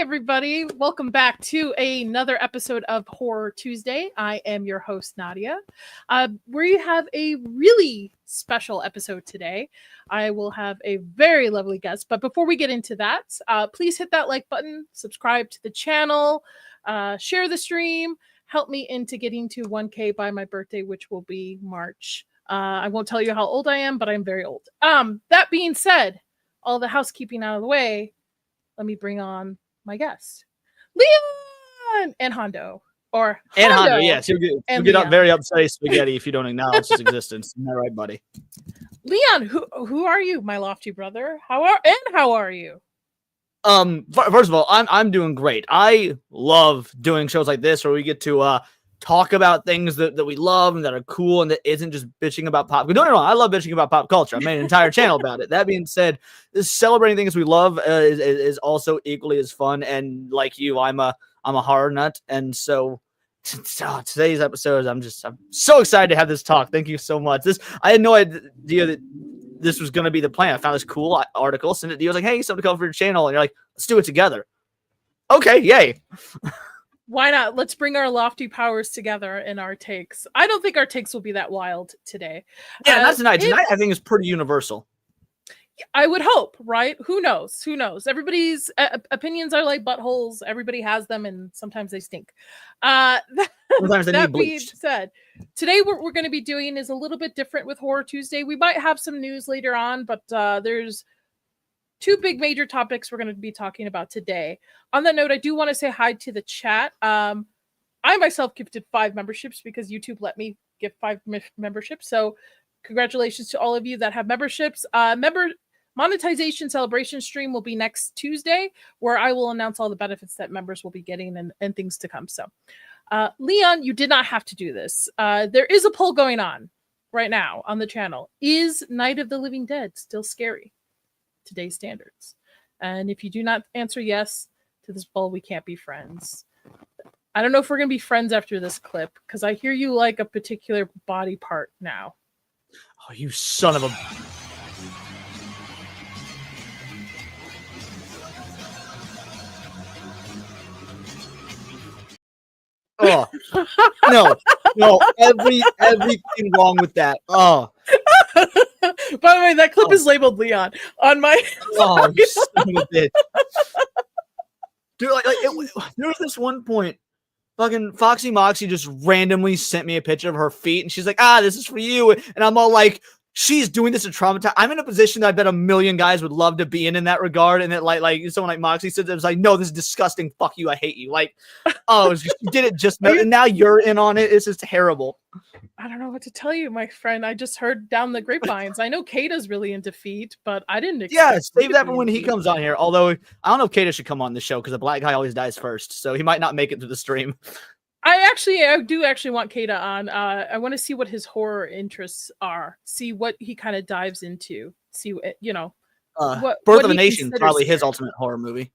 everybody. Welcome back to another episode of Horror Tuesday. I am your host, Nadia. We have a really special episode today. I will have a very lovely guest. But before we get into that, please hit that like button, subscribe to the channel, share the stream, help me into getting to 1K by my birthday, which will be March. I won't tell you how old I am, but I'm very old. That being said, all the housekeeping out of the way, let me bring on my guest, Leon and Hondo. And Hondo, yes. You'll get up very upset spaghetti if you don't acknowledge his existence. Am I right, buddy? Leon, who are you, my lofty brother? How are you? First of all, I'm doing great. I love doing shows like this where we get to talk about things that we love and that are cool and that isn't just bitching about pop. Don't get me wrong, I love bitching about pop culture. I made an entire channel about it. That being said, celebrating things we love is also equally as fun. And like you, I'm a horror nut, and so today's episode, I'm so excited to have this talk. Thank you so much. I had no idea that this was going to be the plan. I found this cool article, sent it to you. I was like, hey, something to come for your channel, and you're like, let's do it together. Okay, yay. Why not? Let's bring our lofty powers together in our takes. I don't think our takes will be that wild today. Yeah, not tonight. Tonight, I think is pretty universal. I would hope, right? Who knows? Everybody's opinions are like buttholes. Everybody has them, and sometimes they stink. Sometimes they that need being bleached. said, today what we're going to be doing is a little bit different with Horror Tuesday. We might have some news later on, but there's two big major topics we're going to be talking about today. On that note, I do want to say hi to the chat. I myself gifted 5 memberships because YouTube let me give 5 memberships. So congratulations to all of you that have memberships. Monetization celebration stream will be next Tuesday, where I will announce all the benefits that members will be getting and things to come. So Leon, you did not have to do this. There is a poll going on right now on the channel. Is Night of the Living Dead still scary? Today's standards. And if you do not answer yes to this poll, we can't be friends. I don't know if we're gonna be friends after this clip, because I hear you like a particular body part now. Oh, you son of a... Oh no! Everything wrong with that. Oh. By the way, that clip is labeled Leon on my. Oh, you son of a bitch. Dude, there was this one point, fucking Foxy Moxie just randomly sent me a picture of her feet, and she's like, this is for you. And I'm all like, she's doing this to traumatize. I'm in a position that I bet a million guys would love to be in that regard. And that like someone like Moxie said, it was like, no, this is disgusting. Fuck you. I hate you. Like, you did it just now, and now you're in on it. It's just terrible. I don't know what to tell you, my friend. I just heard down the grapevines. I know Kata's really into feet, but I didn't expect. Yeah, save that for when he comes on here. Although I don't know if Kata should come on the show because the black guy always dies first, so he might not make it to the stream. I do actually want Kata on. I want to see what his horror interests are. See what he kind of dives into. See, Birth of a Nation, probably his ultimate horror movie.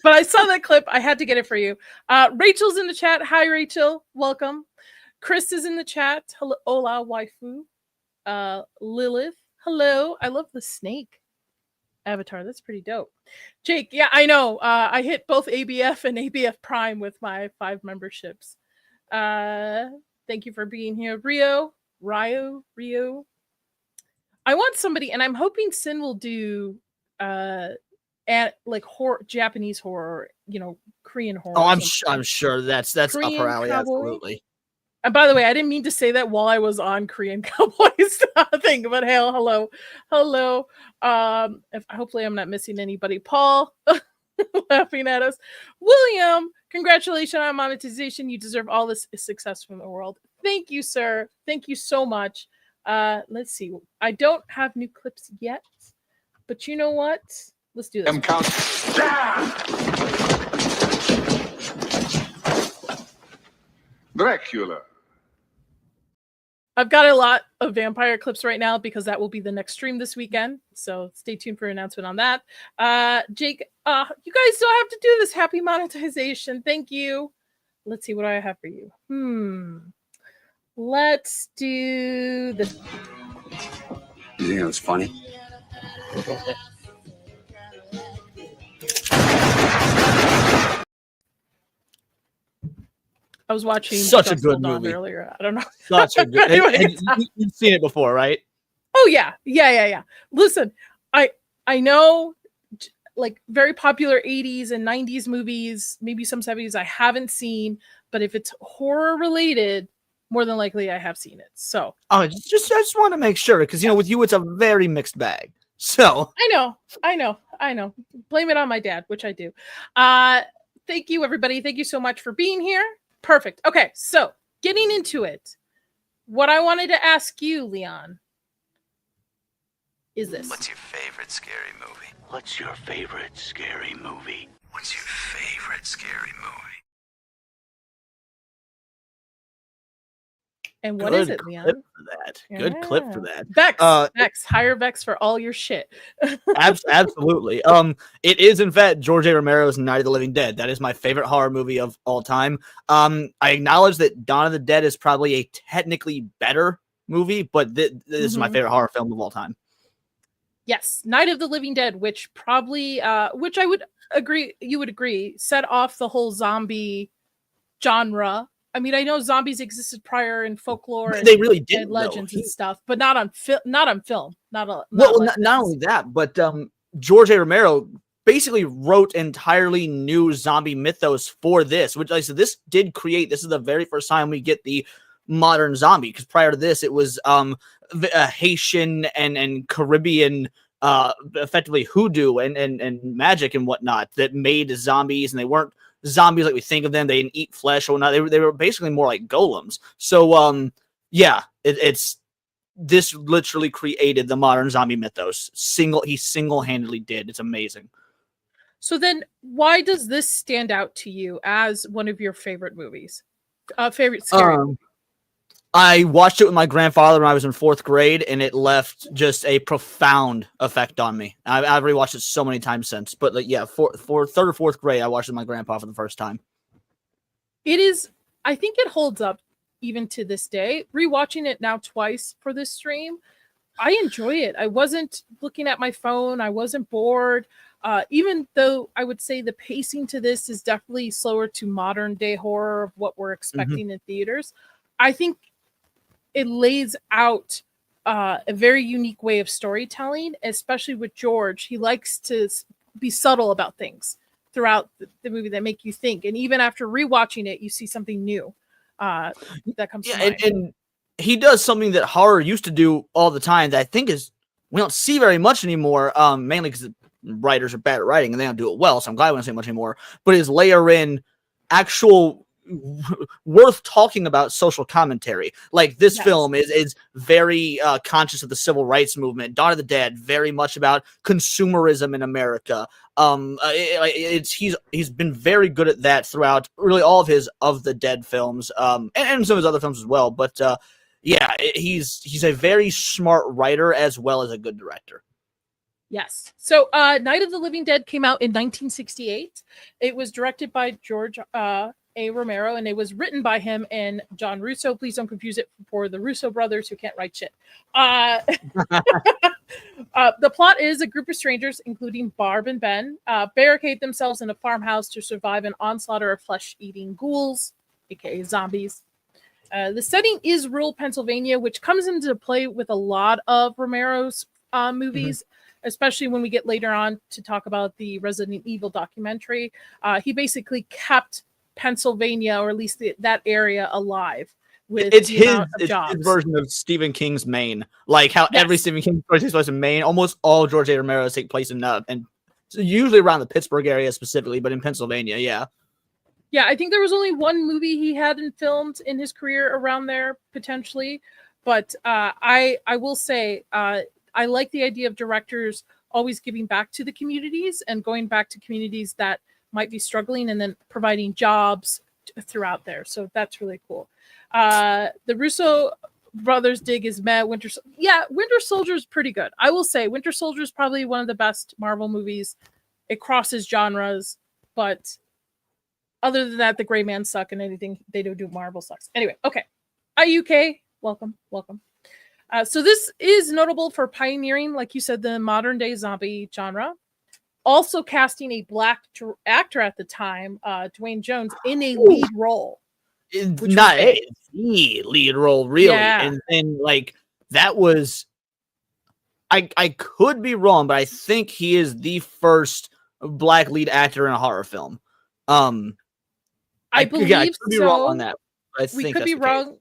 But I saw that clip. I had to get it for you. Rachel's in the chat. Hi, Rachel. Welcome. Chris is in the chat. Hello, hola, waifu. Lilith. Hello. I love the snake avatar. That's pretty dope. Jake. Yeah, I know. I hit both ABF and ABF Prime with my 5 memberships. Thank you for being here. Rio. I want somebody, and I'm hoping Sin will do at like horror, Japanese horror, Korean horror. Oh, I'm sure that's Korean up her alley. cowboy. Absolutely. And by the way, I didn't mean to say that while I was on Korean Cowboys thing, but hello. Hopefully I'm not missing anybody. Paul laughing at us. William, congratulations on monetization. You deserve all this success from the world. Thank you, sir. Thank you so much. Let's see. I don't have new clips yet, but you know what? Let's do this. Dracula. I've got a lot of vampire clips right now because that will be the next stream this weekend. So stay tuned for an announcement on that. Jake, you guys don't have to do this. Happy monetization. Thank you. Let's see what I have for you. Let's do this. You think it was funny? I was watching Such a Dusk good Till Dawn movie. earlier. I don't know. Such a good. Anyway, You've seen it before, right? Oh yeah. Listen, I know like very popular 80s and 90s movies, maybe some 70s I haven't seen, but if it's horror related, more than likely I have seen it. So I just want to make sure because with you it's a very mixed bag. So I know. Blame it on my dad, which I do. Thank you everybody. Thank you so much for being here. Perfect. Okay, so getting into it. What I wanted to ask you, Leon, is this. What's your favorite scary movie? What's your favorite scary movie? What's your favorite scary movie? And what is it, Leon? Clip for that. Good clip for that. Vex, hire Vex for all your shit. Absolutely. It is in fact George A. Romero's Night of the Living Dead. That is my favorite horror movie of all time. I acknowledge that Dawn of the Dead is probably a technically better movie, but this is my favorite horror film of all time. Yes, Night of the Living Dead, which probably, which I would agree, you would agree, set off the whole zombie genre. I mean, I know zombies existed prior in folklore and, they really did, and legends and stuff, but not on film. Not only that, but George A. Romero basically wrote entirely new zombie mythos for this, which I said this did create. This is the very first time we get the modern zombie, because prior to this, it was Haitian and Caribbean, effectively hoodoo and magic and whatnot that made zombies, and they weren't zombies like we think of them. They didn't eat flesh or whatnot. They were basically more like golems. So it's this literally created the modern zombie mythos. He single-handedly did. It's amazing. So then why does this stand out to you as one of your favorite movies? Favorite scary movie? I watched it with my grandfather when I was in 4th grade, and it left just a profound effect on me. I've rewatched it so many times since, but third or 4th grade, I watched it with my grandpa for the first time. It is, I think it holds up even to this day. Rewatching it now twice for this stream, I enjoy it. I wasn't looking at my phone. I wasn't bored. Even though I would say the pacing to this is definitely slower to modern day horror of what we're expecting in theaters, I think it lays out a very unique way of storytelling, especially with George. He likes to be subtle about things throughout the movie that make you think. And even after rewatching it, you see something new that comes to mind. And he does something that horror used to do all the time that I think we don't see very much anymore, mainly because writers are bad at writing and they don't do it well, so I'm glad we don't see much anymore, but is layer in actual worth talking about social commentary. Like this film is very conscious of the civil rights movement. Dawn of the Dead, very much about consumerism in America. He's been very good at that throughout really all of his Of the Dead films, and some of his other films as well. But he's a very smart writer as well as a good director. Yes. So Night of the Living Dead came out in 1968. It was directed by George A. Romero, and it was written by him and John Russo. Please don't confuse it for the Russo brothers who can't write shit. The plot is a group of strangers, including Barb and Ben, barricade themselves in a farmhouse to survive an onslaught of flesh-eating ghouls, aka zombies. The setting is rural Pennsylvania, which comes into play with a lot of Romero's movies, especially when we get later on to talk about the Resident Evil documentary. He basically kept Pennsylvania, or at least that area, alive with his version of Stephen King's Maine. Like how every Stephen King story takes place in Maine, almost all George A. Romero's take place in and usually around the Pittsburgh area specifically, but in Pennsylvania, yeah, I think there was only one movie he hadn't filmed in his career around there potentially, but I will say I like the idea of directors always giving back to the communities and going back to communities that might be struggling and then providing jobs throughout there. So that's really cool. The Russo brothers dig is Winter Soldier is pretty good. I will say Winter Soldier is probably one of the best Marvel movies. It crosses genres, but other than that, the Gray Man suck and anything they do Marvel sucks. Anyway, okay. IUK, welcome. So this is notable for pioneering, like you said, the modern day zombie genre. Also casting a black actor at the time, Dwayne Jones, in a lead role. It's Which not was the lead role, really. Yeah. And like that was, I could be wrong, but I think he is the first black lead actor in a horror film. I believe I could be wrong on that. We could be wrong,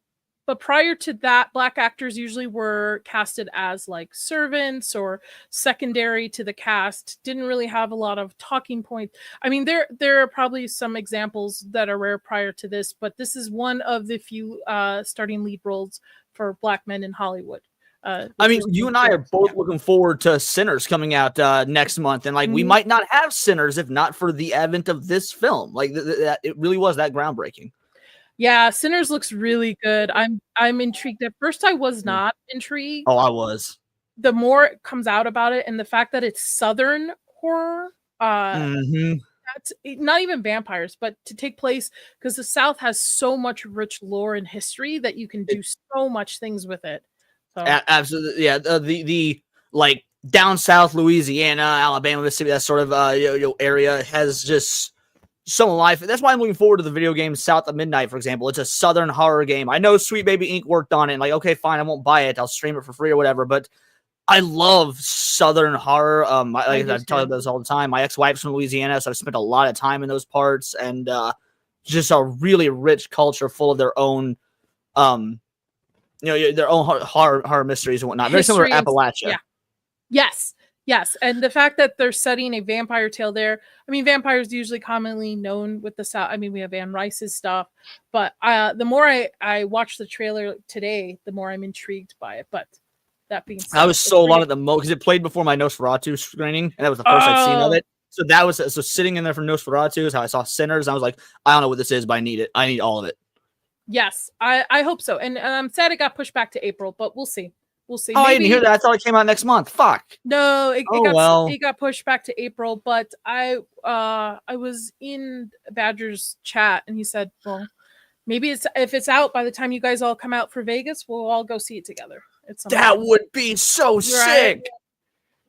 but prior to that, black actors usually were casted as like servants or secondary to the cast. Didn't really have a lot of talking points. I mean, there are probably some examples that are rare prior to this, but this is one of the few starting lead roles for black men in Hollywood. I mean, you and I are both looking forward to Sinners coming out next month, and like we might not have Sinners if not for the advent of this film. Like it really was that groundbreaking. Yeah, Sinners looks really good. I'm intrigued. At first, I was not intrigued. Oh, I was. The more it comes out about it, and the fact that it's Southern horror, that's not even vampires, but to take place because the South has so much rich lore and history that you can do so much things with it. So. Absolutely, yeah. The like down south, Louisiana, Alabama, Mississippi, that sort of area has just so life. That's why I'm looking forward to the video game South of Midnight, for example. It's a Southern horror game. I know Sweet Baby Inc. worked on it. And like, okay, fine, I won't buy it. I'll stream it for free or whatever. But I love Southern horror. I've talked about this all the time. My ex-wife's from Louisiana, so I've spent a lot of time in those parts, and just a really rich culture full of their own, their own horror mysteries and whatnot. Very similar to Appalachia. Yeah. Yes. And the fact that they're setting a vampire tale there. I mean, vampires usually commonly known with the South. I mean, we have Anne Rice's stuff, but the more I watch the trailer today, the more I'm intrigued by it. But that being said, I was sold on it the most because it played before my Nosferatu screening, and that was the first I'd seen of it. So that was so sitting in there for Nosferatu is how I saw Sinners. And I was like, I don't know what this is, but I need it. I need all of it. Yes, I hope so. And I'm sad it got pushed back to April, but we'll see. We'll see. Oh, maybe... I didn't hear that. I thought it came out next month. Fuck. No, it got pushed back to April. But I was in Badger's chat, and he said, "Well, maybe if it's out by the time you guys all come out for Vegas, we'll all go see it together." That would be so sick.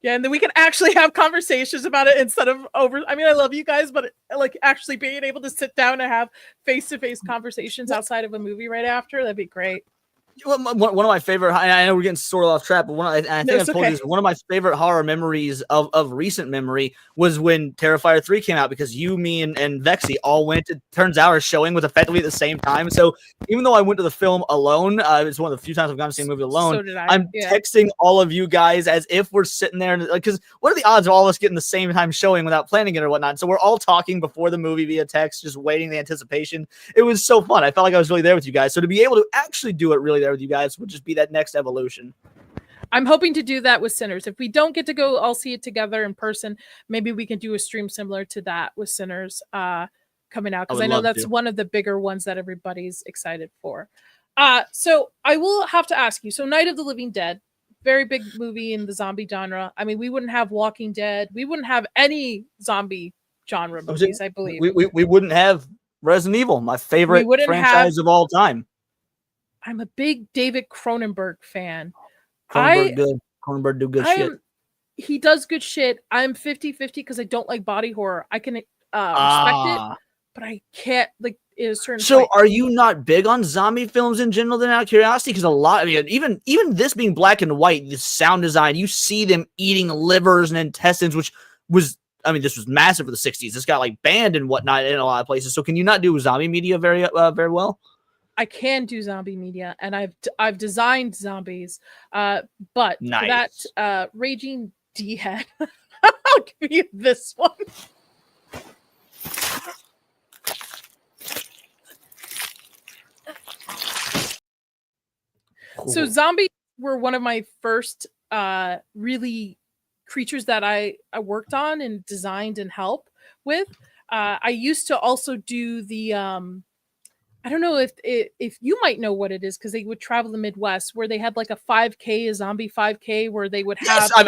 Yeah, and then we can actually have conversations about it instead of over. I mean, I love you guys, but like actually being able to sit down and have face-to-face conversations outside of a movie right after, that'd be great. One of my favorite, I know we're getting sort of off track, but I think I've told you this, one of my favorite horror memories of recent memory was when Terrifier 3 came out, because you, me, and Vexy all went. It turns out our showing was effectively at the same time. So even though I went to the film alone, it's one of the few times I've gone to see a movie alone. So did I. I'm texting all of you guys as if we're sitting there, because what are the odds of all of us getting the same time showing without planning it or whatnot? So we're all talking before the movie via text, just waiting the anticipation. It was so fun. I felt like I was really there with you guys. So to be able to actually do it really there with you guys would just be that next evolution. I'm hoping to do that with Sinners. If we don't get to go all see it together in person, maybe we can do a stream similar to that with Sinners coming out, because I know that's one of the bigger ones that everybody's excited for. So I will have to ask you, so Night of the Living Dead, very big movie in the zombie genre. I mean, we wouldn't have Walking Dead. We wouldn't have any zombie genre movies, I believe. We wouldn't have Resident Evil, my favorite franchise of all time. I'm a big David Cronenberg fan. Cronenberg do good shit. He does good shit. I'm 50-50 because I don't like body horror. I can respect it, but I can't like in a certain point. Are you not big on zombie films in general then, out of curiosity? Because a lot, I mean, even this being black and white, the sound design, you see them eating livers and intestines, which was, I mean, this was massive for the 60s. This got like banned and whatnot in a lot of places. So can you not do zombie media very well? I can do zombie media, and I've designed zombies, but nice. That Raging D-Head, I'll give you this one. Cool. So zombies were one of my first really creatures that I worked on and designed and helped with. I used to also do the I don't know if you might know what it is, because they would travel the Midwest where they had like a 5K, a zombie 5K, where they would have. Yes, I've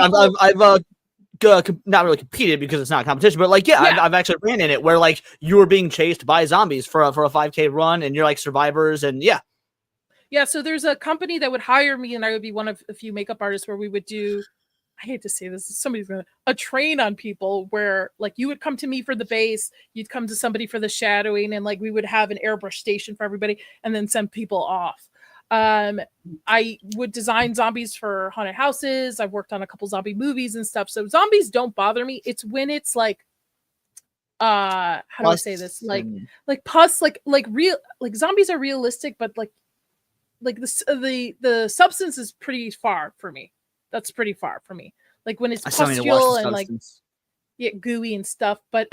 not really competed because it's not a competition, but like I've actually ran in it where like you were being chased by zombies for a 5K run, and you're like survivors, and Yeah, so there's a company that would hire me, and I would be one of a few makeup artists where we would do. I hate to say this, somebody's gonna a train on people where like you would come to me for the base, you'd come to somebody for the shadowing, and like we would have an airbrush station for everybody, and then send people off. I would design zombies for haunted houses. I've worked on a couple zombie movies and stuff. So zombies don't bother me. It's when it's like how do I say this? Like pus, like real, like zombies are realistic, but like the substance is pretty far for me. That's pretty far for me. Like when it's pustule and like gooey and stuff. But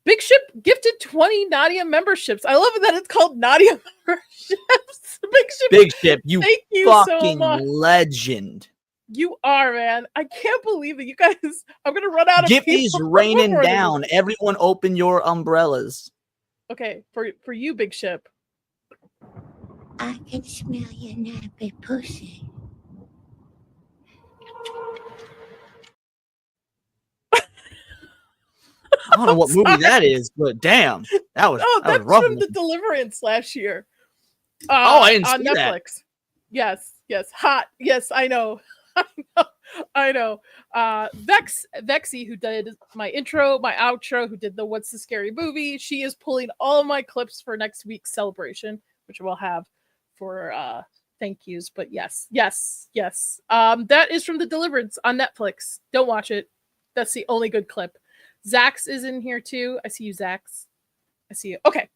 Big Ship gifted 20 Nadia memberships. I love it that it's called Nadia memberships. Big Ship, you thank you fucking so much. legend. You are, man. I can't believe it. You guys, I'm gonna run out of Giphy's raining down. Everyone open your umbrellas. Okay, for you, Big Ship. I can smell your nappy pussy. I don't know what movie that is, but damn, that was that's rough. From The Deliverance last year. I didn't on see Netflix. That. Yes, hot. Yes, I know. I know. Vexy, who did my intro, my outro, who did the What's the Scary Movie, she is pulling all of my clips for next week's celebration, which we'll have for thank yous. But yes. That is from The Deliverance on Netflix. Don't watch it. That's the only good clip. Zax is in here too. I see you, Zax. I see you. Okay.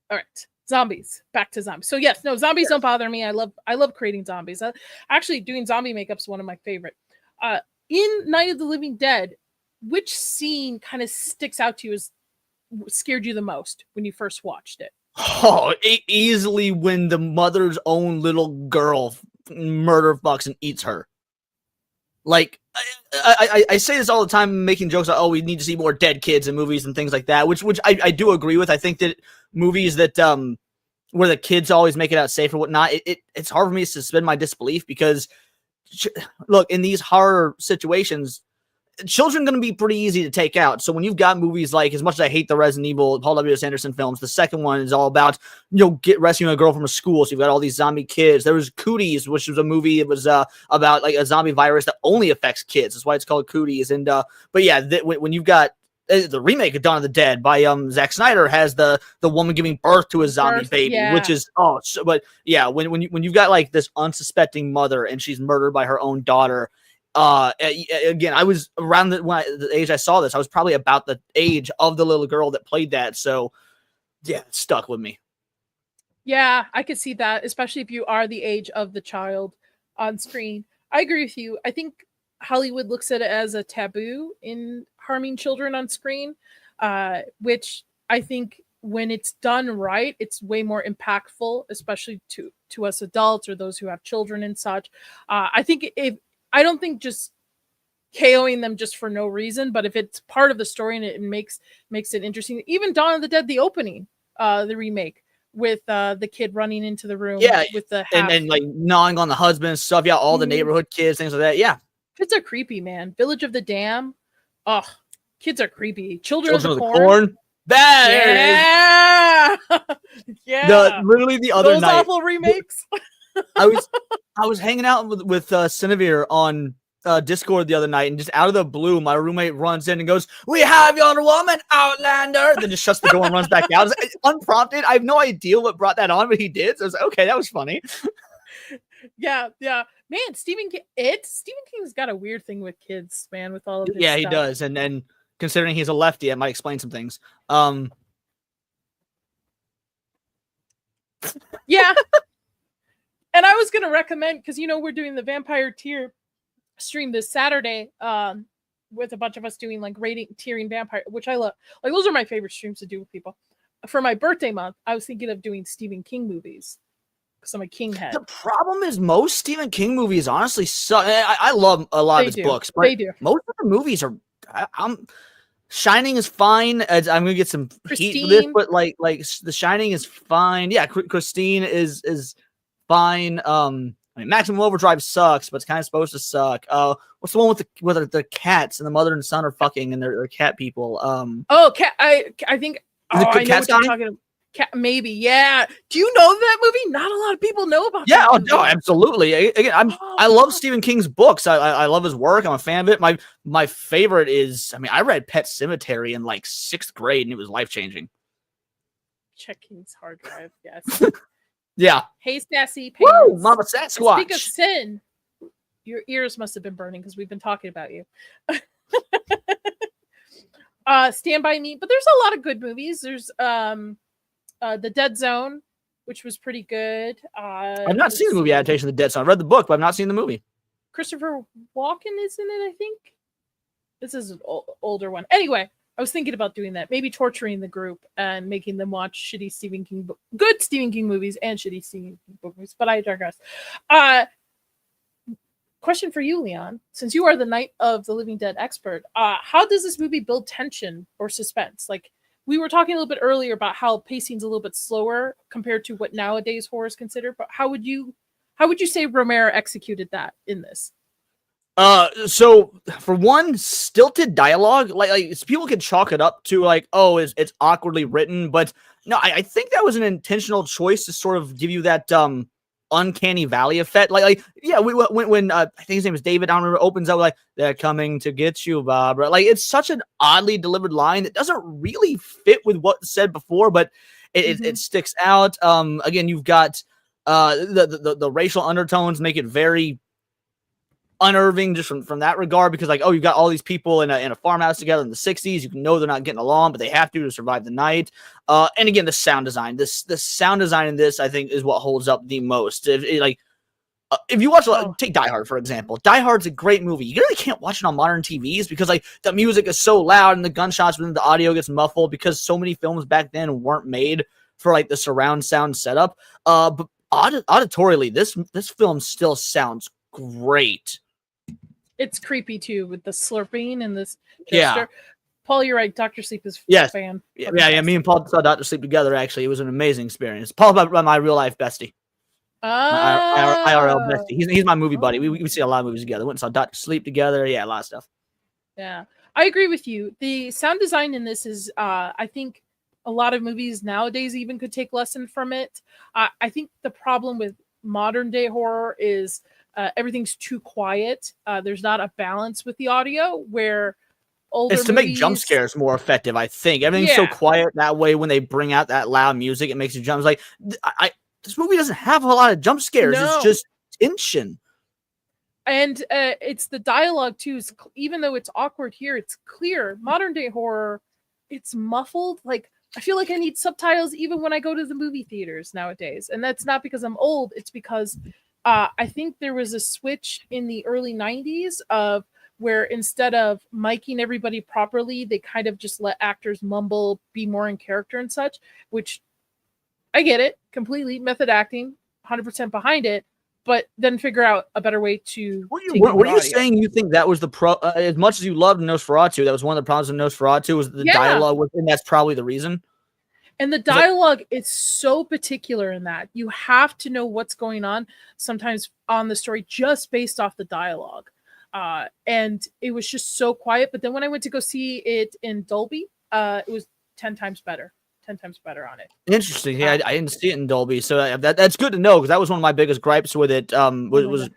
All right. Zombies. Back to zombies. So yes, no, zombies don't bother me. I love creating zombies. Actually, doing zombie makeup's one of my favorite. In Night of the Living Dead, which scene kind of sticks out to you as scared you the most when you first watched it? Oh, easily when the mother's own little girl murder fucks and eats her. Like, I say this all the time, making jokes like, oh, we need to see more dead kids in movies and things like that, which I do agree with. I think that movies that where the kids always make it out safe or whatnot, it's hard for me to suspend my disbelief because, look, in these horror situations, children are going to be pretty easy to take out. So when you've got movies like, as much as I hate the Resident Evil, Paul W.S. Anderson films, the second one is all about, rescuing a girl from a school. So you've got all these zombie kids. There was Cooties, which was a movie that was about like a zombie virus that only affects kids. That's why it's called Cooties. And but yeah, when you've got the remake of Dawn of the Dead by Zack Snyder has the woman giving birth to a zombie baby, which is but yeah, when you've got like this unsuspecting mother and she's murdered by her own daughter. Again, I was around the age I saw this. I was probably about the age of the little girl that played that. So, yeah, it stuck with me. Yeah, I could see that, especially if you are the age of the child on screen. I agree with you. I think Hollywood looks at it as a taboo in harming children on screen, which I think when it's done right, it's way more impactful, especially to us adults or those who have children and such. I don't think just KOing them just for no reason, but if it's part of the story and it makes it interesting. Even Dawn of the Dead, the opening, the remake with the kid running into the room, with the and like gnawing on the husband and stuff. Yeah, all the neighborhood kids, things like that. Yeah, kids are creepy, man. Village of the Dam. Oh, kids are creepy. Children of the Corn. Yeah. Literally the other night. Those awful remakes. I was hanging out with Cinevere on Discord the other night, and just out of the blue, my roommate runs in and goes, "We have your woman, Outlander!" Then just shuts the door and runs back out. It was unprompted. I have no idea what brought that on, but he did. So I was like, okay, that was funny. Yeah. Man, Stephen King's got a weird thing with kids, man, with all of his stuff. He does. And considering he's a lefty, it might explain some things. Yeah. And I was going to recommend, because, we're doing the Vampire Tier stream this Saturday with a bunch of us doing like tiering vampire, which I love. Like, those are my favorite streams to do with people. For my birthday month, I was thinking of doing Stephen King movies because I'm a King head. The problem is most Stephen King movies honestly suck. I love a lot of his books, but most of the movies are... Shining is fine. I'm gonna get some heat for this, but like The Shining is fine. Yeah, Christine is fine. I mean, Maximum Overdrive sucks, but it's kind of supposed to suck. What's the one with the cats and the mother and son are fucking and they're cat people? Cat. I think. I know what you're talking about. Maybe, yeah. Do you know that movie? Not a lot of people know about Yeah, that oh movie. no, absolutely. Again, I love Stephen King's books. I love his work. I'm a fan of it. My favorite is, I mean, I read Pet Sematary in like 6th grade, and it was life changing. Check King's hard drive. Yes. Yeah. Hey, Sassy Woo, Pants. Mama Speak of Sasquatch. sin. Your ears must have been burning because we've been talking about you. Stand By Me, but there's a lot of good movies. There's The Dead Zone, which was pretty good. I've not seen the movie adaptation of The Dead Zone. I've read the book, but I've not seen the movie. Christopher Walken is in it, I think. This is an older one. Anyway, I was thinking about doing that. Maybe torturing the group and making them watch shitty Stephen King, good Stephen King movies and shitty Stephen King movies. But I digress. Question for you, Leon. Since you are the Night of the Living Dead expert, how does this movie build tension or suspense? Like, we were talking a little bit earlier about how pacing's a little bit slower compared to what nowadays horror is considered. But how would you say Romero executed that in this? So for one, stilted dialogue, like people can chalk it up to like, oh, it's awkwardly written, but no, I think that was an intentional choice to sort of give you that uncanny valley effect. Like yeah, when I think his name is David, I don't remember, opens up like, they're coming to get you, Barbara. Like, it's such an oddly delivered line that doesn't really fit with what's said before, but it sticks out. Again, you've got the racial undertones make it very unnerving just from that regard, because like, oh, you got all these people in a farmhouse together in the 60s. You know they're not getting along, but they have to survive the night. And again, the sound design. The sound design in this, I think, is what holds up the most. If you watch, take Die Hard for example. Die Hard's a great movie. You really can't watch it on modern TVs because like the music is so loud and the gunshots, when the audio gets muffled, because so many films back then weren't made for like the surround sound setup. But auditorily, this film still sounds great. It's creepy too with the slurping and this gesture. Yeah. Paul, you're right. Dr. Sleep is fan. Yeah. Me and Paul saw Dr. Sleep together. Actually, it was an amazing experience. Paul, my real life bestie. My IRL bestie. He's my movie buddy. We see a lot of movies together. Went and saw Dr. Sleep together. Yeah, a lot of stuff. Yeah, I agree with you. The sound design in this is, I think, a lot of movies nowadays even could take lesson from it. I think the problem with modern day horror is everything's too quiet. There's not a balance with the audio where older it's to movies... make jump scares more effective, I think. Everything's so quiet that way. When they bring out that loud music, it makes you jump. It's like, this movie doesn't have a lot of jump scares. No. It's just tension. And it's the dialogue too. Even though it's awkward here, it's clear. Modern day horror, it's muffled. Like, I feel like I need subtitles even when I go to the movie theaters nowadays. And that's not because I'm old. It's because I think there was a switch in the early 90s of where instead of miking everybody properly, they kind of just let actors mumble, be more in character and such, which I get it completely. Method acting, 100% behind it, but then figure out a better way to. Were you saying you think that was the as much as you loved Nosferatu, that was one of the problems of Nosferatu was the dialogue, and that's probably the reason? And the dialogue is so particular in that you have to know what's going on sometimes on the story just based off the dialogue. And it was just so quiet. But then when I went to go see it in Dolby, it was 10 times better. 10 times better on it. Interesting. Yeah, I didn't see it in Dolby, so that's good to know, because that was one of my biggest gripes with it. Was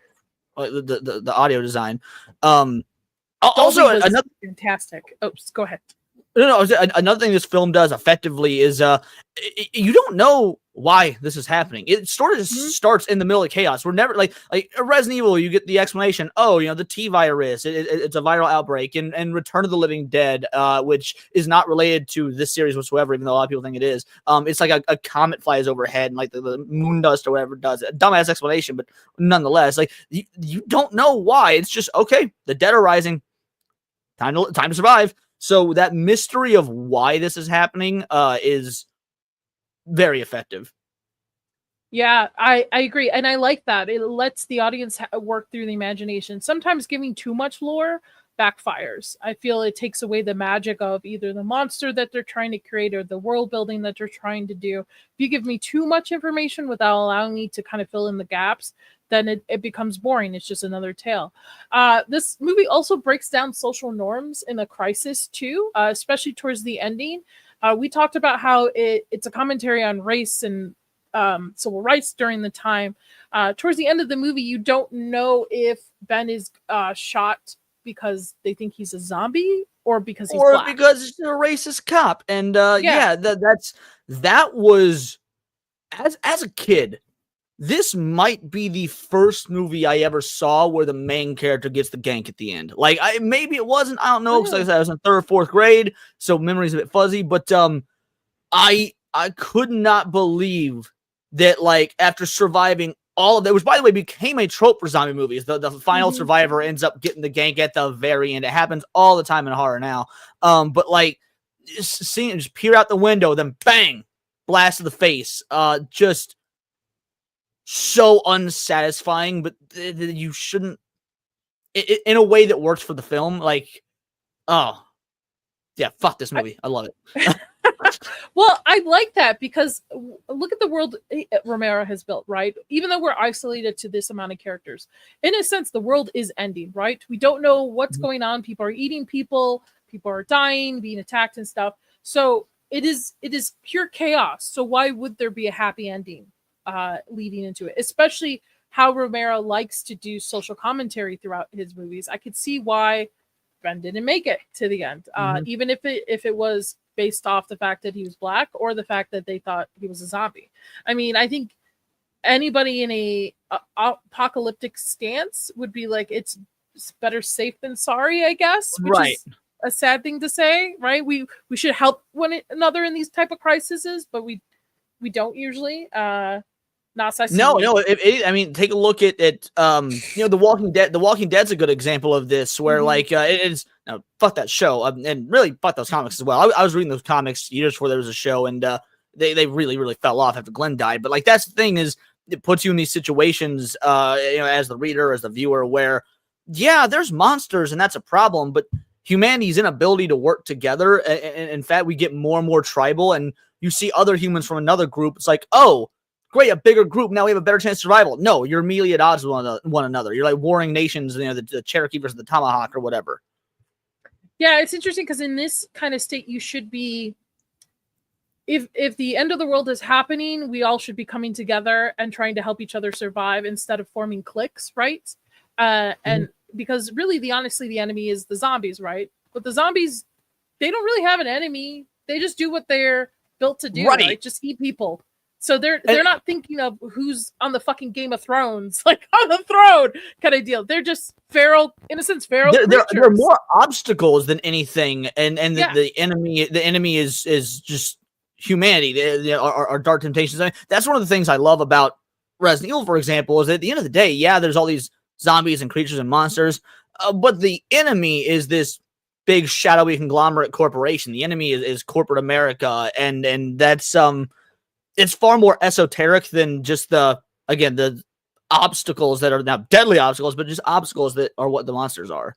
the audio design. Also, another fantastic. Oh, go ahead. No, another thing this film does effectively is you don't know why this is happening. It sort of starts in the middle of chaos. We're never like Resident Evil, you get the explanation, oh, the T virus, it's a viral outbreak, and Return of the Living Dead, which is not related to this series whatsoever, even though a lot of people think it is. It's like a comet flies overhead and like the moon dust or whatever does it. Dumbass explanation, but nonetheless, like you don't know why. It's just, okay, the dead are rising. Time to survive. So that mystery of why this is happening is very effective. Yeah, I agree. And I like that. It lets the audience work through the imagination. Sometimes giving too much lore backfires. I feel it takes away the magic of either the monster that they're trying to create or the world building that they're trying to do. If you give me too much information without allowing me to kind of fill in the gaps, then it becomes boring. It's just another tale. This movie also breaks down social norms in a crisis too, especially towards the ending. We talked about how it's a commentary on race and civil rights during the time. Towards the end of the movie, you don't know if Ben is shot because they think he's a zombie or because he's black. Because he's a racist cop. And Yeah. that was as a kid. This might be the first movie I ever saw where the main character gets the gank at the end. Like, maybe it wasn't. I don't know, because like I said, I was in third or fourth grade, so memory's a bit fuzzy. But I could not believe that, like, after surviving all of that, which by the way became a trope for zombie movies, the final survivor ends up getting the gank at the very end. It happens all the time in horror now. But like, seeing it just peer out the window, then bang, blast to the face. Just so unsatisfying, but you shouldn't, in a way that works for the film. Like, oh yeah, fuck this movie. I love it. Well, I like that because look at the world Romero has built, right? Even though we're isolated to this amount of characters, in a sense, the world is ending, right? We don't know what's going on. People are eating people are dying, being attacked and stuff. So it is pure chaos. So why would there be a happy ending leading into it? Especially how Romero likes to do social commentary throughout his movies. I could see why Ben didn't make it to the end, even if it was based off the fact that he was black or the fact that they thought he was a zombie. I mean, I think anybody in a apocalyptic stance would be like, it's better safe than sorry, I guess, which is a sad thing to say, right? We should help one another in these type of crises, but we don't usually. No. I mean, take a look at The Walking Dead. The Walking Dead's a good example of this, where like it's now fuck that show, and really fuck those comics as well. I was reading those comics years before there was a show, and they really fell off after Glenn died. But like, that's the thing, is it puts you in these situations, as the reader, as the viewer, where there's monsters and that's a problem, but humanity's inability to work together, and in fact, we get more and more tribal, and you see other humans from another group. It's like, oh, great, a bigger group. Now we have a better chance of survival. No, you're immediately at odds with one another. You're like warring nations, the Cherokee versus the Tomahawk or whatever. Yeah, it's interesting because in this kind of state, you should be, if the end of the world is happening, we all should be coming together and trying to help each other survive instead of forming cliques, right? And because really, the enemy is the zombies, right? But the zombies, they don't really have an enemy. They just do what they're built to do, right? Just eat people. So they're not thinking of who's on the fucking Game of Thrones, like on the throne kind of deal. They're just feral creatures. There are more obstacles than anything, and the enemy is just humanity. Our dark temptations. I mean, that's one of the things I love about Resident Evil, for example, is that at the end of the day, there's all these zombies and creatures and monsters, but the enemy is this big shadowy conglomerate corporation. The enemy is corporate America, and that's it's far more esoteric than just the obstacles that are now deadly obstacles, but just obstacles that are what the monsters are.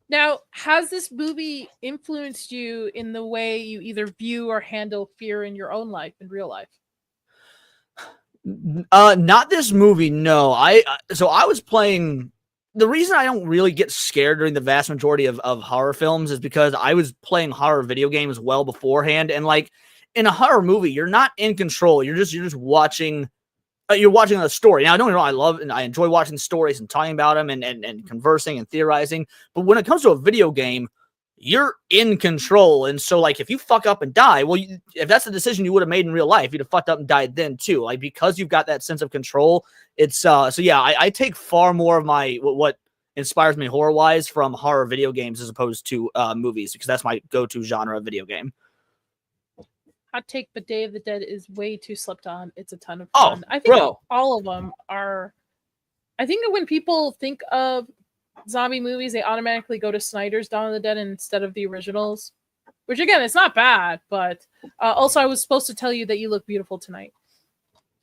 Now, has this movie influenced you in the way you either view or handle fear in your own life, in real life? Not this movie, no. I was playing. The reason I don't really get scared during the vast majority of horror films is because I was playing horror video games well beforehand, and like, in a horror movie, you're not in control. You're just watching. You're watching a story. Now, I don't get me wrong, I love and I enjoy watching stories and talking about them and conversing and theorizing. But when it comes to a video game, you're in control. And so, like, if you fuck up and die, well, if that's the decision you would have made in real life, you'd have fucked up and died then too. Like, because you've got that sense of control, it's I take far more of my what inspires me horror wise from horror video games as opposed to movies, because that's my go-to genre of video game. Hot take, but Day of the Dead is way too slept on. It's a ton of fun. I think all of them are. I think that when people think of zombie movies, they automatically go to Snyder's Dawn of the Dead instead of the originals, which again, it's not bad, but also I was supposed to tell you that you look beautiful tonight.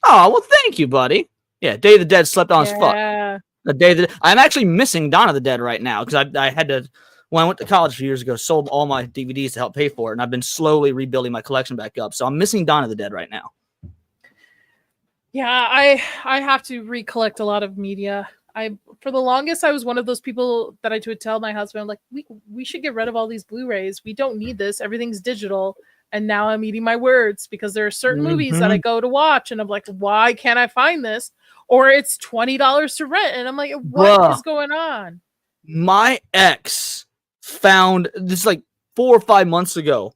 Oh, well, thank you, buddy. Yeah, Day of the Dead slept on as fuck. The day that I'm actually missing Dawn of the Dead right now because I had to when I went to college a few years ago, sold all my DVDs to help pay for it, and I've been slowly rebuilding my collection back up. So I'm missing Dawn of the Dead right now. Yeah, I have to recollect a lot of media. For the longest I was one of those people that I would tell my husband, like, we should get rid of all these Blu-rays. We don't need this. Everything's digital. And now I'm eating my words because there are certain movies that I go to watch and I'm like, why can't I find this? Or it's $20 to rent. And I'm like, what is going on? My ex found this like 4 or 5 months ago.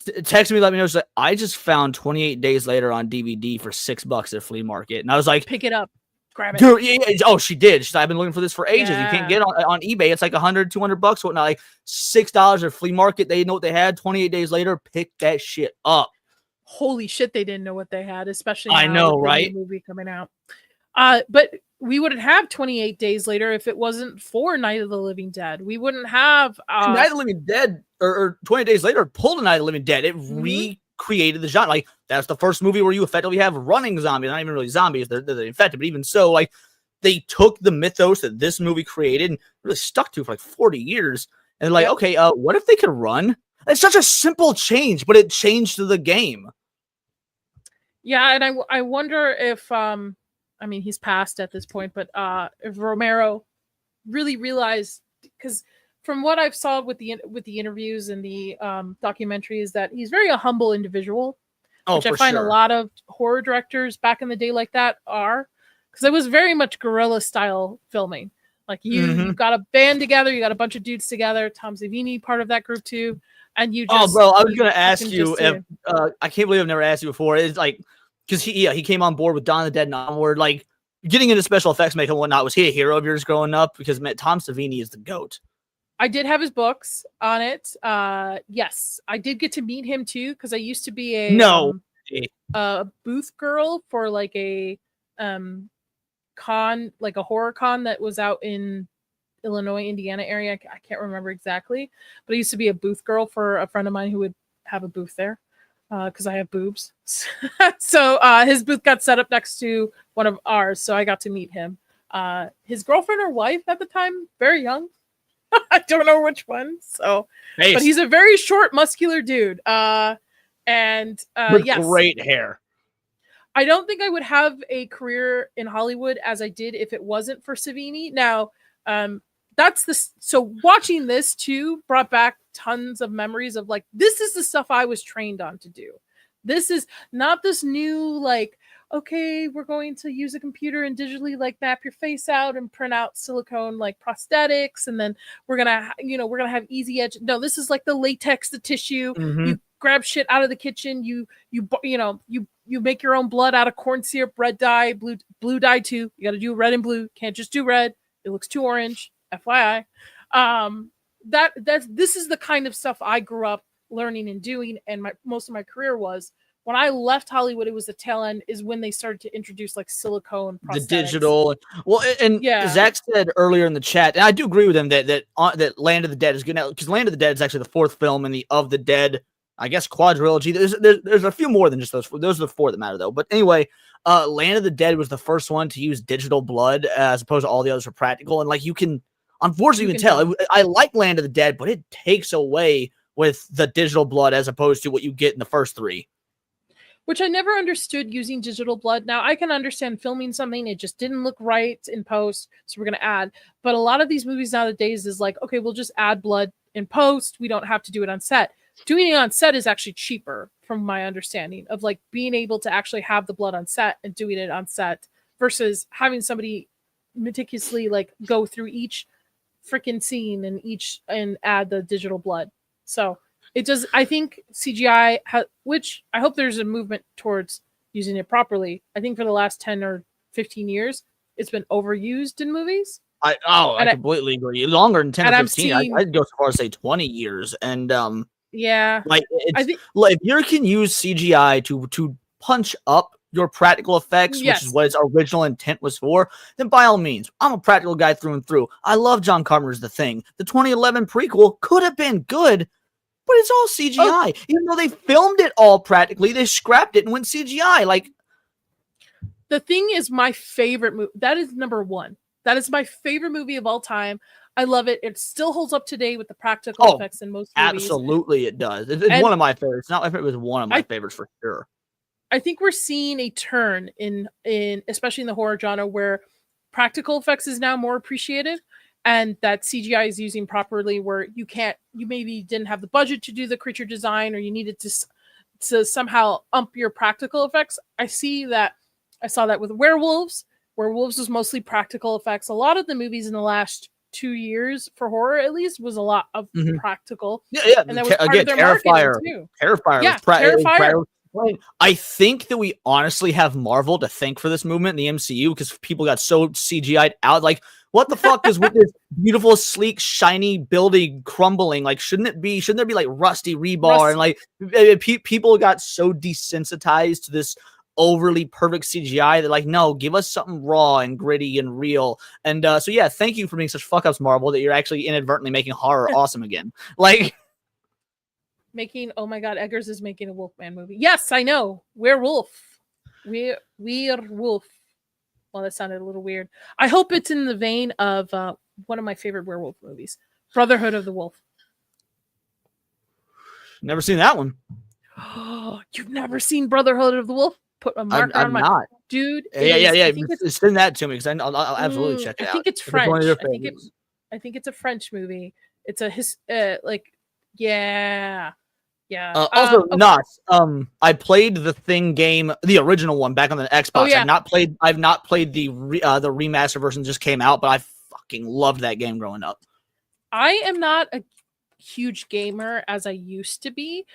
Texted me, let me know. She's like, I just found 28 Days Later on DVD for $6 at a flea market. And I was like, pick it up. Grab it. Dude, yeah. Oh, she did. She's like, I've been looking for this for ages. Yeah. You can't get it on eBay. It's like $100, $200, whatnot. Like $6 at flea market. They know what they had. 28 Days Later, pick that shit up. Holy shit, they didn't know what they had, especially I know, with right? the new movie coming out. But we wouldn't have 28 Days Later if it wasn't for Night of the Living Dead. We wouldn't have Night of the Living Dead or 20 Days Later pulled a Night of the Living Dead. It recreated the genre. Like that's the first movie where you effectively have running zombies. Not even really zombies, they're infected, but even so, like they took the mythos that this movie created and really stuck to for like 40 years. And they're like, okay, what if they could run? It's such a simple change, but it changed the game. Yeah, and I wonder if I mean he's passed at this point, but if Romero really realized, because from what I've saw with the interviews and the documentary, is that he's very a humble individual, which I find a lot of horror directors back in the day like that are, because it was very much guerrilla style filming. Like you've got a band together, you got a bunch of dudes together. Tom Savini part of that group too, and you just. Oh, bro, I was gonna ask you if I can't believe I've never asked you before. It's like because he came on board with Dawn of the Dead and onward, like getting into special effects making and whatnot. Was he a hero of yours growing up? Because Tom Savini is the GOAT. I did have his books on it. Yes, I did get to meet him too because I used to be a booth girl for like a con, like a horror con that was out in Illinois, Indiana area. I can't remember exactly, but I used to be a booth girl for a friend of mine who would have a booth there because I have boobs. So his booth got set up next to one of ours, so I got to meet him. His girlfriend or wife at the time, very young. I don't know which one. So, but he's a very short, muscular dude. With yes, great hair. I don't think I would have a career in Hollywood as I did if it wasn't for Savini. Now, so watching this too brought back tons of memories of like, this is the stuff I was trained on to do. This is not this new, like, okay, we're going to use a computer and digitally like map your face out and print out silicone like prosthetics. And then we're going to have easy edge. No, this is like the latex, the tissue. You grab shit out of the kitchen. You make your own blood out of corn syrup, red dye, blue dye too. You got to do red and blue. Can't just do red. It looks too orange. FYI. This is the kind of stuff I grew up learning and doing. And most of my career was. When I left Hollywood, it was the tail end is when they started to introduce like silicone prosthetics. The digital. Well, and Zach said earlier in the chat, and I do agree with him that Land of the Dead is good now, because Land of the Dead is actually the fourth film in the Of the Dead, I guess, quadrilogy. There's a few more than just those. Those are the four that matter though. But anyway, Land of the Dead was the first one to use digital blood as opposed to all the others were practical. And like you can, unfortunately, you can tell. I like Land of the Dead, but it takes away with the digital blood as opposed to what you get in the first three. Which I never understood using digital blood. Now, I can understand filming something, it just didn't look right in post, so we're going to add. But a lot of these movies nowadays is like, okay, we'll just add blood in post. We don't have to do it on set. Doing it on set is actually cheaper, from my understanding, of like being able to actually have the blood on set and doing it on set versus having somebody meticulously like go through each freaking scene and add the digital blood. So it does. I think CGI, which I hope there's a movement towards using it properly. I think for the last 10 or 15 years, it's been overused in movies. I completely agree. Longer than 10 or 15. I'd go so far as say 20 years. And yeah, like if you can use CGI to punch up your practical effects, which is what its original intent was for, then by all means, I'm a practical guy through and through. I love John Carpenter's The Thing. The 2011 prequel could have been good, but it's all CGI. Even though they filmed it all practically, they scrapped it and went CGI. Like, The Thing is my favorite movie. That is number one. That is my favorite movie of all time. I love it. It still holds up today with the practical effects in most movies. Absolutely, it does. It's one of my favorites. Not my favorite, it was one of my favorites for sure. I think we're seeing a turn in especially in the horror genre where practical effects is now more appreciated, and that CGI is using properly. Where you maybe didn't have the budget to do the creature design, or you needed to somehow ump your practical effects. I saw that with Werewolves. Werewolves was mostly practical effects. A lot of the movies in the last 2 years for horror, at least, was a lot of practical. Yeah. And that was part of their marketing too. Terrifier. Yeah, Terrifier. I think that we honestly have Marvel to thank for this movement in the MCU because people got so CGI'd out. Like, what the fuck is with this beautiful, sleek, shiny building crumbling? Like, shouldn't there be like rusty rebar? And like, people got so desensitized to this overly perfect CGI that like, no, give us something raw and gritty and real. And so yeah, thank you for being such fuck ups, Marvel, that you're actually inadvertently making horror awesome again. Like, oh my god, Eggers is making a Wolfman movie. Yes, I know. Werewolf. Werewolf. Well, that sounded a little weird. I hope it's in the vein of one of my favorite werewolf movies, Brotherhood of the Wolf. Never seen that one. You've never seen Brotherhood of the Wolf? Put a marker on my not. Dude. Yeah. Send that to me because I'll absolutely check it out. I think it's French. I think it's a French movie. It's a yeah. Also, not. I played the Thing game, the original one, back on the Xbox. Oh, yeah. I've not played the remaster version just came out, but I fucking loved that game growing up. I am not a huge gamer as I used to be.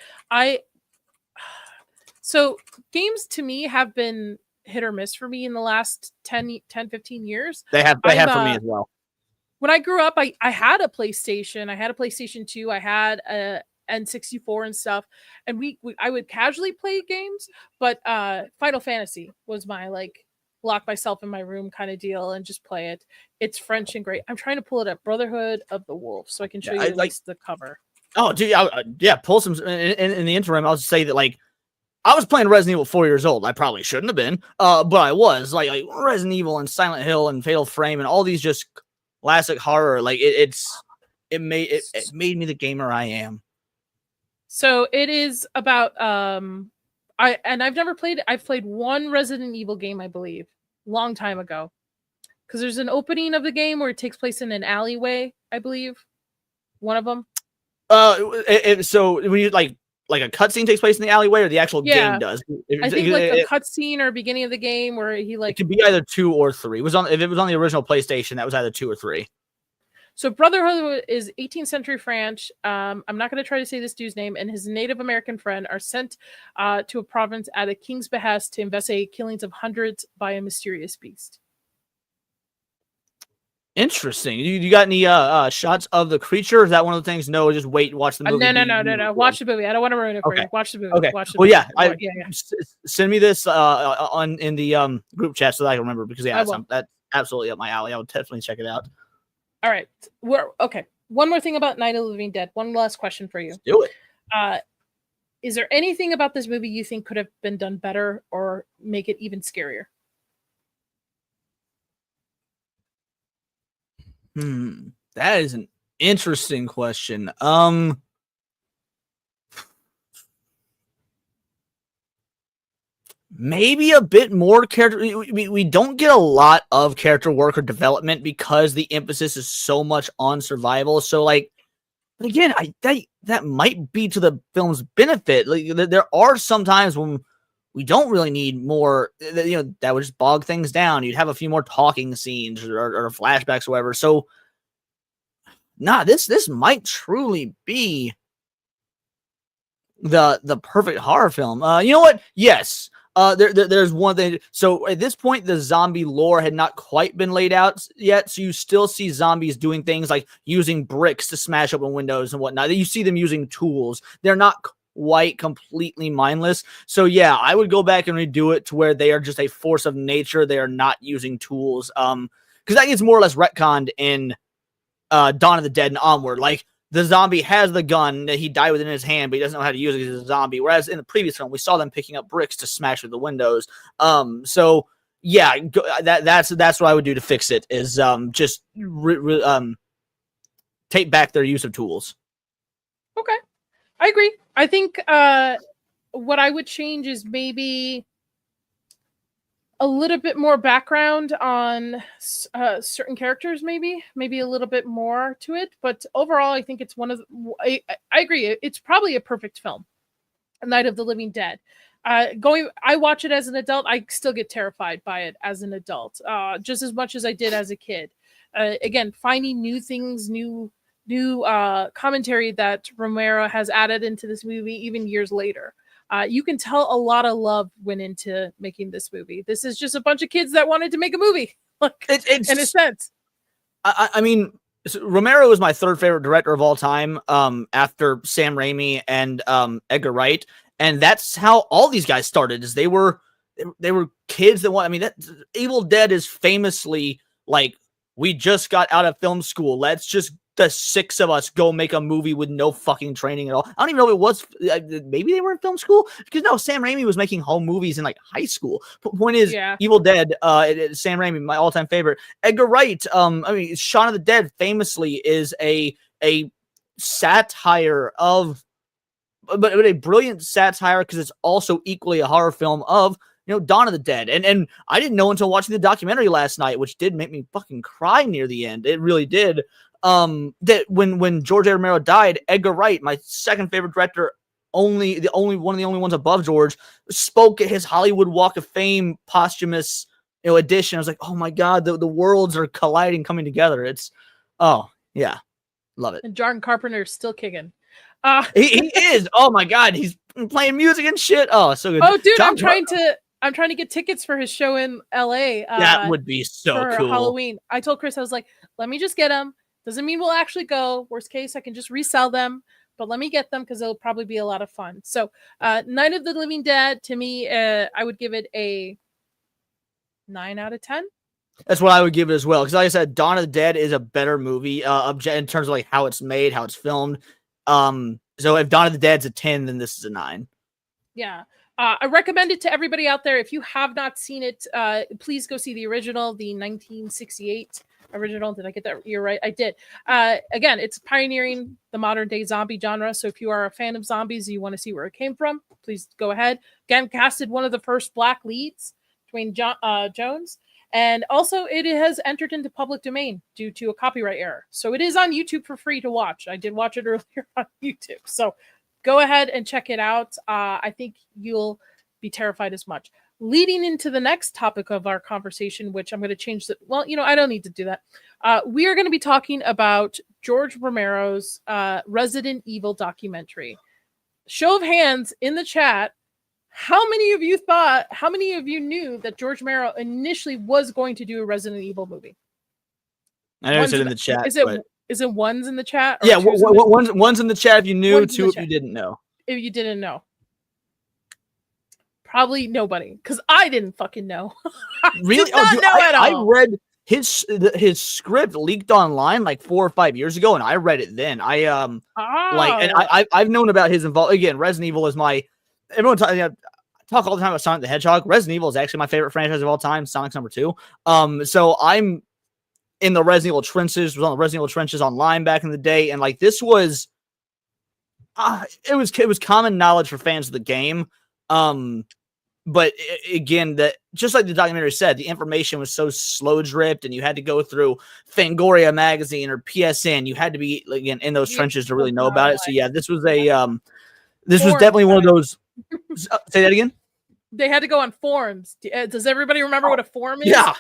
So games to me have been hit or miss for me in the last 10 15 years. They have for me as well. When I grew up, I had a PlayStation. I had a PlayStation 2. I had a N64 and stuff, and I would casually play games, but Final Fantasy was my like lock myself in my room kind of deal and just play it. It's French and great. I'm trying to pull it up, Brotherhood of the Wolf, so I can show you at least the cover. Oh, dude, pull some in the interim. I'll just say that like I was playing Resident Evil 4 years old. I probably shouldn't have been, but I was like Resident Evil and Silent Hill and Fatal Frame and all these just classic horror. Like it made me the gamer I am. So it is about I've never played it. I've played one Resident Evil game, I believe, long time ago. Because there's an opening of the game where it takes place in an alleyway, I believe. One of them. So when you like a cutscene takes place in the alleyway, or the actual game does? I think like a cutscene or beginning of the game where he like it could be either 2 or 3. If it was on the original PlayStation, that was either 2 or 3. So Brotherhood is 18th century French. I'm not going to try to say this dude's name, and his Native American friend are sent to a province at a king's behest to investigate killings of hundreds by a mysterious beast. Interesting. You got any shots of the creature? Is that one of the things? No, just wait, watch the movie. No. Watch the movie. I don't want to ruin it for you. Watch the movie. Okay. Watch the movie. Yeah. Send me this in the group chat so that I can remember, because that's absolutely up my alley. I would definitely check it out. All right. Okay. One more thing about Night of the Living Dead. One last question for you. Let's do it. Is there anything about this movie you think could have been done better or make it even scarier? That is an interesting question. Maybe a bit more character. We don't get a lot of character work or development because the emphasis is so much on survival. So, like, again, that might be to the film's benefit. Like, there are some times when we don't really need more. That would just bog things down. You'd have a few more talking scenes or flashbacks or whatever. So, this might truly be the perfect horror film. You know what? Yes. There's one thing. So at this point, the zombie lore had not quite been laid out yet. So you still see zombies doing things like using bricks to smash open windows and whatnot. You see them using tools. They're not quite completely mindless. So yeah, I would go back and redo it to where they are just a force of nature. They are not using tools. Because that gets more or less retconned in Dawn of the Dead and onward. Like, the zombie has the gun that he died with in his hand, but he doesn't know how to use it as a zombie. Whereas in the previous film, we saw them picking up bricks to smash through the windows. So yeah, that's what I would do to fix it. Is just take back their use of tools. Okay, I agree. I think what I would change is maybe a little bit more background on certain characters, maybe a little bit more to it. But overall, I think it's one of I agree. It's probably a perfect film, Night of the Living Dead. I watch it as an adult. I still get terrified by it as an adult, just as much as I did as a kid. Again, finding new things, new commentary that Romero has added into this movie, even years later. You can tell a lot of love went into making this movie. This is just a bunch of kids that wanted to make a movie, like, It's in a sense. I mean, Romero is my third favorite director of all time, after Sam Raimi and Edgar Wright, and that's how all these guys started. Is they were kids that want. I mean, that Evil Dead is famously like, we just got out of film school. Let's just the six of us go make a movie with no fucking training at all. I don't even know if it was. Maybe they were in film school, because no, Sam Raimi was making home movies in like high school. Point is, Yeah. Evil Dead, Sam Raimi, my all-time favorite. Edgar Wright, I mean, Shaun of the Dead famously is a satire of, but a brilliant satire, because it's also equally a horror film of, Dawn of the Dead. And I didn't know until watching the documentary last night, which did make me fucking cry near the end. It really did. That when George A. Romero died, Edgar Wright, my second favorite director, one of the only ones above George, spoke at his Hollywood Walk of Fame posthumous edition. I was like, oh my God, the worlds are colliding, coming together. It's, oh yeah, love it. And John Carpenter's still kicking. He is. Oh my God, he's playing music and shit. Oh, so good. Oh, dude, John I'm trying to get tickets for his show in LA. That would be so for cool. Halloween. I told Chris, I was like, let me just get them. Doesn't mean we'll actually go. Worst case, I can just resell them. But let me get them, because it'll probably be a lot of fun. So, Night of the Living Dead, to me, I would give it a 9 out of 10. That's what I would give it as well. Because like I said, Dawn of the Dead is a better movie in terms of like how it's made, how it's filmed. So if Dawn of the Dead's a 10, then this is a 9. Yeah. I recommend it to everybody out there. If you have not seen it, please go see the original, the 1968 original. Did I get that year right? I did. Again, it's pioneering the modern day zombie genre. So if you are a fan of zombies, you want to see where it came from, please go ahead. Again, casted one of the first black leads, Dwayne Jones. And also, it has entered into public domain due to a copyright error. So it is on YouTube for free to watch. I did watch it earlier on YouTube. So go ahead and check it out. I think you'll be terrified as much. Leading into the next topic of our conversation, which I'm going to change the, well, I don't need to do that. We are going to be talking about George Romero's Resident Evil documentary. Show of hands in the chat. How many of you knew that George Romero initially was going to do a Resident Evil movie? I know it's in the chat. Is it ones in the chat? Yeah, one's in the chat if you knew, two if you didn't know. If you didn't know. Probably nobody, because I didn't fucking know. Really? I read his script leaked online like 4 or 5 years ago, and I read it then. I've known about his involvement. Again, Resident Evil is my, everyone talk all the time about Sonic the Hedgehog. Resident Evil is actually my favorite franchise of all time. Sonic's number 2. So I'm in the Resident Evil trenches, was on the Resident Evil trenches online back in the day, and like this was, it was common knowledge for fans of the game. But again, that just like the documentary said, the information was so slow dripped, and you had to go through Fangoria magazine or PSN. You had to be again in those trenches to really know about it. So yeah, this was this was definitely one of those. Say that again. They had to go on forums. Does everybody remember what a forum is? Yeah.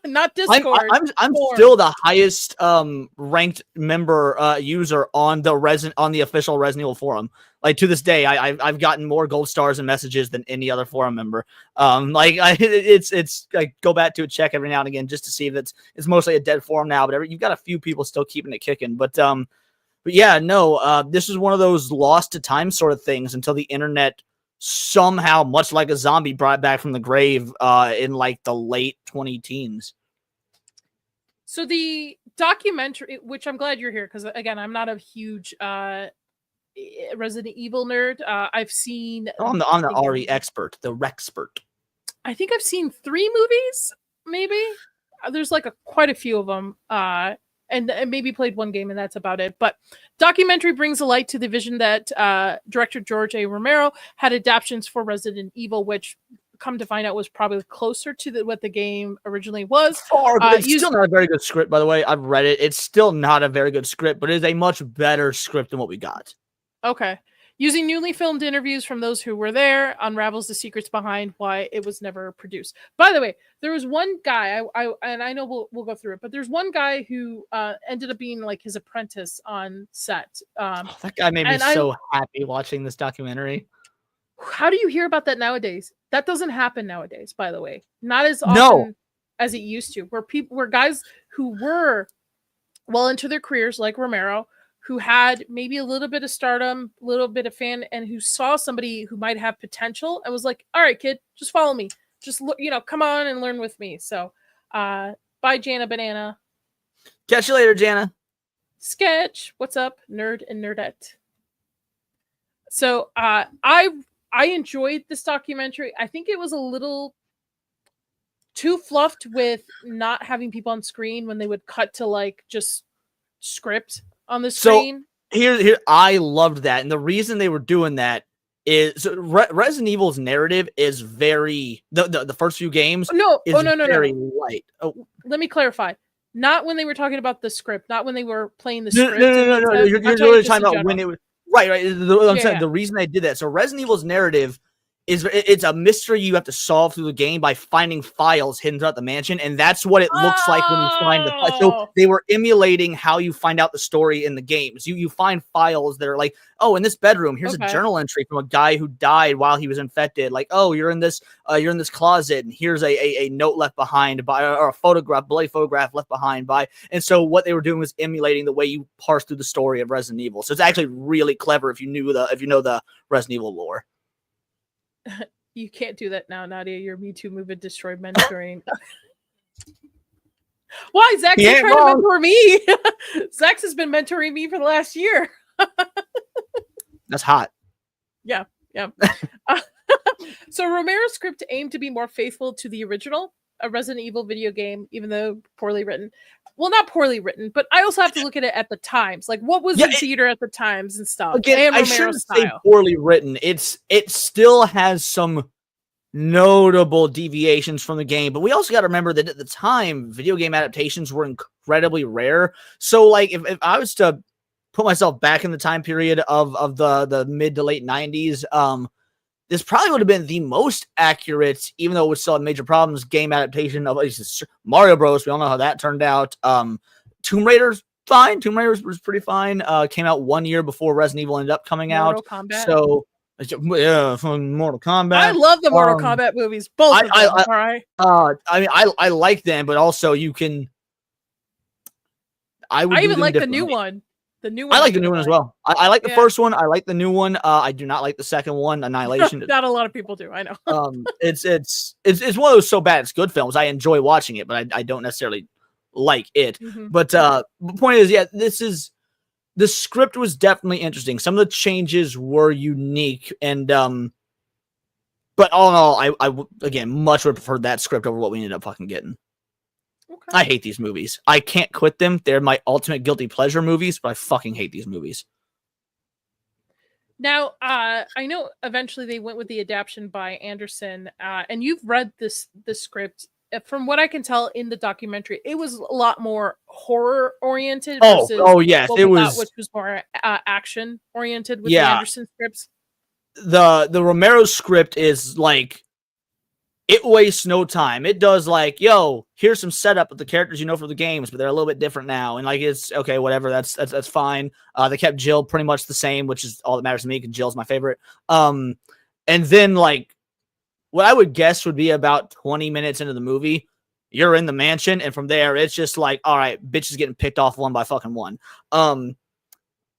Not Discord. I'm still the highest ranked member user on the official Resident Evil forum. Like to this day, I've gotten more gold stars and messages than any other forum member. It's like go back to it, check every now and again just to see if it's mostly a dead forum now. But you've got a few people still keeping it kicking. But yeah, no, this is one of those lost to time sort of things until the internet somehow, much like a zombie, brought back from the grave in like the late 2010s. So the documentary, which I'm glad you're here, because again, I'm not a huge Resident Evil nerd. I've seen I'm the RE expert, the Rexpert. I think I've seen 3 movies, maybe. There's like quite a few of them. And maybe played one game and that's about it. But documentary brings a light to the vision that director George A. Romero had adaptations for Resident Evil, which come to find out was probably closer to what the game originally was. It's still not a very good script, by the way. I've read it. It's still not a very good script, but it is a much better script than what we got. Okay. Using newly filmed interviews from those who were there unravels the secrets behind why it was never produced. By the way, there was one guy, I know we'll go through it, but there's one guy who ended up being like his apprentice on set. That guy made me so happy watching this documentary. How do you hear about that nowadays? That doesn't happen nowadays, by the way. Not as often as it used to. Where guys who were well into their careers, like Romero, who had maybe a little bit of stardom, a little bit of fan, and who saw somebody who might have potential and was like, all right, kid, just follow me. Just, come on and learn with me. So, bye, Jana Banana. Catch you later, Jana. Sketch. What's up, nerd and nerdette? So, I enjoyed this documentary. I think it was a little too fluffed with not having people on screen when they would cut to like just script on the screen. So here, I loved that, and the reason they were doing that is Resident Evil's narrative is very the first few games. No, very light. Oh, let me clarify. Not when they were talking about the script, not when they were playing the script. No. You're really talking about when it was right. I'm saying the reason they did that. So Resident Evil's narrative it's a mystery you have to solve through the game by finding files hidden throughout the mansion, and that's what it looks like when you find the. So they were emulating how you find out the story in the games. You find files that are like, oh, in this bedroom, here's a journal entry from a guy who died while he was infected. Like, oh, you're in this closet, and here's a note left behind by, or a bloody photograph left behind by. And so what they were doing was emulating the way you parse through the story of Resident Evil. So it's actually really clever if you know the Resident Evil lore. You can't do that now, Nadia. Your Me Too movement destroyed mentoring. Why? Zach's trying to mentor me. Zach has been mentoring me for the last year. That's hot. Yeah. So Romero's script aimed to be more faithful to the original, a Resident Evil video game, even though poorly written. Well, not poorly written, but I also have to look at it at the times. Like, what was in theater at the times and stuff. Again, and I shouldn't say poorly written. It still has some notable deviations from the game, but we also got to remember that at the time, video game adaptations were incredibly rare. So, like, if I was to put myself back in the time period of the mid to late 90s, this probably would have been the most accurate, even though it would still have major problems, game adaptation of Mario Bros. We all know how that turned out. Tomb Raider's fine. Tomb Raider was pretty fine. Came out 1 year before Resident Evil ended up coming out. Kombat. So, yeah, Mortal Kombat. I love the Mortal Kombat movies. Both of them, all right? I mean, I like them, but also you can... I even like the new one. I like the new one as well. I like the first one. I like the new one. I do not like the second one, Annihilation. Not a lot of people do. I know. It's one of those so bad it's good films. I enjoy watching it, but I don't necessarily like it. Mm-hmm. But the point is, the script was definitely interesting. Some of the changes were unique, and but all in all, I again much would prefer that script over what we ended up fucking getting. Okay. I hate these movies. I can't quit them. They're my ultimate guilty pleasure movies, but I fucking hate these movies. Now, I know eventually they went with the adaptation by Anderson, and you've read the script. From what I can tell in the documentary, it was a lot more horror oriented. Yes, it was, which was more action oriented with the Anderson scripts. The Romero script is like, it wastes no time. It does like, yo, here's some setup of the characters you know from the games, but they're a little bit different now. And like, it's okay, whatever. That's fine. They kept Jill pretty much the same, which is all that matters to me because Jill's my favorite. And then like, what I would guess would be about 20 minutes into the movie, you're in the mansion, and from there, it's just like, all right, bitch is getting picked off one by fucking one.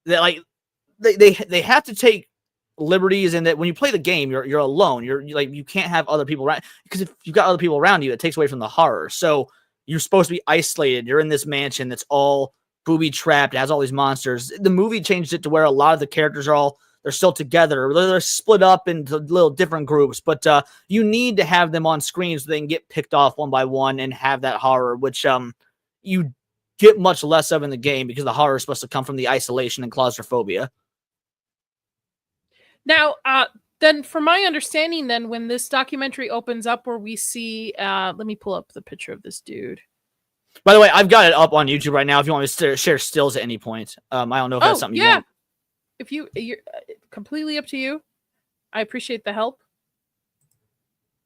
They have to take liberties in that when you play the game, you're alone. You're like, you can't have other people around, because if you've got other people around you, it takes away from the horror. So you're supposed to be isolated. You're in this mansion that's all booby trapped. It has all these monsters. The movie changed it to where a lot of the characters are all, still together. They're split up into little different groups, but you need to have them on screen so they can get picked off one by one and have that horror, which you get much less of in the game because the horror is supposed to come from the isolation and claustrophobia. Now, then from my understanding, then when this documentary opens up where we see, let me pull up the picture of this dude. By the way, I've got it up on YouTube right now if you want me to share stills at any point. I don't know if that's something you want. If you're completely up to you. I appreciate the help.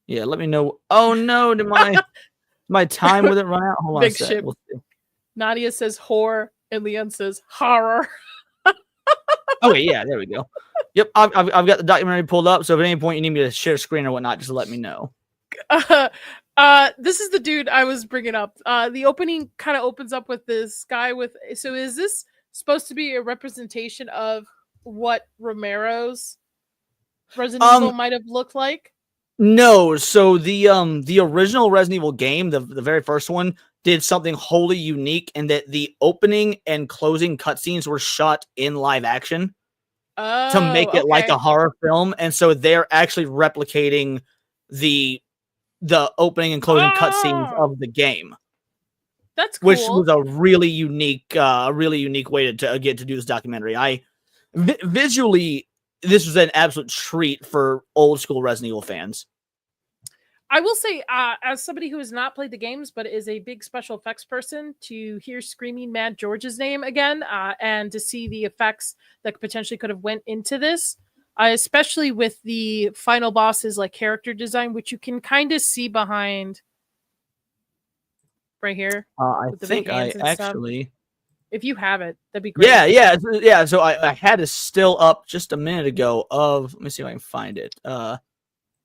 Yeah, let me know. Oh no, did my time with it run out? Hold on Big a sec. ship. We'll see. Nadia says horror and Leon says horror. Okay, yeah, there we go. Yep, I've got the documentary pulled up, so if at any point you need me to share screen or whatnot, just let me know. This is the dude I was bringing up. The opening kind of opens up with this guy with. So is this supposed to be a representation of what Romero's Resident Evil might have looked like? No, so the original Resident Evil game, the very first one, did something wholly unique in that the opening and closing cutscenes were shot in live action to make it like a horror film, and so they're actually replicating the opening and closing cutscenes of the game. That's cool. Which was a really unique way to get to do this documentary. Visually, this was an absolute treat for old school Resident Evil fans. I will say, as somebody who has not played the games but is a big special effects person, to hear Screaming Mad George's name again, and to see the effects that potentially could have went into this, especially with the final boss's like character design, which you can kind of see behind right here. I think I actually, if you have it, that'd be great. Yeah. So I had a still up just a minute ago of. Let me see if I can find it.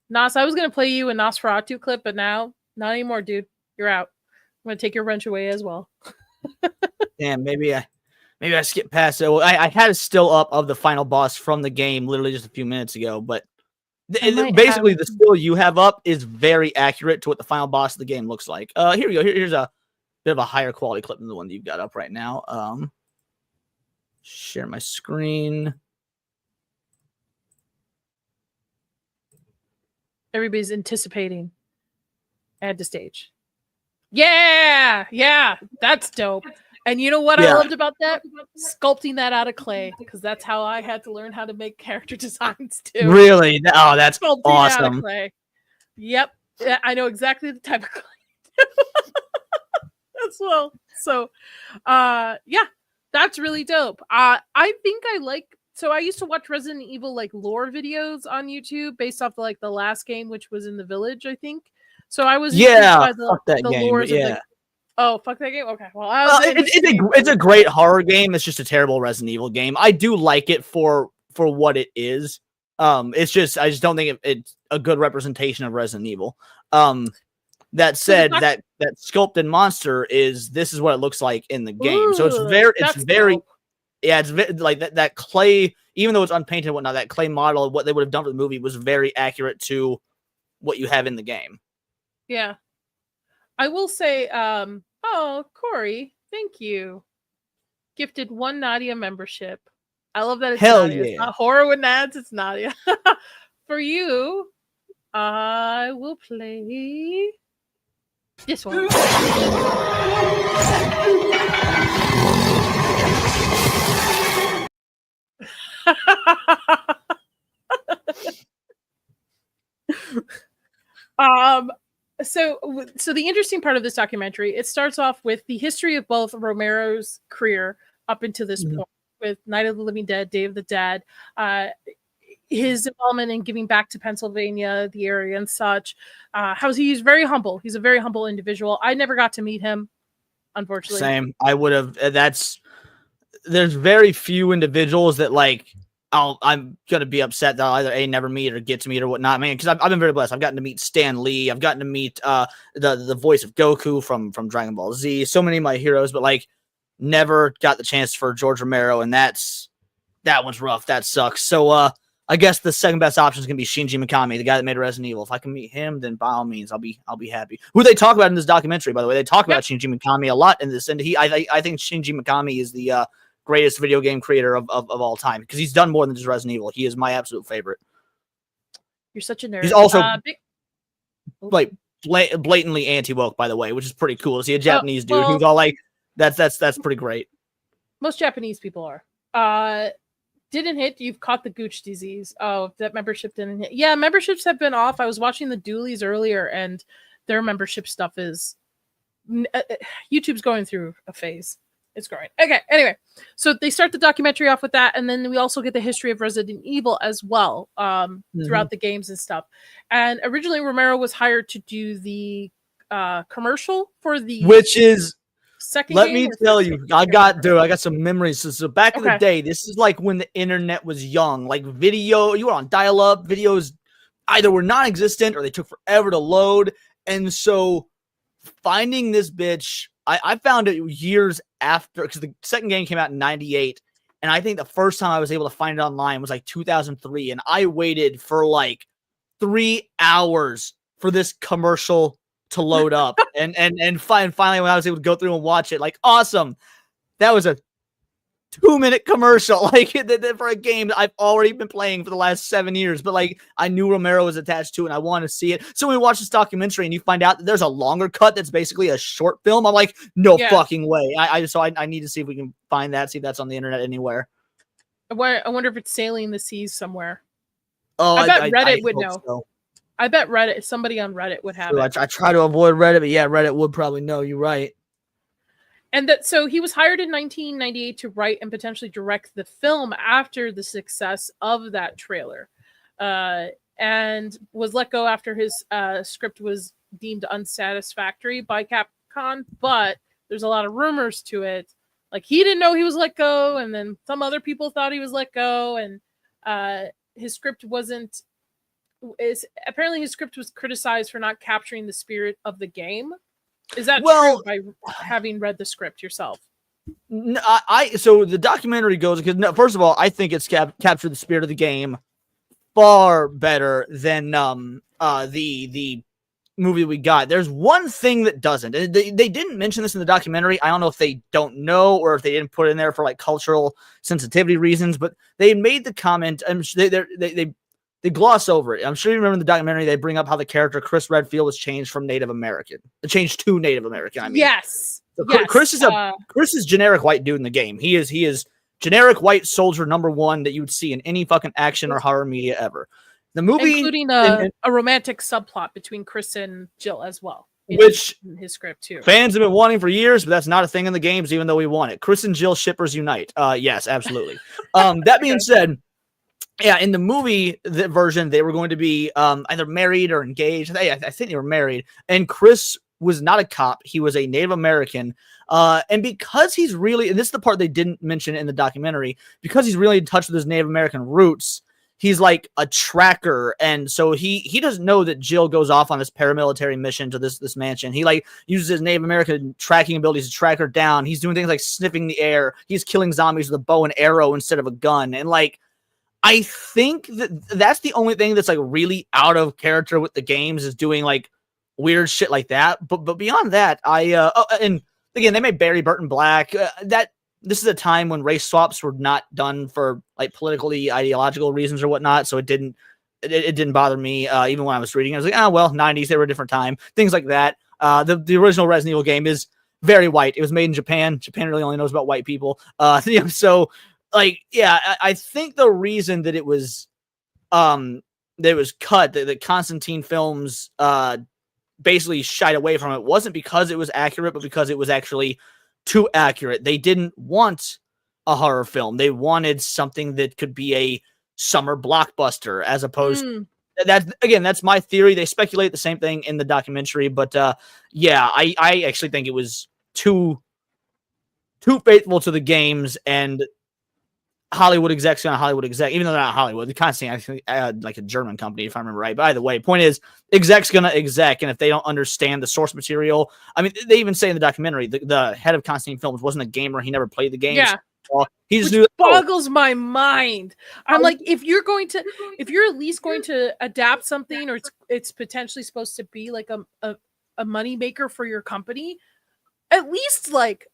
Nas, I was gonna play you a Nosferatu clip, but now not anymore, dude. You're out. I'm gonna take your wrench away as well. Damn, maybe I skipped past it. Well, I had a still up of the final boss from the game literally just a few minutes ago, but basically the still you have up is very accurate to what the final boss of the game looks like. Here we go. Here's a bit of a higher quality clip than the one that you've got up right now. Share my screen. Everybody's anticipating. Add to stage. Yeah, that's dope. And you know what I loved about that? Sculpting that out of clay, because that's how I had to learn how to make character designs too. Really? Oh, that's sculpting awesome. Out of clay. Yep, I know exactly the type of clay as well. So, yeah, that's really dope. I think I like. So I used to watch Resident Evil like lore videos on YouTube based off like the last game, which was in the village, I think. So I was by the lores of the. Oh, fuck that game. Okay, well, it's a great horror game. It's just a terrible Resident Evil game. I do like it for what it is. It's just I just don't think it's a good representation of Resident Evil. That said, that sculpted monster this is what it looks like in the game. Ooh, so it's very. Dope. Yeah, it's like that clay, even though it's unpainted and whatnot, that clay model of what they would have done for the movie was very accurate to what you have in the game. Yeah. I will say, Corey, thank you. Gifted 1 Nadia membership. I love that it's Nadia. Yeah. It's not horror with Nads, it's Nadia. For you, I will play this one. So the interesting part of this documentary, it starts off with the history of both Romero's career up until this point with Night of the Living Dead, Day of the Dead, his involvement in giving back to Pennsylvania, the area and such. How he's very humble. He's a very humble individual. I never got to meet him, unfortunately. Same. I would have. There's very few individuals that like I'm gonna be upset that I'll either never meet or get to meet or whatnot, man. Because I've been very blessed. I've gotten to meet Stan Lee. I've gotten to meet the voice of Goku from Dragon Ball Z. So many of my heroes, but like never got the chance for George Romero, and that one's rough. That sucks. So I guess the second best option is gonna be Shinji Mikami, the guy that made Resident Evil. If I can meet him, then by all means, I'll be happy. Who they talk about in this documentary, by the way, they talk about Shinji Mikami a lot in this, and I think Shinji Mikami is the greatest video game creator of all time, because he's done more than just Resident Evil. He is my absolute favorite. You're such a nerd. He's also big... like blatantly anti-woke, by the way, which is pretty cool to see a Japanese dude who's all like, that's pretty great. Most Japanese people are. Didn't hit. You've caught the gooch disease. Oh, that membership didn't hit. Yeah, memberships have been off. I was watching the Doolies earlier, and their membership stuff is YouTube's going through a phase. It's growing. Okay, anyway, so they start the documentary off with that, and then we also get the history of Resident Evil as well, throughout the games and stuff. And originally, Romero was hired to do the commercial for the, which is, second let game. me tell you, I got some memories. So back in the day, this is like when the internet was young. Like video, you were on dial-up. Videos either were non-existent or they took forever to load. And so finding this bitch, I found it years after, because the second game came out in 98. And I think the first time I was able to find it online was like 2003. And I waited for like 3 hours for this commercial to load up. and finally when I was able to go through and watch it, like, awesome. That was a 2-minute commercial, like, for a game that I've already been playing for the last 7 years, but like I knew Romero was attached to it and I wanted to see it. So when we watch this documentary and you find out that there's a longer cut that's basically a short film, I'm like, no fucking way. I need to see if we can find that, see if that's on the internet anywhere. I wonder if it's sailing the seas somewhere. Oh, I bet Reddit would know. So. I bet Reddit, somebody on Reddit would have it. I try to avoid Reddit, but yeah, Reddit would probably know. You're right. And that, so he was hired in 1998 to write and potentially direct the film after the success of that trailer, and was let go after his script was deemed unsatisfactory by Capcom. But there's a lot of rumors to it, like he didn't know he was let go, and then some other people thought he was let go, and his script wasn't. Apparently his script was criticized for not capturing the spirit of the game. Is that true by having read the script yourself? So the documentary goes, because first of all, I think it's captured the spirit of the game far better than the movie we got. There's one thing that doesn't. They didn't mention this in the documentary. I don't know if they don't know or if they didn't put it in there for like cultural sensitivity reasons, but they made the comment. They gloss over it. I'm sure you remember in the documentary, they bring up how the character Chris Redfield was changed from Native American. Changed to Native American, I mean. Yes. So Chris is generic white dude in the game. He is generic white soldier #1 that you would see in any fucking action or horror media ever. The movie, including a romantic subplot between Chris and Jill as well, which in his script too. Fans have been wanting for years, but that's not a thing in the games, even though we want it. Chris and Jill shippers unite. Yes, absolutely. That being said, yeah, in the movie version, they were going to be either married or engaged. I think they were married. And Chris was not a cop. He was a Native American. And because he's really, and this is the part they didn't mention in the documentary, because he's really in touch with his Native American roots, he's like a tracker. And so he doesn't know that Jill goes off on this paramilitary mission to this mansion. He like uses his Native American tracking abilities to track her down. He's doing things like sniffing the air. He's killing zombies with a bow and arrow instead of a gun. And like, I think that's the only thing that's like really out of character with the games, is doing like weird shit like that. But beyond that, and again, they made Barry Burton black. This is a time when race swaps were not done for like politically ideological reasons or whatnot. So it didn't bother me. Even when I was reading, I was like, oh well, 90s, they were a different time. Things like that. The original Resident Evil game is very white. It was made in Japan. Japan really only knows about white people. So. Like, yeah, I think the reason that it was cut, that Constantine Films basically shied away from it, wasn't because it was accurate, but because it was actually too accurate. They didn't want a horror film. They wanted something that could be a summer blockbuster, as opposed that's my theory. They speculate the same thing in the documentary, but yeah, I actually think it was too faithful to the games, and Hollywood execs on Hollywood exec, even though they're not Hollywood, they're constantly actually like a German company, if I remember right. But either way, point is, exec's gonna exec, and if they don't understand the source material, I mean, they even say in the documentary, the head of Constantine Films wasn't a gamer; he never played the games. Yeah, he just boggles my mind. I'm like, if you're at least going to adapt something, or it's potentially supposed to be like a money maker for your company, at least like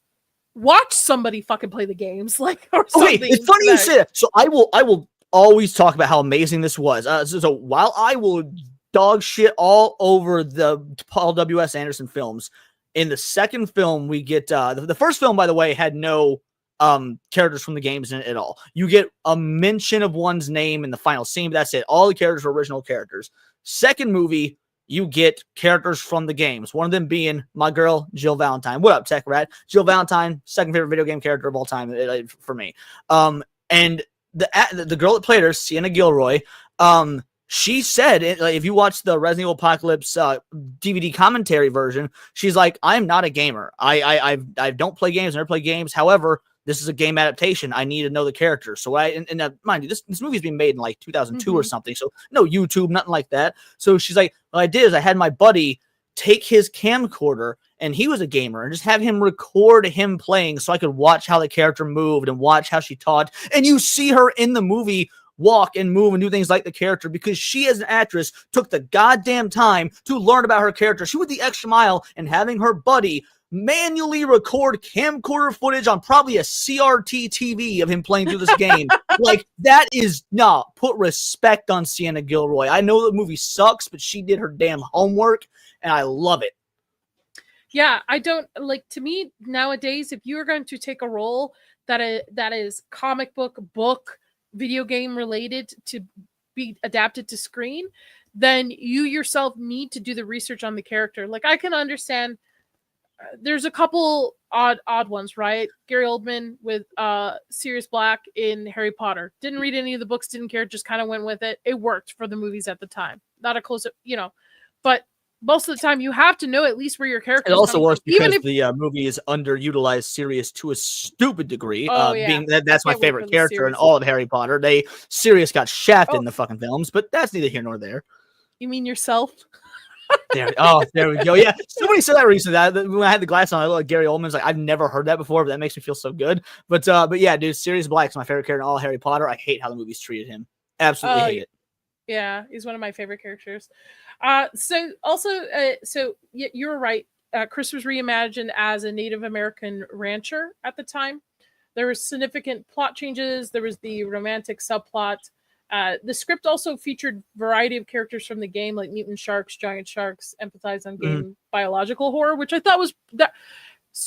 watch somebody fucking play the games, like, or Okay, something. it's funny you that- say that. So I will always talk about how amazing this was. So while I will dog shit all over the Paul W.S. Anderson films, in the second film we get the first film, by the way, had no characters from the games in it at all. You get a mention of one's name in the final scene, but that's it. All the characters were original characters. Second movie, you get characters from the games. One of them being my girl, Jill Valentine. What up, Tech Rat? Jill Valentine, second favorite video game character of all time for me. And the girl that played her, Sienna Gilroy, she said, if you watch the Resident Evil Apocalypse DVD commentary version, she's like, I'm not a gamer. I don't play games, I never play games. However, this is a game adaptation. I need to know the characters. So mind you, this movie's been made in like 2002 or something. So no YouTube, nothing like that. So she's like, what I did is I had my buddy take his camcorder, and he was a gamer, and just have him record him playing so I could watch how the character moved and watch how she talked. And you see her in the movie walk and move and do things like the character because she, as an actress, took the goddamn time to learn about her character. She went the extra mile and having her buddy manually record camcorder footage on probably a CRT TV of him playing through this game. Like, that is not put respect on Sienna Gilroy. I know the movie sucks, but she did her damn homework, and I love it. Yeah, I don't like, to me nowadays, if you are going to take a role that is comic book, video game related to be adapted to screen, then you yourself need to do the research on the character. Like, I can understand there's a couple odd ones, right? Gary Oldman with Sirius Black in Harry Potter. Didn't read any of the books, didn't care, just kind of went with it. It worked for the movies at the time. Not a close-up, but most of the time you have to know at least where your character is. It also works because even if the movie is underutilized Sirius to a stupid degree. Yeah. Being that's my favorite character in Sirius. all of Harry Potter. Sirius got shafted in the fucking films, but that's neither here nor there. You mean yourself? There we go. Yeah, somebody said that recently. When I had the glass on, I looked like Gary Oldman's. Like, I've never heard that before, but that makes me feel so good. But yeah, dude, Sirius Black's my favorite character in all Harry Potter. I hate how the movies treated him. Absolutely hate it. Yeah, he's one of my favorite characters. So you were right. Chris was reimagined as a Native American rancher at the time. There was significant plot changes. There was the romantic subplot. The script also featured a variety of characters from the game, like mutant sharks, giant sharks, empathize on game, biological horror, which I thought was that.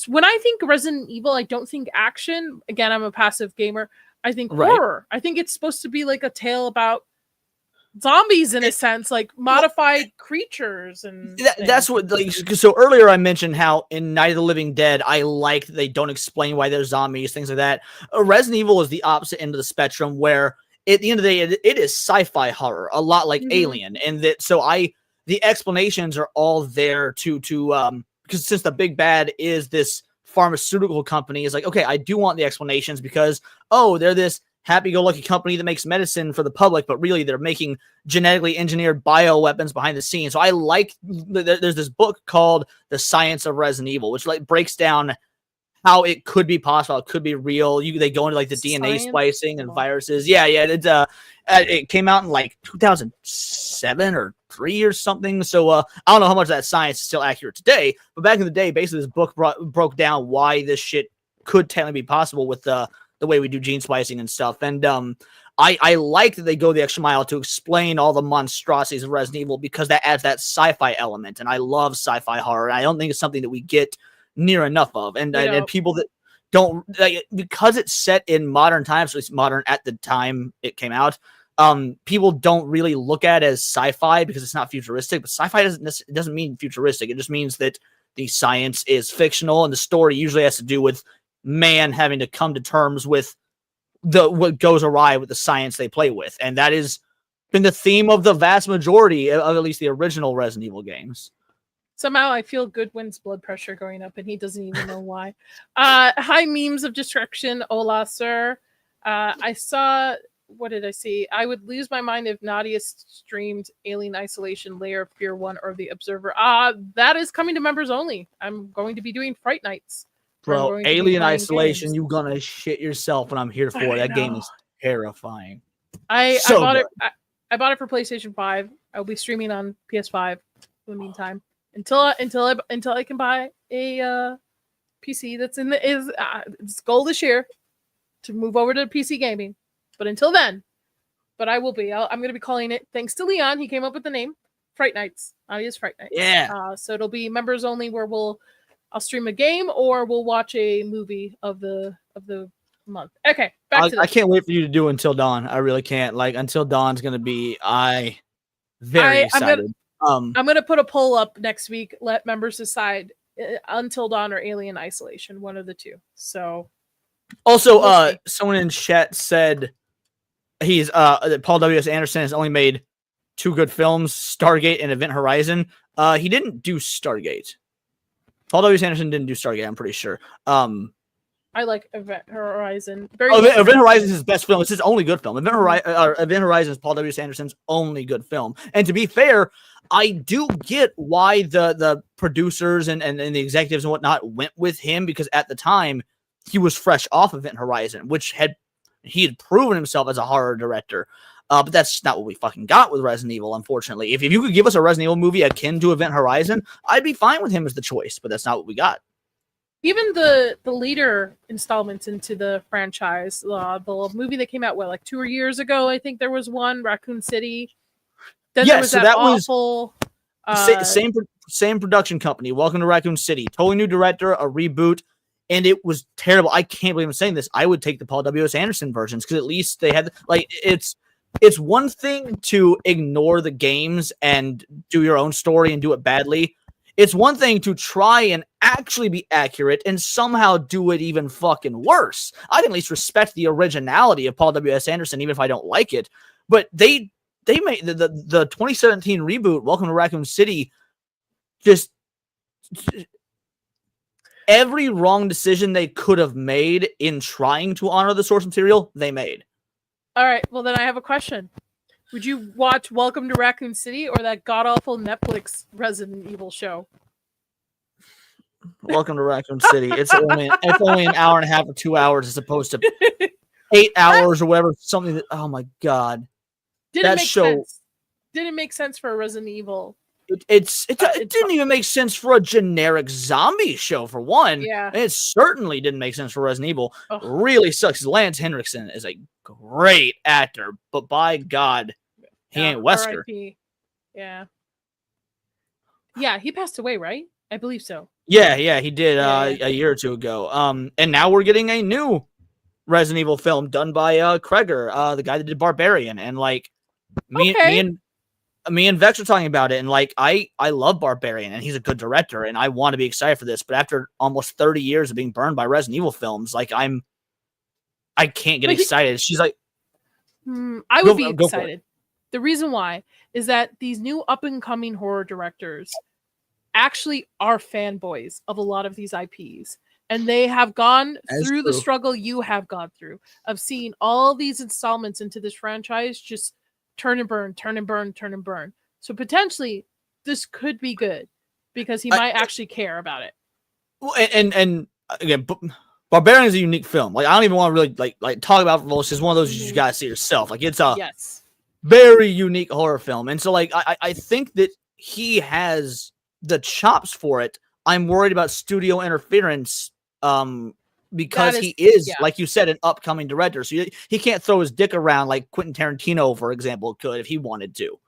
When I think Resident Evil, I don't think action. Again, I'm a passive gamer. I think horror. I think it's supposed to be like a tale about zombies in a sense, like modified creatures, and that's what. Like, so earlier I mentioned how in Night of the Living Dead, I like that they don't explain why they're zombies, things like that. Resident Evil is the opposite end of the spectrum, where at the end of the day, it is sci-fi horror, a lot like Alien, and that the explanations are all there to because since the big bad is this pharmaceutical company, is like, okay, I do want the explanations because they're this happy-go-lucky company that makes medicine for the public, but really they're making genetically engineered bioweapons behind the scenes. So I like there's this book called The Science of Resident Evil, which like breaks down how it could be possible, it could be real. They go into like the DNA splicing and viruses. Yeah. It came out in like 2007 or 3 or something. So I don't know how much of that science is still accurate today, but back in the day, basically this book broke down why this shit could technically be possible with the way we do gene splicing and stuff. And I like that they go the extra mile to explain all the monstrosities of Resident Evil because that adds that sci-fi element. And I love sci-fi horror. I don't think it's something that we get near enough of, and people that don't because it's set in modern times, so it's modern at the time it came out. People don't really look at it as sci-fi because it's not futuristic, but sci-fi doesn't mean futuristic. It just means that the science is fictional, and the story usually has to do with man having to come to terms with what goes awry with the science they play with, and that has been the theme of the vast majority of at least the original Resident Evil games. Somehow I feel Goodwin's blood pressure going up, and he doesn't even know why. Hi, memes of destruction. Hola, sir. I saw, what did I see? I would lose my mind if Nadia streamed Alien Isolation, Layer of Fear 1, or The Observer. That is coming to members only. I'm going to be doing Fright Nights. Bro, Alien Isolation, you're gonna shit yourself when I'm here for it. That game is terrifying. I bought it. I bought it for PlayStation 5. I'll be streaming on PS5 in the meantime. Until I can buy a PC that's in the it's goal this year to move over to PC gaming. But until then, I will be. I'm going to be calling it, thanks to Leon, he came up with the name, Fright Nights. Audience Fright Nights. Yeah. So it'll be members only, where I'll stream a game or we'll watch a movie of the month. Okay, back to this. I can't wait for you to do Until Dawn. I really can't. Like, Until Dawn's going to be very excited. I'm gonna put a poll up next week. Let members decide Until Dawn or Alien Isolation, one of the two. So, also, someone in chat said he's that Paul W.S. Anderson has only made 2 good films, Stargate and Event Horizon. He didn't do Stargate. Paul W.S. Anderson didn't do Stargate. I'm pretty sure. I like Event Horizon. Event Horizon is his best film. It's his only good film. Event Horizon is Paul W.S. Anderson's only good film. And to be fair, I do get why the producers and the executives and whatnot went with him, because at the time he was fresh off Event Horizon, which he had proven himself as a horror director. But that's not what we fucking got with Resident Evil, unfortunately. If you could give us a Resident Evil movie akin to Event Horizon, I'd be fine with him as the choice, but that's not what we got. Even the later installments into the franchise, the movie that came out, like 2 years ago, I think there was one, Raccoon City. Then there was that awful... same production company, Welcome to Raccoon City. Totally new director, a reboot, and it was terrible. I can't believe I'm saying this. I would take the Paul W.S. Anderson versions, because at least they had... Like, it's one thing to ignore the games and do your own story and do it badly. It's one thing to try and actually be accurate and somehow do it even fucking worse. I can at least respect the originality of Paul W.S. Anderson, even if I don't like it. But they made the 2017 reboot, Welcome to Raccoon City, just every wrong decision they could have made in trying to honor the source material, they made. All right, well then I have a question. Would you watch Welcome to Raccoon City or that god-awful Netflix Resident Evil show? Welcome to Raccoon City. It's only an hour and a half or 2 hours as opposed to 8 hours or whatever. Something that, oh my god. Didn't make sense for a Resident Evil. It didn't even make sense for a generic zombie show, for one. Yeah. And it certainly didn't make sense for Resident Evil. Ugh. Really sucks. Lance Henriksen is a great actor, but by God, he ain't Wesker. R.I.P. Yeah. Yeah, he passed away, right? I believe so. Yeah, he did a year or two ago. And now we're getting a new Resident Evil film done by Kreger, the guy that did Barbarian. And like me and Vex were talking about it, and like I love Barbarian, and he's a good director, and I want to be excited for this. But after almost 30 years of being burned by Resident Evil films, like I can't get excited. She's like, I would be excited. The reason why is that these new up-and-coming horror directors actually are fanboys of a lot of these IPs. And they have gone through the struggle you have gone through of seeing all these installments into this franchise just turn and burn, turn and burn, turn and burn. So potentially this could be good because he might actually care about it. Well, and again, Barbarian is a unique film. Like, I don't even want to really like talk about it. It's just one of those you just gotta see yourself. Like, it's a very unique horror film. And so like I think that he has the chops for it. I'm worried about studio interference because he is, like you said, an upcoming director. So he can't throw his dick around like Quentin Tarantino, for example, could if he wanted to.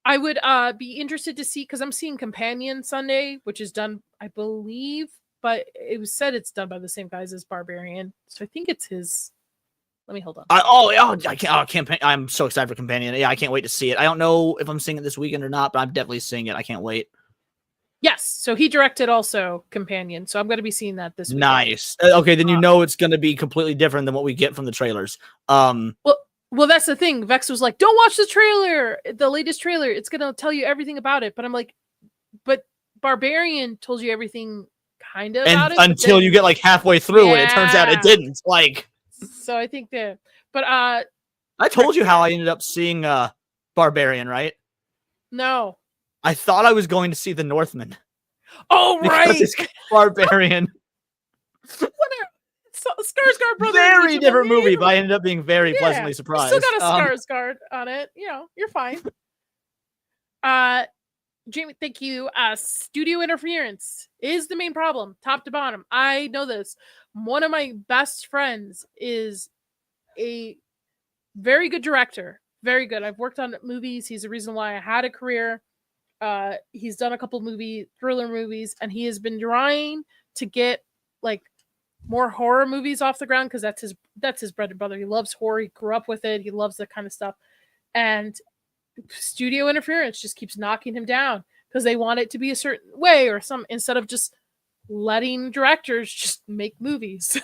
I would be interested to see, because I'm seeing Companion Sunday, which is done, I believe, but it was said it's done by the same guys as Barbarian. So I think it's his. Let me hold on. I can't. I'm so excited for Companion. Yeah, I can't wait to see it. I don't know if I'm seeing it this weekend or not, but I'm definitely seeing it. I can't wait. Yes, so he directed also Companion, so I'm going to be seeing that this weekend. Nice. Okay, then you know it's going to be completely different than what we get from the trailers. Well, that's the thing. Vex was like, "Don't watch the trailer, the latest trailer. It's going to tell you everything about it." But I'm like, "But Barbarian told you everything, kind of about it." Until you get like halfway through, and it turns out it didn't. Like, so I think that. But I told you how I ended up seeing Barbarian, right? No. I thought I was going to see The Northman. Oh, right. It's Barbarian. Whatever. Skarsgård brother. Very different movie, but I ended up being very pleasantly surprised. Still got a Skarsgård on it. You know, you're fine. Jamie, thank you. Studio interference is the main problem, top to bottom. I know this. One of my best friends is a very good director. Very good. I've worked on movies. He's the reason why I had a career. He's done a couple thriller movies, and he has been trying to get like more horror movies off the ground because that's his bread and butter. He loves horror. He grew up with it. He loves that kind of stuff. And studio interference just keeps knocking him down because they want it to be a certain way or some instead of just letting directors just make movies.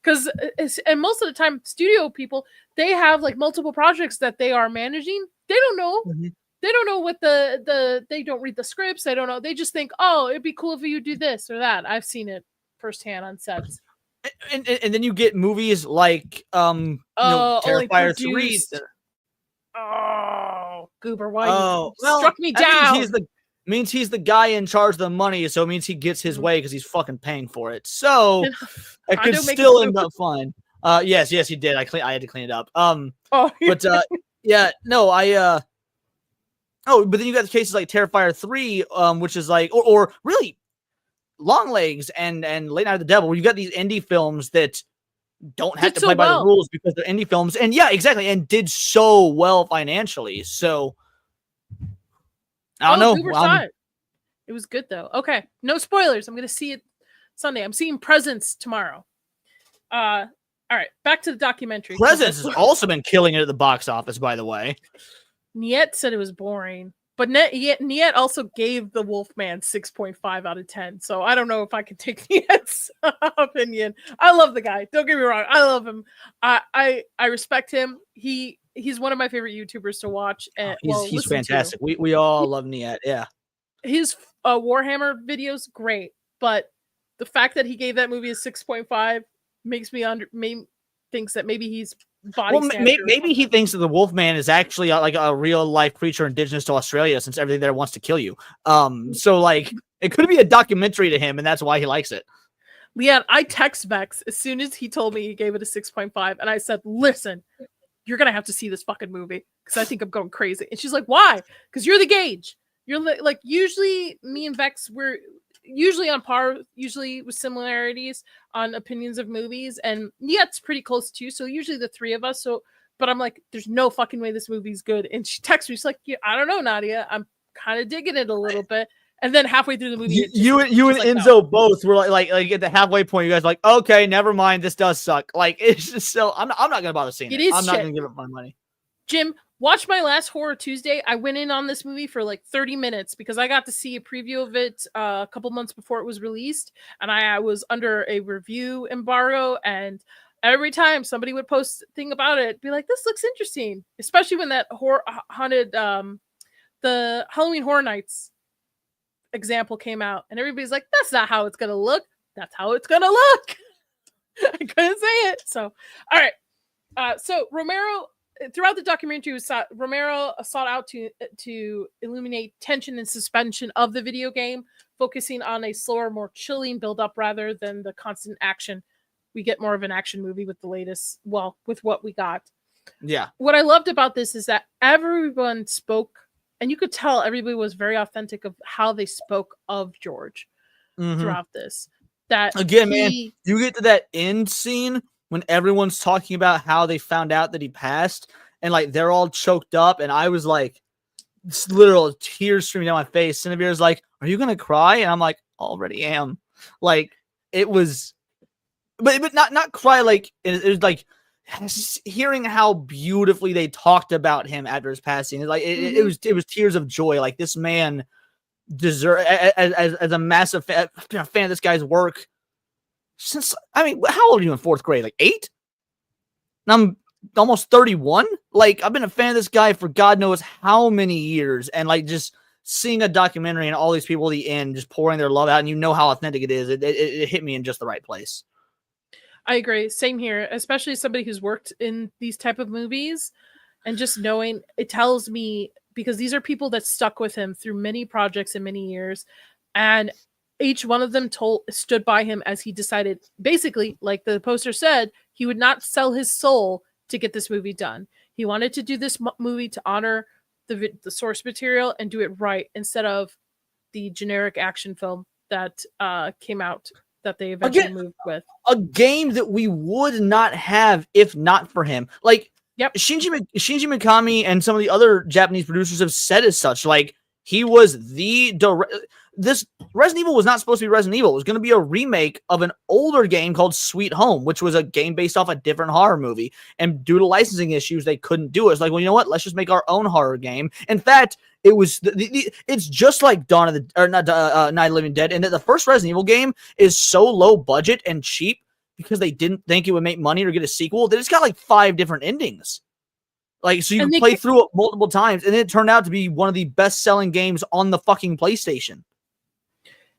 Because and most of the time studio people, they have like multiple projects that they are managing. They don't know. Mm-hmm. They don't know what they don't read the scripts. They don't know. They just think, oh, it'd be cool if you do this or that. I've seen it firsthand on sets. And then you get movies like Terrifier 3. Oh, Goober, why struck me down? That means he's the guy in charge of the money, so it means he gets his way because he's fucking paying for it. So it could still end up fine. Yes, he did. I had to clean it up. But but then you got the cases like Terrifier 3, which is like, or really Longlegs and Late Night of the Devil, where you got these indie films that don't have to play by the rules because they're indie films, and exactly, and did so well financially. So I don't know. It was good though. Okay, no spoilers. I'm gonna see it Sunday. I'm seeing Presence tomorrow. All right, back to the documentary. Presence has also been killing it at the box office, by the way. Niet said it was boring, but Niet also gave The Wolfman 6.5 out of 10. So I don't know if I can take Niet's opinion. I love the guy. Don't get me wrong. I love him. I respect him. He's one of my favorite YouTubers to watch. And he's fantastic. We all love Niet. Yeah. His Warhammer videos, great. But the fact that he gave that movie a 6.5 makes me thinks that maybe he's maybe he thinks that the Wolfman is actually like a real life creature indigenous to Australia, since everything there wants to kill you. So like it could be a documentary to him, and that's why he likes it. Leanne, I text Bex as soon as he told me he gave it a 6.5, and I said, "Listen, you're gonna have to see this fucking movie because I think I'm going crazy." And she's like, "Why?" Because you're the gauge. You're like usually me and Bex we're usually on par, usually with similarities on opinions of movies, and it's pretty close too. So usually the three of us. So, but I'm like, there's no fucking way this movie's good. And she texts me, she's like, yeah, I don't know, Nadia, I'm kind of digging it a little bit. And then halfway through the movie, you and Enzo both were like at the halfway point, you guys were like, okay, never mind, this does suck. Like it's just so I'm not gonna bother seeing it. I'm not gonna give up my money. Jim, watch my last Horror Tuesday. I went in on this movie for like 30 minutes because I got to see a preview of it a couple months before it was released, and I was under a review embargo. And every time somebody would post a thing about it, be like, "This looks interesting," especially when that haunted the Halloween Horror Nights example came out, and everybody's like, "That's not how it's gonna look. That's how it's gonna look." I couldn't say it. So, all right. So Romero. Throughout the documentary, Romero sought out to illuminate tension and suspension of the video game, focusing on a slower, more chilling build-up rather than the constant action. We get more of an action movie with with what we got. Yeah. What I loved about this is that everyone spoke, and you could tell everybody was very authentic of how they spoke of George throughout this. That again, man, you get to that end scene when everyone's talking about how they found out that he passed, and like they're all choked up, and I was like, literal tears streaming down my face. Cinebeer's like, "Are you gonna cry?" And I'm like, "Already am." Like it was, but not cry. Like it was like hearing how beautifully they talked about him after his passing. Like it was tears of joy. Like this man deserve as a massive fan of this guy's work. Since how old are you in fourth grade? Like 8? And I'm almost 31. Like I've been a fan of this guy for God knows how many years, and like just seeing a documentary and all these people at the end just pouring their love out, and you know how authentic it is. It hit me in just the right place. I agree. Same here, especially as somebody who's worked in these type of movies, and just knowing it tells me because these are people that stuck with him through many projects and many years, and each one of them stood by him as he decided, basically, like the poster said, he would not sell his soul to get this movie done. He wanted to do this movie to honor the source material and do it right instead of the generic action film that came out that they eventually moved with. A game that we would not have if not for him. Like, Yep. Shinji Mikami and some of the other Japanese producers have said as such. Like, he was this Resident Evil was not supposed to be Resident Evil. It was going to be a remake of an older game called Sweet Home, which was a game based off a different horror movie. And due to licensing issues, they couldn't do it. It's like, well, you know what? Let's just make our own horror game. In fact, it was it's just like Night of the Living Dead, and that the first Resident Evil game is so low budget and cheap because they didn't think it would make money or get a sequel. They just got like 5 different endings. Like, so you can play through it multiple times, and it turned out to be one of the best-selling games on the fucking PlayStation.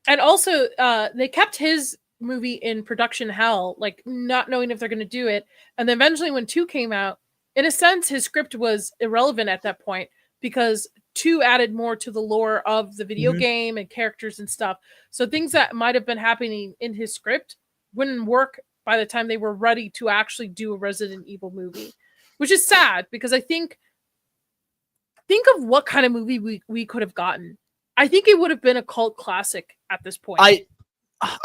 And also, they kept his movie in production hell, like not knowing if they're going to do it. And then eventually when 2 came out, in a sense, his script was irrelevant at that point because 2 added more to the lore of the video game and characters and stuff. So things that might have been happening in his script wouldn't work by the time they were ready to actually do a Resident Evil movie, which is sad because I think of what kind of movie we could have gotten. I think it would have been a cult classic at this point. I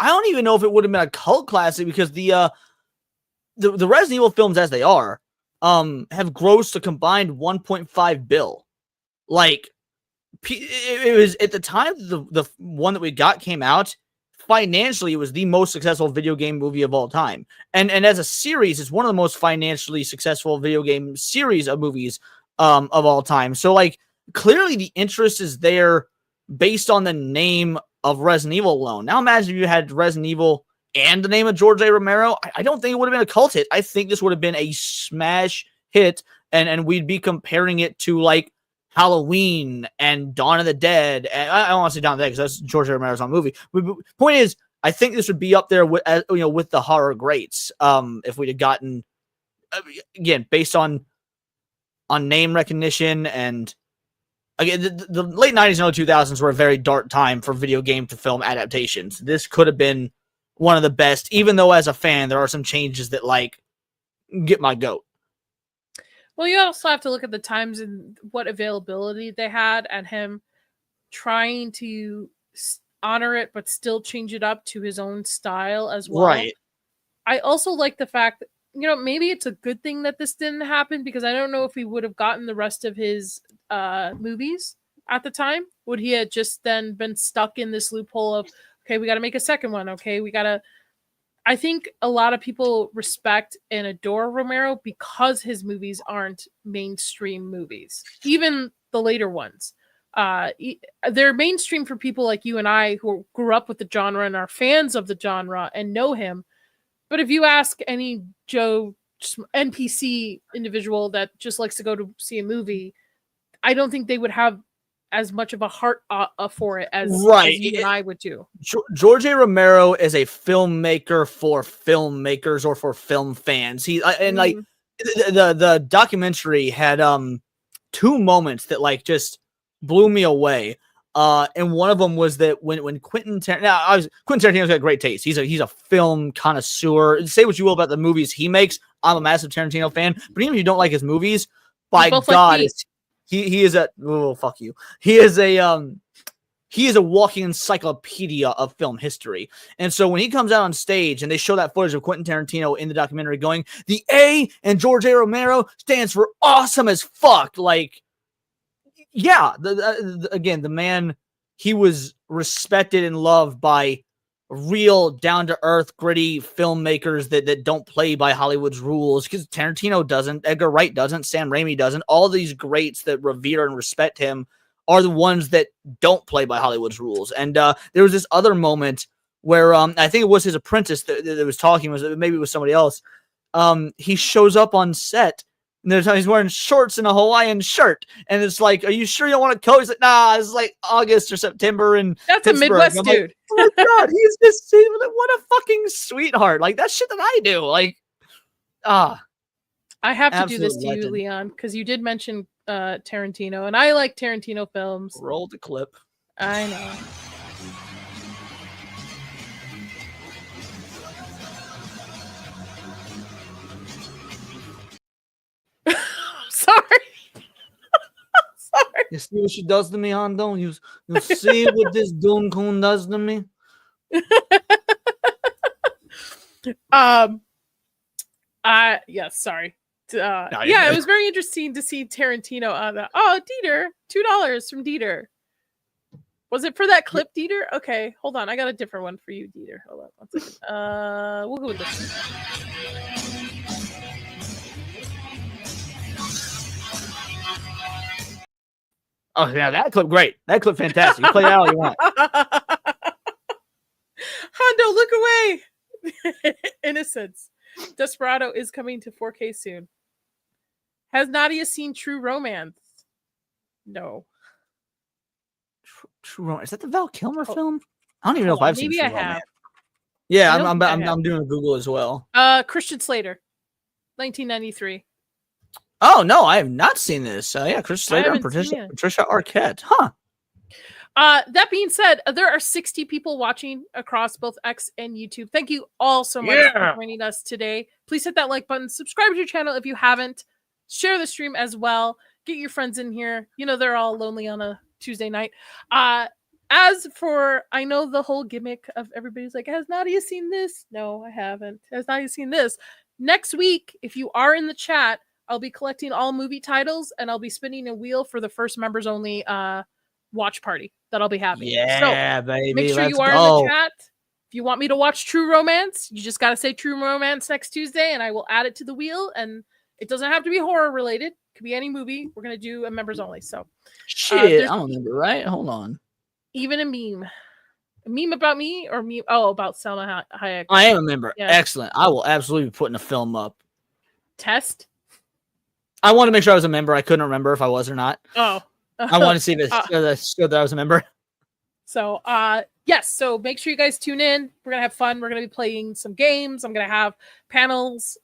don't even know if it would have been a cult classic because the Resident Evil films as they are have grossed a combined 1.5 bill. Like, it was at the time the one that we got came out, financially it was the most successful video game movie of all time. And as a series, it's one of the most financially successful video game series of movies of all time. So like, clearly the interest is there based on the name of Resident Evil alone. Now imagine if you had Resident Evil and the name of George A. Romero. I don't think it would have been a cult hit. I think this would have been a smash hit, and we'd be comparing it to like Halloween and Dawn of the Dead. And I don't want to say Dawn of the Dead because that's George A. Romero's own movie. But point is, I think this would be up there with with the horror greats. If we'd have gotten, again, based on name recognition, and again, the late 90s and early 2000s were a very dark time for video game to film adaptations. This could have been one of the best, even though as a fan, there are some changes that like get my goat. Well, you also have to look at the times and what availability they had and him trying to honor it, but still change it up to his own style as well. Right. I also like the fact that, maybe it's a good thing that this didn't happen because I don't know if we would have gotten the rest of his movies at the time. Would he have just then been stuck in this loophole of, okay, we got to make a second one. Okay, I think a lot of people respect and adore Romero because his movies aren't mainstream movies, even the later ones. They're mainstream for people like you and I who grew up with the genre and are fans of the genre and know him. But if you ask any Joe NPC individual that just likes to go to see a movie, I don't think they would have as much of a heart for it as you and I would do. George A. Romero is a filmmaker for filmmakers or for film fans. Like the documentary had 2 moments that like just blew me away. And one of them was that when Quentin Tarantino's got great taste. He's a film connoisseur. Say what you will about the movies he makes. I'm a massive Tarantino fan, but even if you don't like his movies, by God, he is a fuck you. He is a walking encyclopedia of film history. And so when he comes out on stage and they show that footage of Quentin Tarantino in the documentary going, the A in George A. Romero stands for awesome as fuck. Like, yeah, again, the man, he was respected and loved by real down-to-earth, gritty filmmakers that don't play by Hollywood's rules, because Tarantino doesn't, Edgar Wright doesn't, Sam Raimi doesn't. All these greats that revere and respect him are the ones that don't play by Hollywood's rules. And there was this other moment where I think it was his apprentice that was talking, maybe it was somebody else. He shows up on set, and he's wearing shorts and a Hawaiian shirt. And it's like, are you sure you don't want to go? He's like, nah, it's like August or September. And that's Pittsburgh. A Midwest dude. Like, oh my God, he's just, what a fucking sweetheart. Like, that shit that I do. Like, I have to do this to you, Leon, because you did mention Tarantino, and I like Tarantino films. Roll the clip. I know. Sorry. You see what she does to me, Hondo? You see what this Dune Coon does to me? Yes, sorry. you're Yeah, it good. was very interesting to see Tarantino on that. Oh, Dieter, $2 from Dieter. Was it for that clip, Dieter? Okay, hold on. I got a different one for you, Dieter. Hold on 1 second. We'll go with this one. Oh, yeah, that clip great. That clip fantastic. You play that all you want. Hondo, look away. Innocence. Desperado is coming to 4K soon. Has Nadia seen True Romance? No. True Romance. Is that the Val Kilmer film? I don't even know if Hold on, I've seen maybe True I Romance. have. Yeah, I don't think I have. I'm doing a Google as well. Christian Slater, 1993. Oh no, I have not seen this. Yeah, Chris Slater and haven't seen Patricia Arquette. Huh. That being said, there are 60 people watching across both X and YouTube. Thank you all so much for joining us today. Please hit that like button. Subscribe to your channel if you haven't. Share the stream as well. Get your friends in here. You know they're all lonely on a Tuesday night. As for, I know the whole gimmick of everybody's like, has Nadia seen this? No, I haven't. Has Nadia seen this? Next week, if you are in the chat, I'll be collecting all movie titles and I'll be spinning a wheel for the first members only watch party that I'll be having. Yeah, so, baby. make sure let's you are go. in the chat. If you want me to watch True Romance, you just got to say True Romance next Tuesday and I will add it to the wheel. And it doesn't have to be horror related. It could be any movie. We're going to do a members only. So, shit, I don't remember, right? Hold on. Even a meme. A meme about me or meme? Oh, about Selma Hayek. I am a member. Yeah. Excellent. I will absolutely be putting a film up. Test? I want to make sure I was a member. I couldn't remember if I was or not. Oh. I want to see this showed that I was a member. So, yes. So make sure you guys tune in. We're gonna have fun. We're gonna be playing some games. I'm gonna have panelists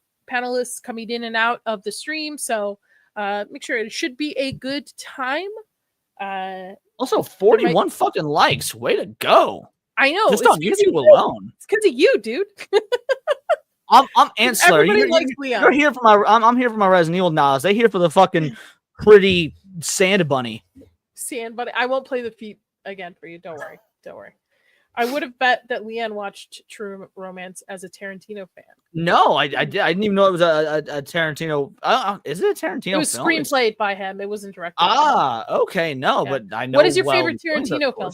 coming in and out of the stream. So, make sure it should be a good time. Also, 41 fucking likes. Way to go! I know. Just on YouTube alone. It's because of you, dude. I'm ancillary. You're here for my. I'm here for my Resident Evil knowledge. They here for the fucking pretty sand bunny. Sand bunny. I won't play the feet again for you. Don't worry. Don't worry. I would have bet that Leanne watched True Romance as a Tarantino fan. No, I didn't even know it was a Tarantino. Is it a Tarantino? It was film? Screenplayed by him. It wasn't directed. Okay, no, Yeah. but I know. What is your favorite Tarantino film?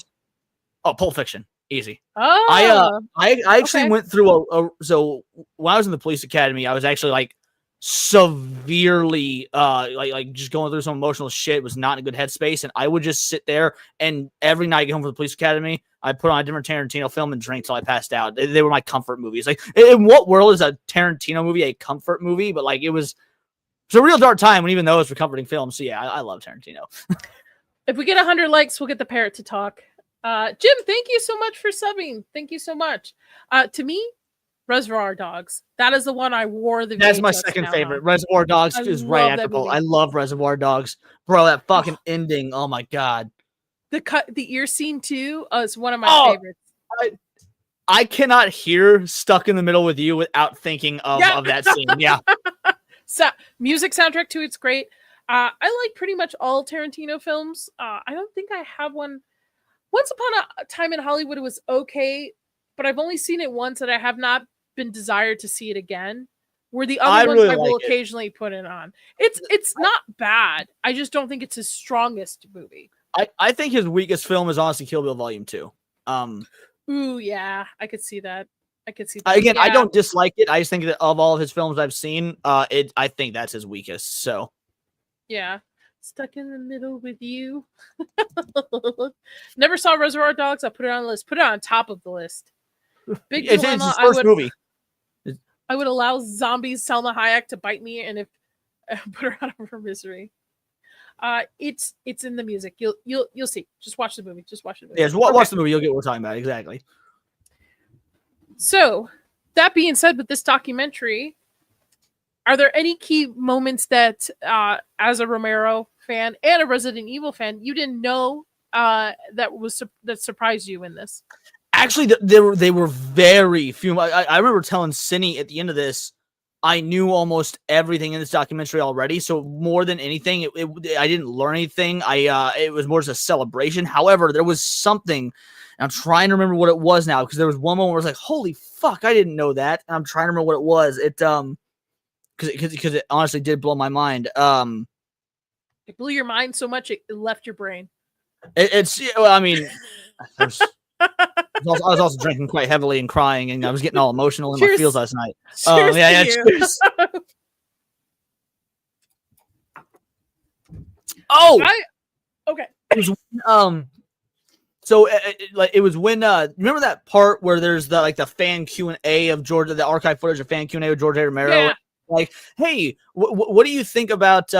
Oh, Pulp Fiction, easy. Oh, I actually went through so when I was in the police academy, I was actually like severely like just going through some emotional shit, was not in a good headspace, and I would just sit there and every night I get home from the police academy, I put on a different Tarantino film and drink till I passed out. They were my comfort movies. Like, in what world is a Tarantino movie a comfort movie? But like, it's a real dark time when even though it's for comforting films. So yeah, I love Tarantino. If we get 100 likes, we'll get the parrot to talk. Jim, thank you so much for subbing. Thank you so much. To me, Reservoir Dogs. That is the one I wore. That's my second favorite. On. Reservoir Dogs is right after Pulp. I love Reservoir Dogs, bro. That fucking ending. Oh my god. The ear scene too is one of my favorites. I cannot hear Stuck in the Middle with You without thinking of that scene. Yeah. So music soundtrack too. It's great. I like pretty much all Tarantino films. I don't think I have one. Once Upon a Time in Hollywood, it was okay, but I've only seen it once, and I have not been desired to see it again. Where the other ones I will occasionally put it on. It's not bad. I just don't think it's his strongest movie. I think his weakest film is honestly Kill Bill Volume 2. Ooh, yeah, I could see that. Again, yeah. I don't dislike it. I just think that of all of his films I've seen, I think that's his weakest. So, yeah, Stuck in the Middle with You. Never saw Reservoir Dogs. I put it on the list. Put it on top of the list. Big Dilemma. It's his first movie. I would allow zombies Selma Hayek to bite me, and if put her out of her misery. It's in the music. You'll see. Just watch the movie. Yeah, watch the movie. You'll get what we're talking about. Exactly. So, that being said, with this documentary, are there any key moments that, as a Romero fan and a Resident Evil fan, you didn't know that surprised you in this? Actually, they were very few. I remember telling Cindy at the end of this, I knew almost everything in this documentary already. So more than anything, I didn't learn anything. It was more just a celebration. However, there was something, and I'm trying to remember what it was now, because there was one moment where I was like, holy fuck, I didn't know that. And I'm trying to remember what it was. Because it honestly did blow my mind. It blew your mind so much it left your brain. I mean, I was also drinking quite heavily and crying, and I was getting all emotional in my feels last night. Cheers. Okay. It was it was when remember that part where there's the fan Q&A of Georgia, the archive footage of fan Q&A with George A. Romero. Yeah. Like, hey, what do you think about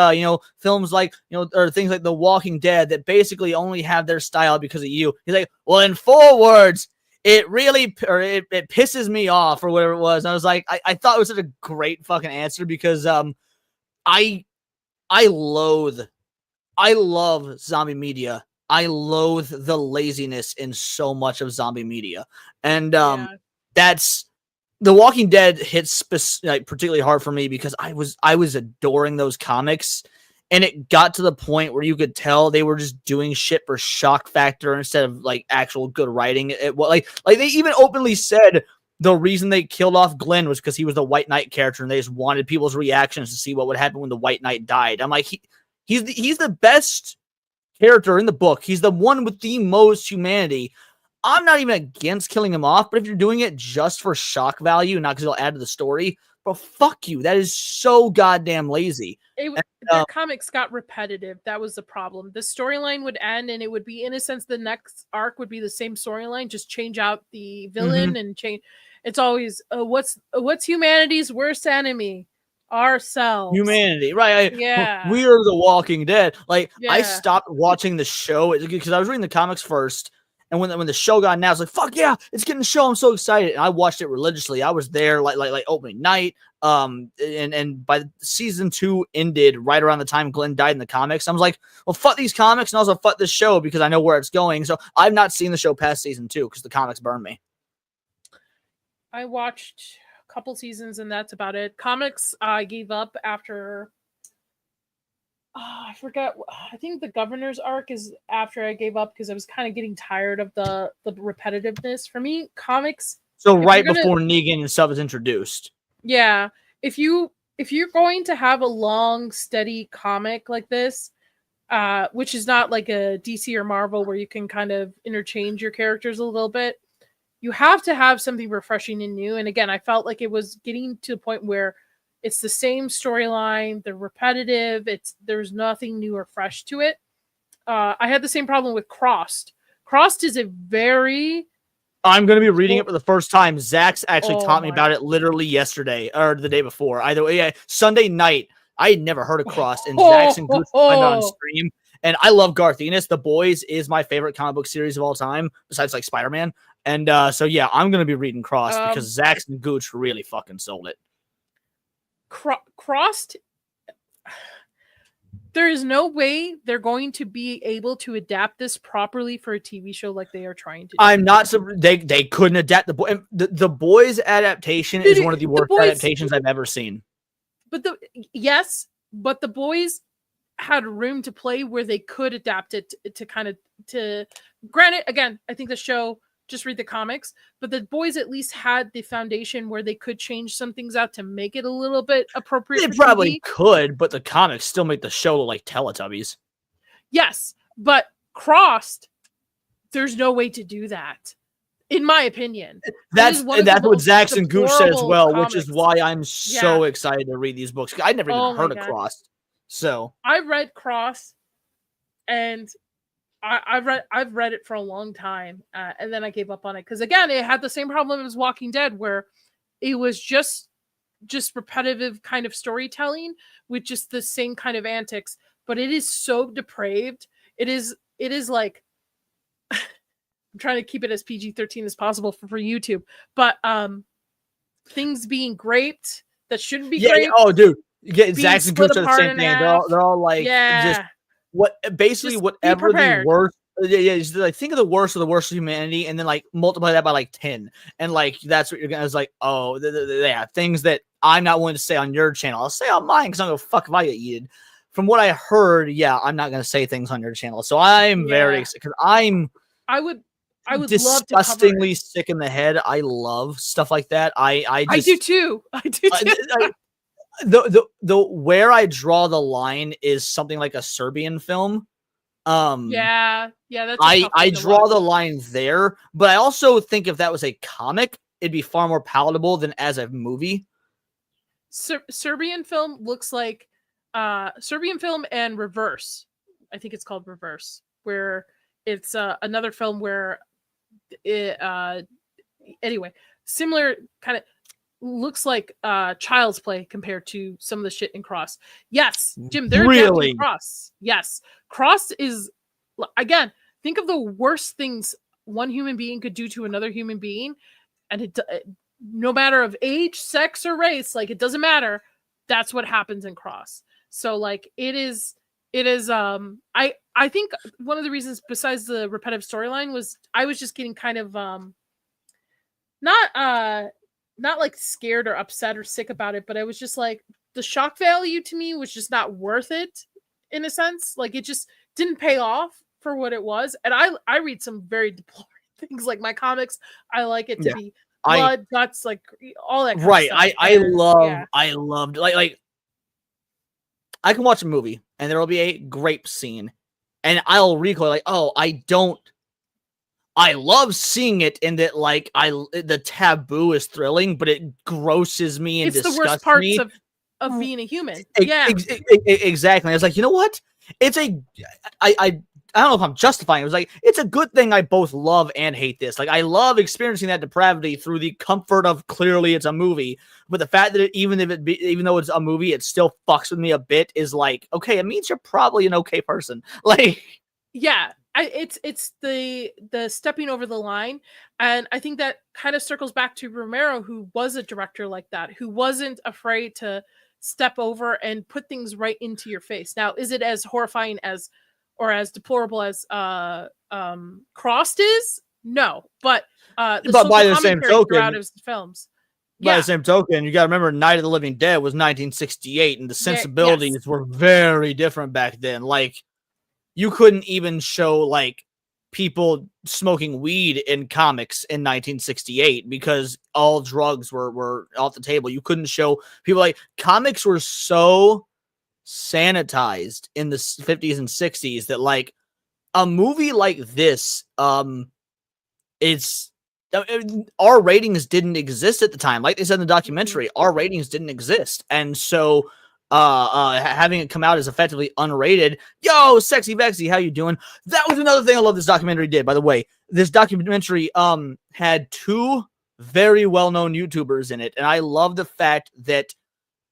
films like or things like The Walking Dead that basically only have their style because of you? He's like, well, in 4 words, it really it pisses me off, or whatever it was. And I was like, I thought it was such a great fucking answer, because I love zombie media. I loathe the laziness in so much of zombie media, and that's. The Walking Dead hits particularly hard for me, because I was adoring those comics, and it got to the point where you could tell they were just doing shit for shock factor instead of actual good writing. Like they even openly said the reason they killed off Glenn was because he was the White Knight character, and they just wanted people's reactions to see what would happen when the White Knight died. I'm like, he's the best character in the book. He's the one with the most humanity. I'm not even against killing him off, but if you're doing it just for shock value, not because it'll add to the story, bro, fuck you. That is so goddamn lazy. Their comics got repetitive. That was the problem. The storyline would end, and it would be, in a sense, the next arc would be the same storyline, just change out the villain and change. It's always what's humanity's worst enemy? Ourselves. Humanity, right? Yeah. We are the Walking Dead. I Yeah. stopped watching the show because I was reading the comics first. And when the show got announced, fuck yeah, it's getting the show. I'm so excited. And I watched it religiously. I was there like opening night. And by season 2 ended right around the time Glenn died in the comics. I was like, well, fuck these comics, and also fuck this show, because I know where it's going. So I've not seen the show past season 2 because the comics burned me. I watched a couple seasons, and that's about it. Comics, I gave up after. I forgot. I think the governor's arc is after I gave up, because I was kind of getting tired of the repetitiveness. For me, comics. So right before Negan and stuff is introduced. Yeah, if you're going to have a long, steady comic like this, which is not like a DC or Marvel where you can kind of interchange your characters a little bit, you have to have something refreshing and new. And again, I felt like it was getting to the point where it's the same storyline, they're repetitive, there's nothing new or fresh to it. I had the same problem with Crossed. Crossed is a very... I'm going to be reading it for the first time. Zach's actually taught me about it literally yesterday, or the day before. Either way, Sunday night, I had never heard of Crossed, and Zach's and Gooch on stream. And I love Garth Ennis. The Boys is my favorite comic book series of all time, besides Spider-Man. And so yeah, I'm going to be reading Crossed, because Zach's and Gooch really fucking sold it. Crossed, there is no way they're going to be able to adapt this properly for a TV show like they are trying to do. I'm not they couldn't adapt the Boys adaptation is one of the worst adaptations I've ever seen. But the Boys had room to play where they could adapt it to granted, again, I think the show, just read the comics, but the Boys at least had the foundation where they could change some things out to make it a little bit appropriate. They probably could, but the comics still make the show look like Teletubbies. Yes, but Crossed, there's no way to do that, in my opinion. That's what Zach's and Gooch said as well, comics. Which is why I'm so excited to read these books. I'd never even heard of Crossed. So I read Crossed, and I've read it for a long time, and then I gave up on it because, again, it had the same problem as Walking Dead, where it was just repetitive kind of storytelling with just the same kind of antics. But it is so depraved. It is like I'm trying to keep it as PG-13 as possible for YouTube, but things being graped that shouldn't be graped. Oh, dude, Zach and Gooch are the same thing. They're all like just. Whatever the worst, just like think of the worst of the worst of humanity, and then like multiply that by like 10, and like that's what you're gonna. It's like, oh, yeah, things that I'm not willing to say on your channel. I'll say on mine because I don't give a fuck if I get yeeted. From what I heard, yeah, I'm not going to say things on your channel. So I'm very excited because I would love to cover disgustingly it. sick in the head. I love stuff like that. I do too. The where I draw the line is something like a Serbian film. Yeah, that's I draw the line there, but I also think if that was a comic, it'd be far more palatable than as a movie. Serbian film looks like Serbian film and Reverse. I think it's called Reverse, where it's another film where it anyway, similar kind of looks like Child's Play compared to some of the shit in Cross. Yes, Jim, they're adapting Cross. Yes. Cross is, again, think of the worst things one human being could do to another human being, and it no matter of age, sex, or race, like, it doesn't matter. That's what happens in Cross. So, like, it is I think one of the reasons besides the repetitive storyline was I was just getting kind of not like scared or upset or sick about it, but I was just like, the shock value to me was just not worth it in a sense. Like, it just didn't pay off for what it was. And I read some very deploring things, like my comics. I like it to be blood, guts, like all that kind of stuff. I loved like I can watch a movie and there will be a grape scene and I'll recoil like, oh, I love seeing it in that, like, the taboo is thrilling, but it grosses me and disgusts me. It's the worst parts of being a human. Exactly. I was like, you know what? I don't know if I'm justifying it. It was like, it's a good thing I both love and hate this. Like, I love experiencing that depravity through the comfort of clearly it's a movie. But the fact that even though it's a movie, it still fucks with me a bit is like, okay, it means you're probably an okay person. Like, yeah. It's the stepping over the line, and I think that kind of circles back to Romero, who was a director like that, who wasn't afraid to step over and put things right into your face. Now, is it as horrifying as or as deplorable as Crossed is? No, but by the same token, throughout his films. By the same token, you got to remember, Night of the Living Dead was 1968, and the sensibilities were very different back then. Like, you couldn't even show, like, people smoking weed in comics in 1968 because all drugs were off the table. You couldn't show people, like, comics were so sanitized in the 50s and 60s that, like, a movie like this, it's our ratings didn't exist at the time. Like they said in the documentary, our ratings didn't exist. And so having it come out as effectively unrated, yo, Sexy Vexy, how you doing? That was another thing I love this documentary did, by the way. This documentary had two very well-known YouTubers in it, and I love the fact that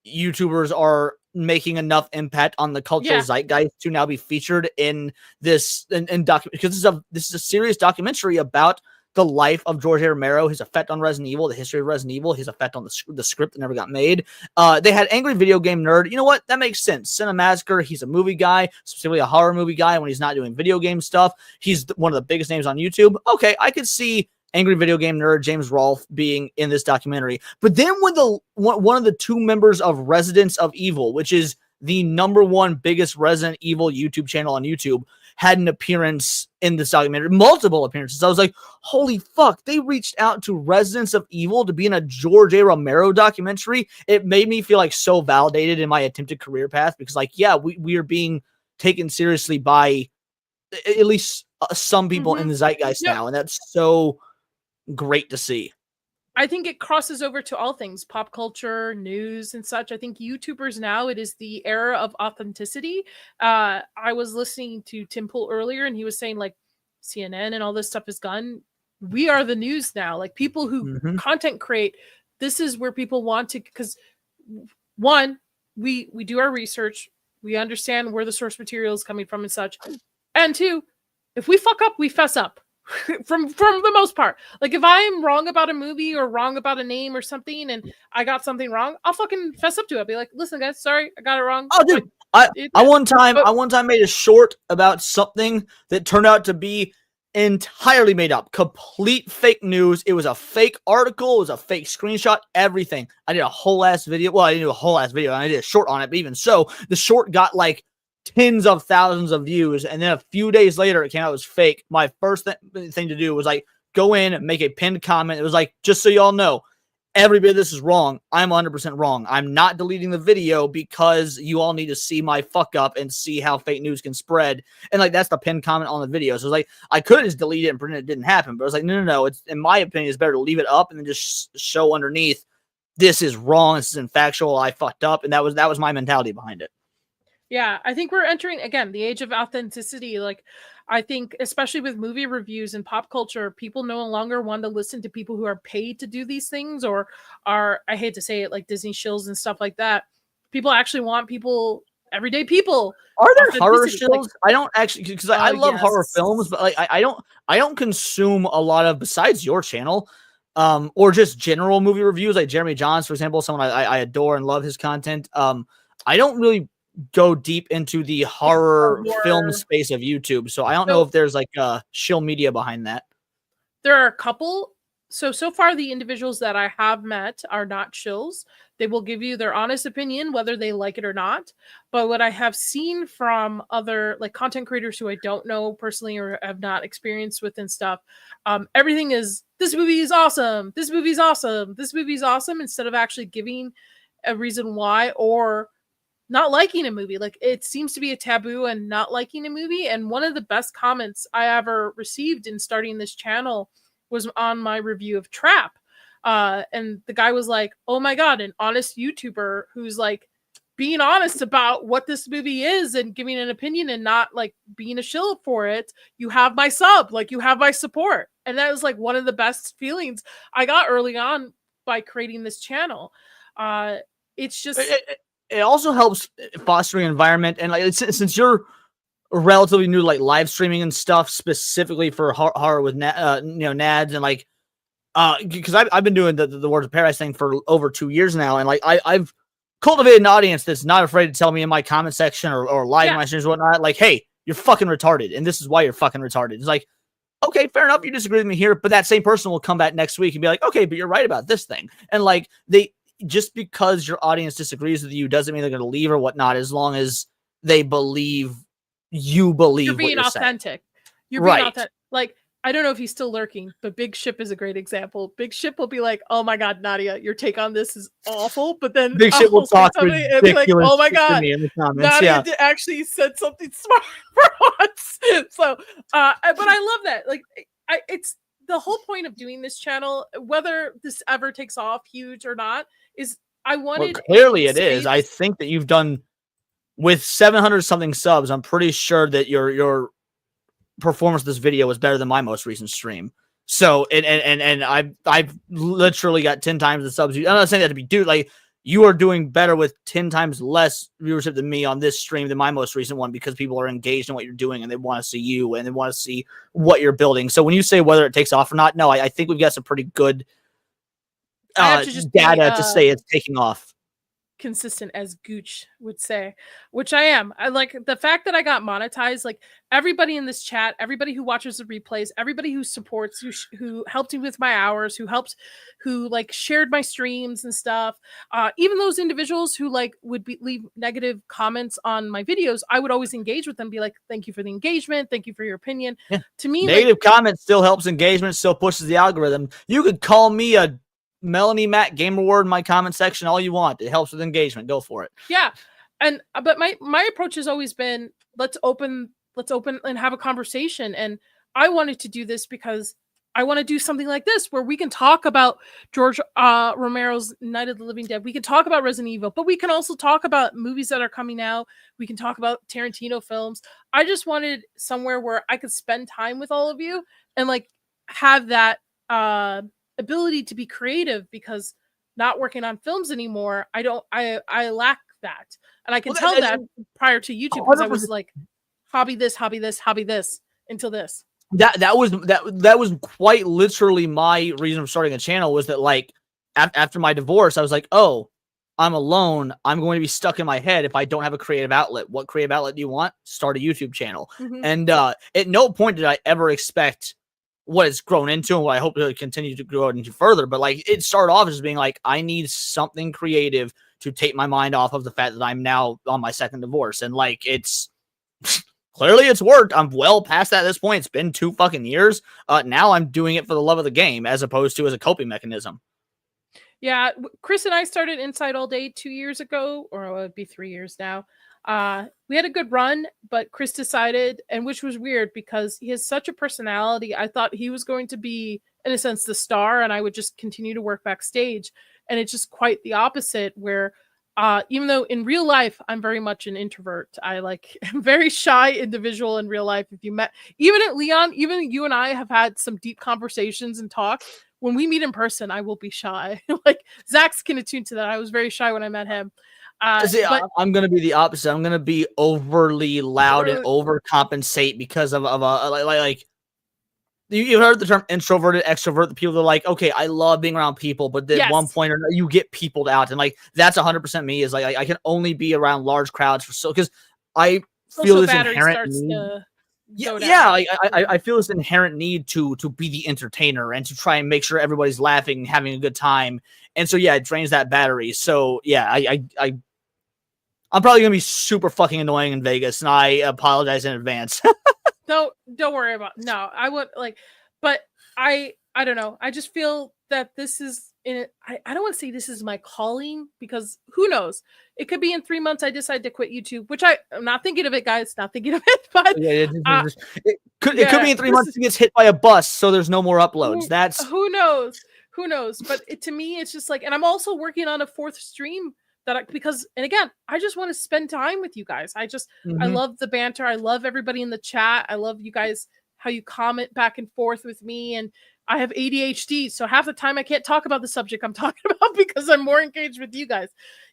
YouTubers are making enough impact on the cultural zeitgeist to now be featured in this document, because this is a serious documentary about the life of George A. Romero, his effect on Resident Evil, the history of Resident Evil, his effect on the script that never got made. They had Angry Video Game Nerd. You know what? That makes sense. Cinemassacre, he's a movie guy, specifically a horror movie guy. When he's not doing video game stuff, he's one of the biggest names on YouTube. Okay, I could see Angry Video Game Nerd, James Rolfe, being in this documentary. But then when one of the two members of Residents of Evil, which is the #1 biggest Resident Evil YouTube channel on YouTube, had an appearance in this documentary, multiple appearances. I was like, holy fuck, they reached out to Residents of Evil to be in a George A. Romero documentary. It made me feel like so validated in my attempted career path, because, like, yeah, we are being taken seriously by at least some people in the zeitgeist now, and that's so great to see. I think it crosses over to all things, pop culture, news, and such. I think YouTubers now, it is the era of authenticity. I was listening to Tim Pool earlier, and he was saying, like, CNN and all this stuff is gone. We are the news now. Like, people who content create, this is where people want to, because one, we do our research, we understand where the source material is coming from and such, and two, if we fuck up, we fess up. from the most part. Like, if I'm wrong about a movie or wrong about a name or something and I got something wrong, I'll fucking fess up to it. I'll be like, listen guys, sorry, I got it wrong. Oh dude, I one time made a short about something that turned out to be entirely made up, complete fake news. It was a fake article, it was a fake screenshot, everything. I did a whole ass video. Well, I didn't do a whole ass video, and I did a short on it, but even so, the short got like tens of thousands of views, and then a few days later, it came out it was fake. My first thing to do was like go in and make a pinned comment. It was like, just so y'all know, every bit of this is wrong. I'm 100% wrong. I'm not deleting the video because you all need to see my fuck up and see how fake news can spread. And like, that's the pinned comment on the video. So it's like, I could just delete it and pretend it didn't happen. But I was like, no. It's, in my opinion, it's better to leave it up and then just show underneath, this is wrong. This is infactual. I fucked up. And that was my mentality behind it. Yeah, I think we're entering, again, the age of authenticity. Like, I think, especially with movie reviews and pop culture, people no longer want to listen to people who are paid to do these things or are, I hate to say it, like Disney shills and stuff like that. People actually want people, everyday people. Are there horror shills? Like, I don't actually, because I love horror films, but like I don't consume a lot of, besides your channel, or just general movie reviews, like Jeremy Johns, for example, someone I adore and love his content. I don't really go deep into the horror film space of YouTube, so I don't know if there's like shill media behind that. There are a couple. So far the individuals that I have met are not shills. They will give you their honest opinion whether they like it or not. But what I have seen from other like content creators who I don't know personally or have not experienced with and stuff, everything is, this movie is awesome, this movie's awesome, this movie's awesome, instead of actually giving a reason why or not liking a movie. Like, it seems to be a taboo and not liking a movie. And one of the best comments I ever received in starting this channel was on my review of Trap. And the guy was like, oh my God, an honest YouTuber who's like being honest about what this movie is and giving an opinion and not like being a shill for it. You have my sub, like you have my support. And that was like one of the best feelings I got early on by creating this channel. It's just... It also helps fostering environment, and like since you're relatively new, like live streaming and stuff, specifically for horror with nads and like, because I've been doing the Words of Paradise thing for over 2 years now, and like I've cultivated an audience that's not afraid to tell me in my comment section or live my streams and whatnot, like, hey, you're fucking retarded, and this is why you're fucking retarded. It's like, okay, fair enough, you disagree with me here, but that same person will come back next week and be like, okay, but you're right about this thing, and like just because your audience disagrees with you doesn't mean they're going to leave or whatnot, as long as they believe you believe you're being what you're authentic. saying. You're being authentic. Like, I don't know if he's still lurking, but Big Ship is a great example. Big Ship will be like, oh my God, Nadia, your take on this is awful. But then Big Ship will talk ridiculous and be like, oh my God, in the comments, Nadia actually said something smart for once. So, but I love that. Like, it's the whole point of doing this channel, whether this ever takes off huge or not, is I wanted... Well, clearly it is. I think that you've done, with 700 something subs, I'm pretty sure that your performance of this video was better than my most recent stream. So, and I've literally got 10 times the subs. I'm not saying that to be dude, like, you are doing better with 10 times less viewership than me on this stream than my most recent one, because people are engaged in what you're doing and they want to see you and they want to see what you're building. So when you say whether it takes off or not, no, I think we've got some pretty good data to say it's taking off. Consistent, as Gooch would say, which I am. I like the fact that I got monetized. Like, everybody in this chat, everybody who watches the replays, everybody who supports, who helped me with my hours, who like shared my streams and stuff, even those individuals who like would leave negative comments on my videos, I would always engage with them, be like, thank you for the engagement, thank you for your opinion. To me, negative comments still helps engagement, still pushes the algorithm. You could call me a Melanie Matt Gamer Word in my comment section all you want. It helps with engagement. Go for it. Yeah. But my approach has always been, let's open and have a conversation. And I wanted to do this because I want to do something like this where we can talk about George Romero's Night of the Living Dead. We can talk about Resident Evil, but we can also talk about movies that are coming out. We can talk about Tarantino films. I just wanted somewhere where I could spend time with all of you and like have that ability to be creative, because not working on films anymore, I lack that. And I can tell that prior to YouTube, because I was like hobby this until this. That was quite literally my reason for starting a channel, was that like after my divorce, I was like, oh, I'm alone, I'm going to be stuck in my head if I don't have a creative outlet. What creative outlet do you want? Start a YouTube channel. Mhm. And at no point did I ever expect what it's grown into and what I hope to continue to grow into further. But like, it started off as being like, I need something creative to take my mind off of the fact that I'm now on my second divorce. And like, it's clearly it's worked. I'm well past that at this point. It's been 2 fucking years. Now I'm doing it for the love of the game as opposed to as a coping mechanism. Yeah, Chris and I started Inside All Day 2 years ago, or it would be 3 years now. We had a good run, but Chris decided, and which was weird because he has such a personality. I thought he was going to be, in a sense, the star, and I would just continue to work backstage. And it's just quite the opposite, where even though in real life I'm very much an introvert, I'm very shy individual in real life. If you met, even at Leon, even you and I have had some deep conversations and talk. When we meet in person, I will be shy. Like Zach's can attune to that. I was very shy when I met him. See, But I'm gonna be the opposite. I'm gonna be overly loud and overcompensate because of like you heard the term introverted, extrovert. The people that are like, okay, I love being around people, but at one point or another, you get peopled out, and like that's 100% me. Is like I can only be around large crowds because I feel this inherent need. I feel this inherent need to be the entertainer and to try and make sure everybody's laughing and having a good time. And so yeah, it drains that battery. So yeah, I'm probably gonna be super fucking annoying in Vegas, and I apologize in advance. don't worry about no. I would like, but I don't know. I just feel that this is I don't want to say this is my calling because who knows? It could be in 3 months I decide to quit YouTube, which I'm not thinking of it, guys. Not thinking of it, but it could be in 3 months. He gets hit by a bus, so there's no more uploads. That's who knows. But to me, it's just like, and I'm also working on a 4th stream because again, I just want to spend time with you guys. I love the banter. I love everybody in the chat. I love you guys, how you comment back and forth with me. And I have ADHD, so half the time I can't talk about the subject I'm talking about because I'm more engaged with you guys.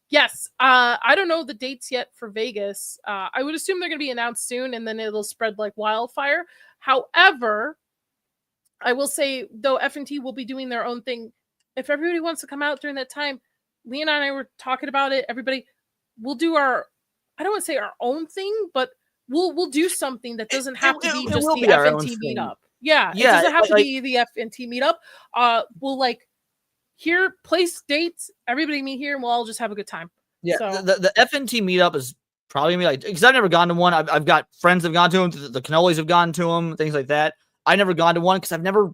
Yes, I don't know the dates yet for Vegas. I would assume they're going to be announced soon, and then it'll spread like wildfire. However, I will say, though, F&T will be doing their own thing. If everybody wants to come out during that time, Leon and I were talking about it. Everybody, we'll do I don't want to say our own thing, but we'll do something that doesn't have to be just the F&T meetup. Yeah, it doesn't have to be the F&T meetup. We'll place dates, everybody meet here, and we'll all just have a good time. Yeah, so the F&T meetup is probably gonna be like, because I've never gone to one. I've got friends that have gone to them. The Cannolis have gone to them, things like that. I've never gone to one because I've never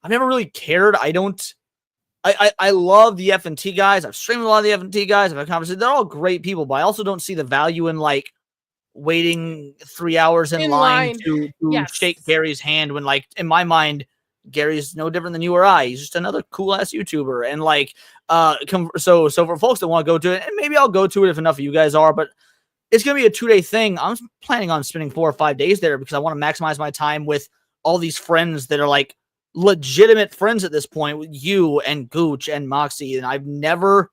really cared. I love the F&T guys. I've streamed a lot of the F&T guys. I've had conversations. They're all great people, but I also don't see the value in like waiting 3 hours in line to shake Gary's hand when, like, in my mind, Gary's no different than you or I. He's just another cool ass YouTuber. And like, so for folks that want to go to it, and maybe I'll go to it if enough of you guys are, but it's gonna be a 2-day thing. I'm planning on spending 4 or 5 days there because I want to maximize my time with all these friends that are like legitimate friends at this point, with you and Gooch and Moxie, and I've never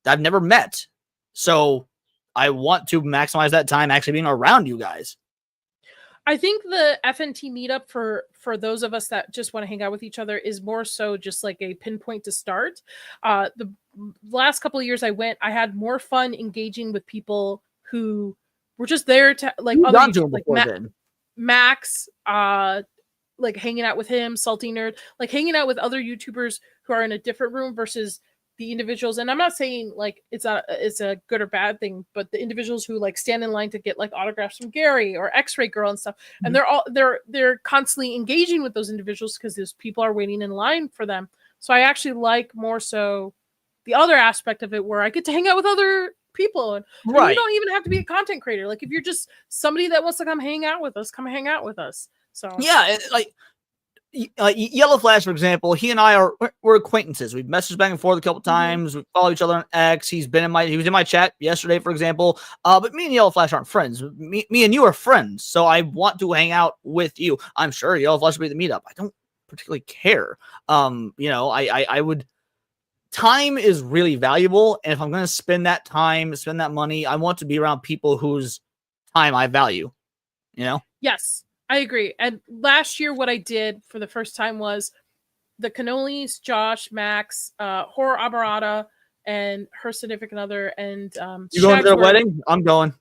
met. So I want to maximize that time actually being around you guys. I think the F&T meetup for those of us that just want to hang out with each other is more so just like a pinpoint to start. The last couple of years I went, I had more fun engaging with people who were just there to like other YouTubers, like Max, like hanging out with him, Salty Nerd, like hanging out with other YouTubers who are in a different room versus the individuals. And I'm not saying like it's a good or bad thing, but the individuals who like stand in line to get like autographs from Gary or X-Ray Girl and stuff, and they're constantly engaging with those individuals because those people are waiting in line for them. So I actually like more so the other aspect of it where I get to hang out with other people, and you don't even have to be a content creator. Like if you're just somebody that wants to come hang out with us, come hang out with us. So yeah, like Yellow Flash, for example, he and I we're acquaintances. We've messaged back and forth a couple times. We follow each other on X. He was in my chat yesterday, for example. But me and Yellow Flash aren't friends. Me and you are friends. So I want to hang out with you. I'm sure Yellow Flash will be at the meetup. I don't particularly care. I would. Time is really valuable, and if I'm going to spend that time, spend that money, I want to be around people whose time I value. You know? Yes. I agree. And last year, what I did for the first time was the Cannolis, Josh, Max, Horror Aberrata, and her significant other, and You going to their Shagsworth. wedding? I'm going.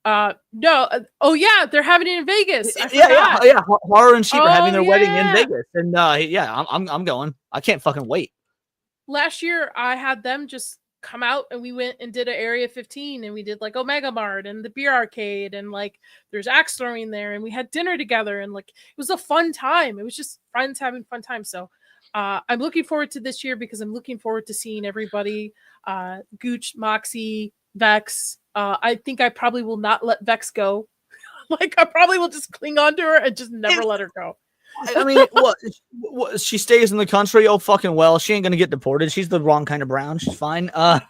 No. Oh yeah, they're having it in Vegas. I Yeah. forgot. Horror and Sheep are having their wedding in yeah. Vegas, and I'm going. I can't fucking wait. Last year I had them just come out and we went and did an Area 15 and we did like Omega Mart and the beer arcade and like there's axe throwing there and we had dinner together and like it was a fun time. It was just friends having fun time. So I'm looking forward to this year because I'm looking forward to seeing everybody. Gooch, Moxie, Vex. I think I probably will not let Vex go. Like I probably will just cling on to her and just never let her go. I mean, what? She stays in the country. Oh, fucking well. She ain't gonna get deported. She's the wrong kind of brown. She's fine. I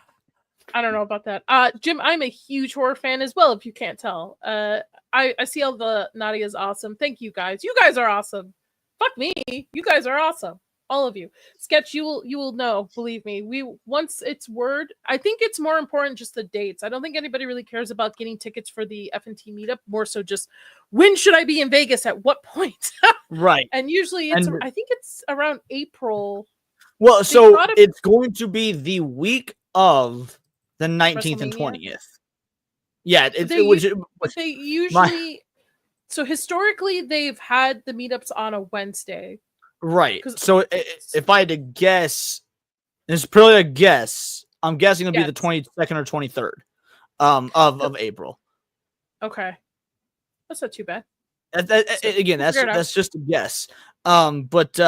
don't know about that. Jim, I'm a huge horror fan as well. If you can't tell, I see all the Nadia's awesome. Thank you guys. You guys are awesome. Fuck me. You guys are awesome. All of you. Sketch, you will know. Believe me. Once it's word, I think it's more important just the dates. I don't think anybody really cares about getting tickets for the F&T meetup. More so, just when should I be in Vegas at what point? Right. And usually I think it's around April. Well, so it's going to be the week of the 19th and 20th. Yeah, they usually. So historically, they've had the meetups on a Wednesday. Right. So if I had to guess, it's probably a guess. I'm guessing it'll be the 22nd or 23rd of April. Okay. That's not too bad. Again, that's just a guess. But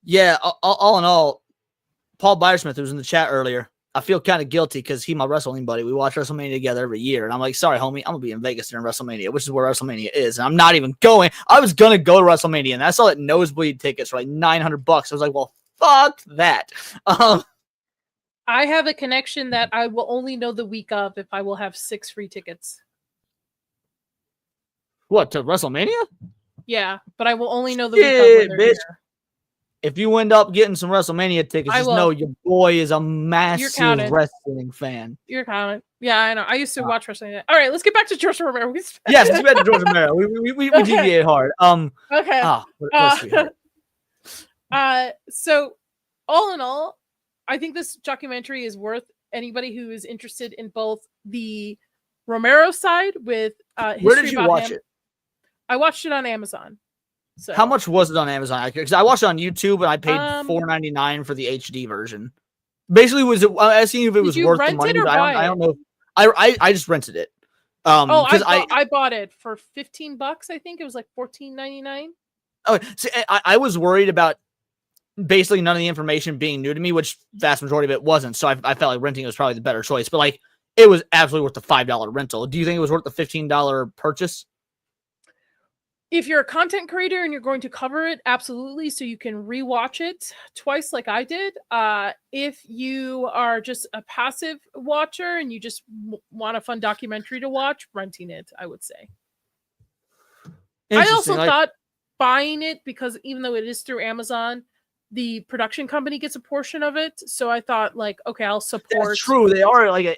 yeah, all in all, Paul Byersmith, who was in the chat earlier, I feel kind of guilty because he's my wrestling buddy. We watch WrestleMania together every year. And I'm like, sorry, homie, I'm going to be in Vegas during WrestleMania, which is where WrestleMania is. And I'm not even going. I was going to go to WrestleMania, and I saw that nosebleed tickets for like $900. I was like, well, fuck that. I have a connection that I will only know the week of if I will have 6 free tickets. What, to WrestleMania? Yeah, but I will only know the week of when they're here. If you end up getting some WrestleMania tickets, just know your boy is a massive wrestling fan. You're counted. Yeah, I know. I used to watch WrestleMania. All right, let's get back to George Romero. Yes, let's get back to George Romero. We deviate hard. Okay. So, all in all, I think this documentary is worth anybody who is interested in both the Romero side with Where did you watch it? I watched it on Amazon. So. How much was it on Amazon? Because I watched it on YouTube and I paid $4.99 for the HD version. Basically, I was seeing if it was worth the money. But I don't know. I just rented it. I bought it for $15. I think it was like $14.99. Oh, see, I was worried about basically none of the information being new to me, which vast majority of it wasn't. So I felt like renting it was probably the better choice. But like, it was absolutely worth the $5 rental. Do you think it was worth the $15 purchase? If you're a content creator and you're going to cover it, absolutely. So you can rewatch it twice like I did. If you are just a passive watcher and you just want a fun documentary to watch, renting it, I would say. I also thought buying it, because even though it is through Amazon, the production company gets a portion of it. So I thought, like, okay, I'll support. That's true. They are like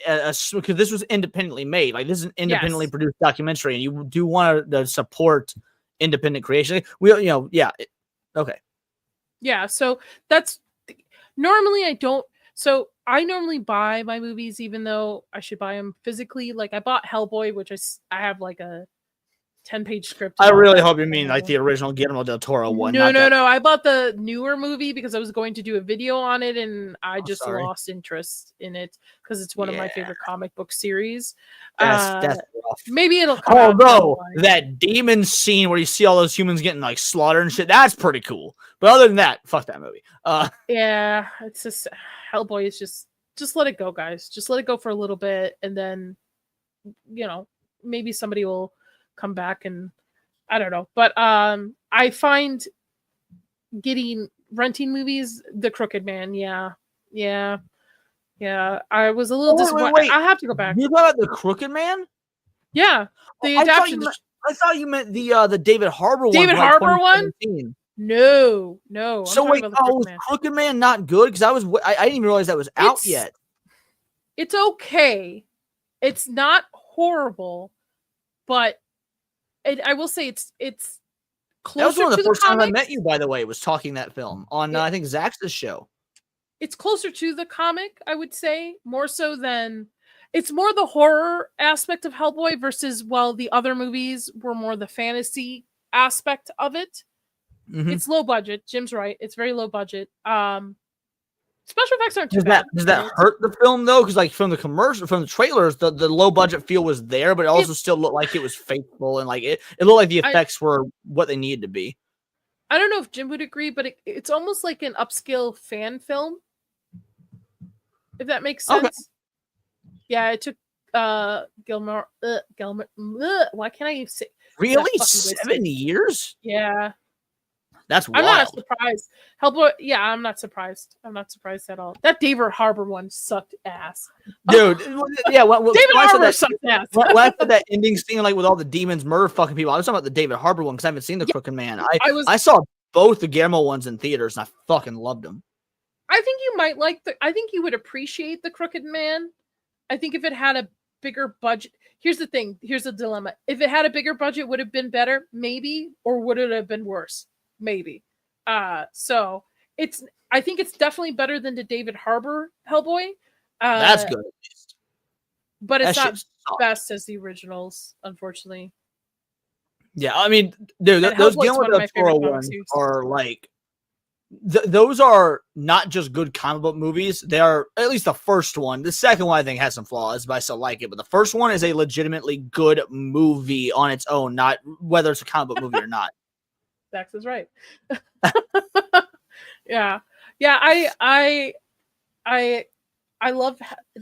because this was independently made. Like, this is an independently produced documentary, and you do want to support independent creation. Okay. Yeah, so that's normally I don't. So I normally buy my movies, even though I should buy them physically. Like I bought Hellboy, which I have like a 10-page script. I really hope you mean like the original Guillermo del Toro one. No. I bought the newer movie because I was going to do a video on it, and I just lost interest in it because it's one of my favorite comic book series. That's rough. Maybe it'll come Although that demon scene where you see all those humans getting like slaughtered and shit, that's pretty cool. But other than that, fuck that movie. Yeah, it's just Hellboy is just let it go, guys. Just let it go for a little bit, and then maybe somebody will come back, and I don't know. But I find renting movies, The Crooked Man. Yeah. I was a little disappointed. Wait. I have to go back. You got The Crooked Man? Yeah, the adaptation. I thought you meant the David Harbour one. David Harbour one? No. So wait, was Crooked Man not good? Because I didn't even realize that was out yet. It's okay. It's not horrible, but I will say it's closer. That was one of the first times I met you, by the way, was talking that film on I think Zach's show. it's closer to the comic, I would say, more so than it's more the horror aspect of Hellboy versus the other movies were more the fantasy aspect of it. Mhm. It's low budget. Jim's right. It's very low budget. Special effects aren't too Does bad. that hurt the film though? Because like from the commercial, from the trailers, the low budget feel was there, but it also still looked like it was faithful and like it looked like the effects were what they needed to be. I don't know if Jim would agree, but it's almost like an upscale fan film, if that makes sense. Okay. Yeah, it took Gilmore. Why can't I even say? Really, 7 years? Yeah. That's wild. I'm not surprised. Hellboy, yeah, I'm not surprised. I'm not surprised at all. That David Harbour one sucked ass. Dude, yeah. David Harbour sucked ass. When I said that ending scene, like with all the demons murder fucking people, I was talking about the David Harbour one because I haven't seen the Crooked Man. I saw both the Guillermo ones in theaters and I fucking loved them. I think you might I think you would appreciate the Crooked Man. I think if it had a bigger budget. Here's the thing. Here's the dilemma. If it had a bigger budget, would it have been better? Maybe. Or would it have been worse? Maybe. So I think it's definitely better than the David Harbour Hellboy. That's good. But it's not best as the originals, unfortunately. Yeah, I mean, dude, those Guillermo del Toro ones are like those are not just good comic book movies. They are, at least the first one. The second one I think has some flaws, but I still like it. But the first one is a legitimately good movie on its own, not whether it's a comic book movie or not. Dax is right. Yeah. I love.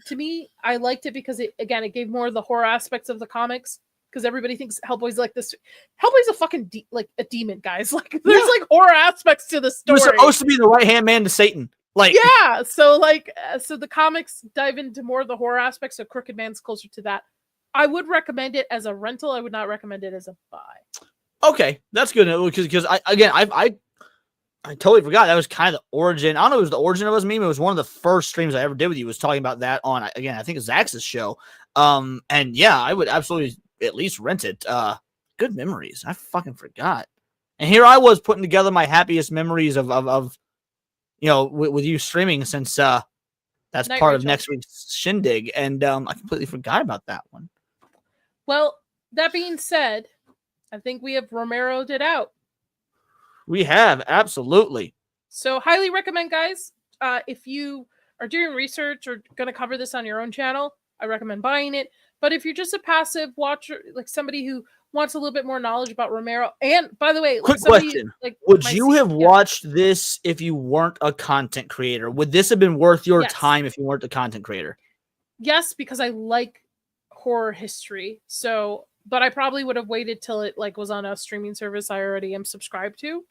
To me, I liked it because it gave more of the horror aspects of the comics. Because everybody thinks Hellboy's like this. Hellboy's a fucking like a demon, guys. Like there's like horror aspects to the story. You're supposed to be the right hand man to Satan. Like yeah. So the comics dive into more of the horror aspects. So Crooked Man's closer to that. I would recommend it as a rental. I would not recommend it as a buy. Okay, that's good because I totally forgot that was kind of the origin. I don't know if it was the origin of us meme. It was one of the first streams I ever did with you. Was talking about that on I think it's Zax's show. And yeah, I would absolutely at least rent it. Good memories. I fucking forgot. And here I was putting together my happiest memories of with you streaming since that's Night part Rachel. of next week's shindig, and I completely forgot about that one. Well, that being said, I think we have Romero'd it out. We have, absolutely. So highly recommend, guys. If you are doing research or going to cover this on your own channel, I recommend buying it. But if you're just a passive watcher, like somebody who wants a little bit more knowledge about Romero, and by the way, quick question: would you have watched this if you weren't a content creator? Would this have been worth your time if you weren't a content creator? Yes, because I like horror history. So, but I probably would have waited till it was on a streaming service I already am subscribed to.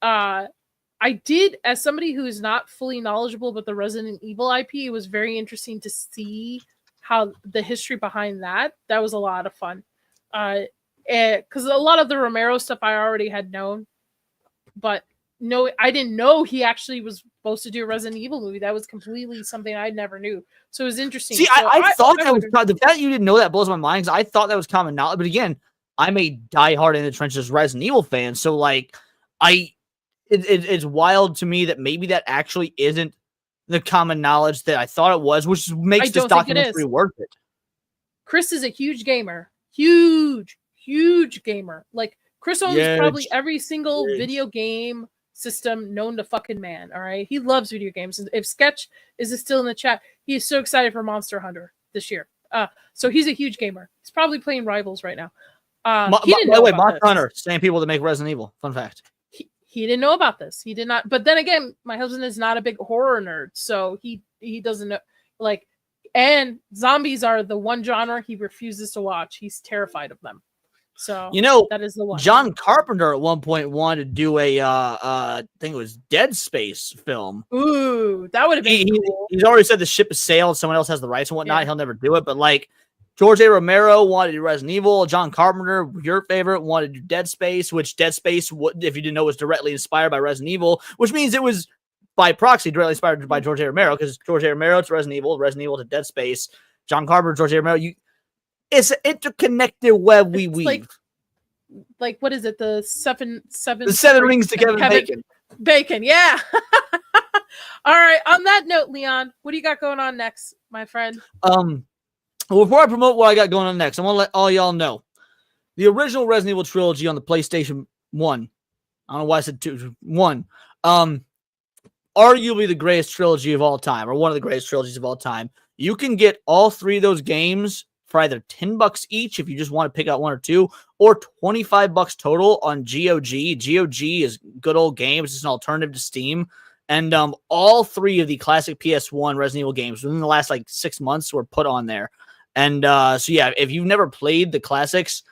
I did, as somebody who is not fully knowledgeable about the Resident Evil IP, it was very interesting to see how the history behind that was a lot of fun. Because a lot of the Romero stuff I already had known, but no, I didn't know he actually was supposed to do a Resident Evil movie. That was completely something I never knew. So it was interesting. See, I thought that was the fact you didn't know that blows my mind. Because I thought that was common knowledge, but again, I'm a diehard in the trenches Resident Evil fan, so it's wild to me that maybe that actually isn't the common knowledge that I thought it was, which makes this documentary worth it. Chris is a huge gamer. Huge gamer. Like, Chris owns probably every single video game system known to fucking man, all right? He loves video games. If Sketch is still in the chat, he is so excited for Monster Hunter this year. So he's a huge gamer. He's probably playing Rivals right now. By the way, Monster Hunter, same people that make Resident Evil. Fun fact. He didn't know about this. He did not. But then again, my husband is not a big horror nerd, so he doesn't know. And zombies are the one genre he refuses to watch. He's terrified of them. So that is the one. John Carpenter at one point wanted to do I think it was Dead Space film. Ooh, that would have been cool. He's already said the ship has sailed. Someone else has the rights and whatnot. Yeah. He'll never do it. But George A. Romero wanted to do Resident Evil. John Carpenter, your favorite, wanted to do Dead Space, which Dead Space, if you didn't know, was directly inspired by Resident Evil, which means it was by proxy directly inspired by George A. Romero, because George A. Romero to Resident Evil to Dead Space, John Carpenter, George A. Romero. It's an interconnected web we weave. Like what is it? The seven rings to Kevin Bacon. Bacon, yeah. All right. On that note, Leon, what do you got going on next, my friend? Well, before I promote what I got going on next, I want to let all y'all know the original Resident Evil trilogy on the PlayStation 1. I don't know why I said 2. 1. Arguably the greatest trilogy of all time, or one of the greatest trilogies of all time. You can get all 3 of those games for either $10 each if you just want to pick out 1 or 2, or $25 total on GOG. GOG is good old games. It's an alternative to Steam. And all 3 of the classic PS1 Resident Evil games within the last 6 months were put on there. And so yeah, if you've never played the classics,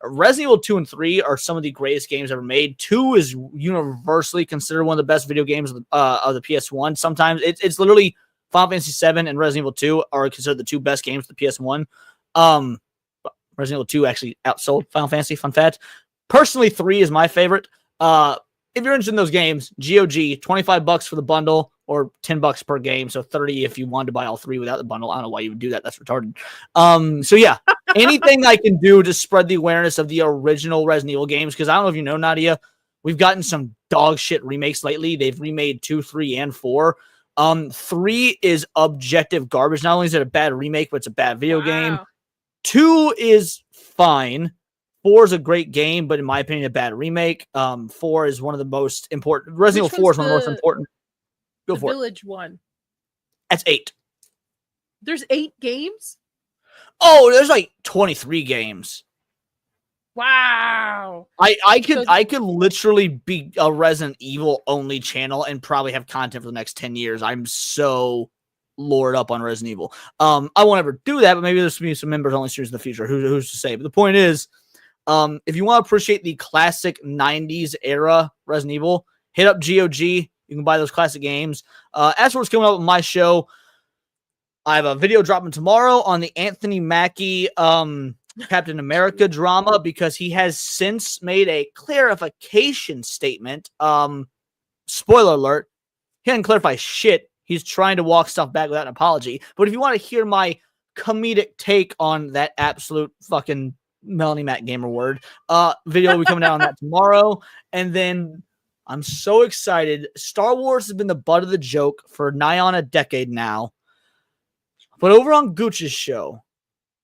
Resident Evil 2 and 3 are some of the greatest games ever made. 2 is universally considered one of the best video games of the PS1. Sometimes it's literally Final Fantasy 7 and Resident Evil 2 are considered the 2 best games of the PS1. Resident Evil 2 actually outsold Final Fantasy, fun fact. Personally, 3 is my favorite. If you're interested in those games, GOG, $25 for the bundle or $10 per game. So 30 if you wanted to buy all 3 without the bundle. I don't know why you would do that. That's retarded. So yeah, anything I can do to spread the awareness of the original Resident Evil games. Because I don't know if you know, Nadia, we've gotten some dog shit remakes lately. They've remade 2, 3, and 4. 3 is objective garbage. Not only is it a bad remake, but it's a bad video game. 2 is fine. 4 is a great game, but in my opinion, a bad remake. 4 is one of the most important. Resident Evil 4 is one of the most important. Go for it. Village one. That's 8. There's 8 games? Oh, there's 23 games. Wow. I could literally be a Resident Evil only channel and probably have content for the next 10 years. I'm so lord up on Resident Evil. I won't ever do that, but maybe there's be some members only series in the future. Who's to say? But the point is, if you want to appreciate the classic 90s era Resident Evil, hit up GOG. You can buy those classic games. As for what's coming up with my show, I have a video dropping tomorrow on the Anthony Mackie Captain America drama because he has since made a clarification statement. Spoiler alert, he didn't clarify shit. He's trying to walk stuff back without an apology. But if you want to hear my comedic take on that absolute fucking Melanie Matt Gamer word, video will be coming out on that tomorrow. And then I'm so excited. Star Wars has been the butt of the joke for nigh on a decade now. But over on Gooch's show,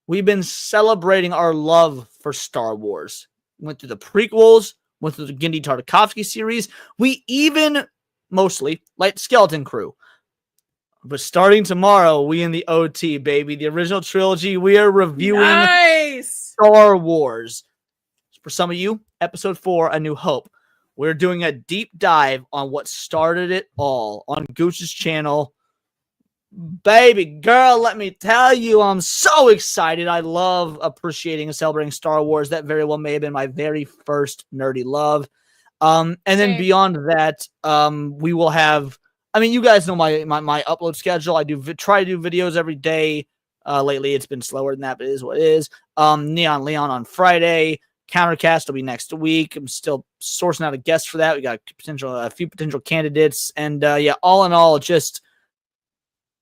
we've been celebrating our love for Star Wars. Went through the prequels, went through the Genndy Tartakovsky series. We even, mostly, like Skeleton Crew. But starting tomorrow, we in the OT, baby. The original trilogy, we are reviewing Star Wars. For some of you, Episode 4, A New Hope. We're doing a deep dive on what started it all on Gooch's channel. Baby girl, let me tell you, I'm so excited. I love appreciating and celebrating Star Wars. That very well may have been my very first nerdy love. And then beyond that, we will have, I mean, you guys know my upload schedule. I try to do videos every day. Lately, it's been slower than that, but it is what it is. Neon Leon on Friday. Countercast will be next week. I'm still sourcing out a guest for that. We got a few potential candidates. And yeah, all in all, just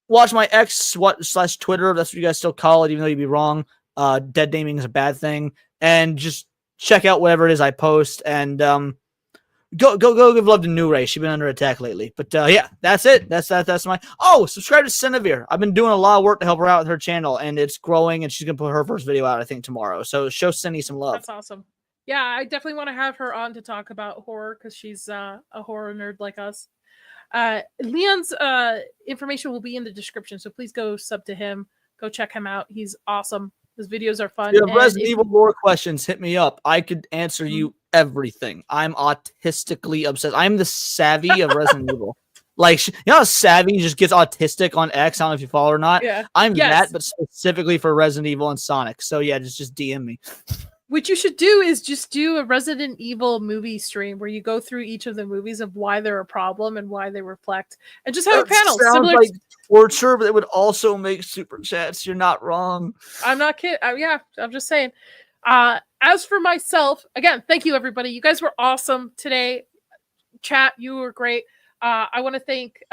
watch my X / Twitter. That's what you guys still call it, even though you'd be wrong. Dead naming is a bad thing. And just check out whatever it is I post. And go give love to New Ray. She's been under attack lately. But yeah, that's it. That's my. Oh, subscribe to Cinevere. I've been doing a lot of work to help her out with her channel, and it's growing. And she's gonna put her first video out, I think, tomorrow. So show Cindy some love. That's awesome. Yeah, I definitely want to have her on to talk about horror because she's a horror nerd like us. Leon's information will be in the description, so please go sub to him. Go check him out. He's awesome. His videos are fun. If you have Resident Evil lore questions, hit me up. I could answer you everything. I'm autistically obsessed. I'm the Savvy of Resident Evil. Like, you know how Savvy just gets autistic on X? I don't know if you follow or not. Yeah. I'm that, but specifically for Resident Evil and Sonic. So yeah, just DM me. What you should do is just do a Resident Evil movie stream where you go through each of the movies of why they're a problem and why they reflect, and just have a panel. Sounds like torture, but it would also make super chats. You're not wrong. I'm not kidding. Yeah, I'm just saying. As for myself, again, thank you everybody. You guys were awesome today. Chat, you were great. I want to thank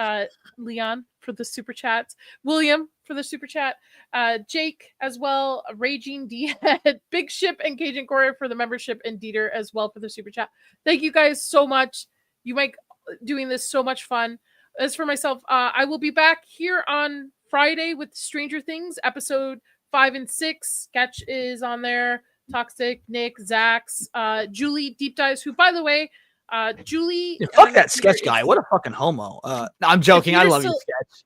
Leon for the super chats, William for the super chat, Jake as well, Raging D-Head, Big Ship and Cajun Courier for the membership, and Dieter as well for the super chat. Thank you guys so much. You make doing this so much fun. as for myself, I will be back here on Friday with Stranger Things episode 5 and 6. Sketch is on there. Toxic, Nick, Zax, Julie deep dives. Who, by the way, Julie. Yeah, fuck and that Peter sketch guy. is- What a fucking homo. No, I'm joking. I Peter's love you, still- sketch.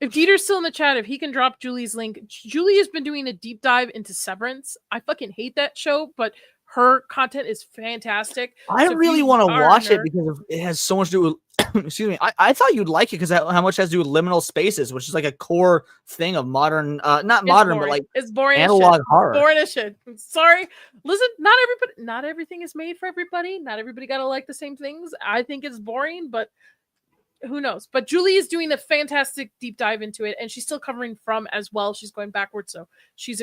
If Dieter's still in the chat, if he can drop Julie's link. Julie has been doing a deep dive into Severance. I fucking hate that show, but her content is fantastic. I So if really you want to are a watch it nerd- because it has so much to do with. Excuse me. I thought you'd like it because how much has to do with liminal spaces, which is like a core thing of modern, not It's modern, but boring. like it's boring analog as shit. horror. Boring as shit. I'm sorry. Listen, not everything is made for everybody. Not everybody gotta like the same things. I think it's boring, but who knows? But Julie is doing a fantastic deep dive into it, and she's still covering from as well. She's going backwards, so she's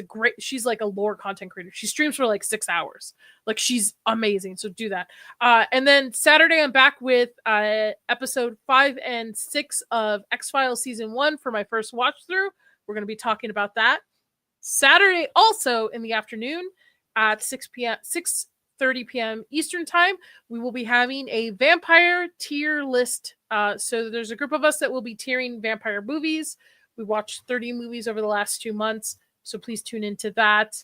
like a lore content creator. She streams for like 6 hours. Like, she's amazing. So do that. And then Saturday, I'm back with episode 5 and 6 of X-Files season 1 for my first watch through. We're going to be talking about that. Saturday, also in the afternoon at 6:30 p.m. Eastern time, we will be having a vampire tier list. So there's a group of us that will be tiering vampire movies. We watched 30 movies over the last 2 months, so please tune into that.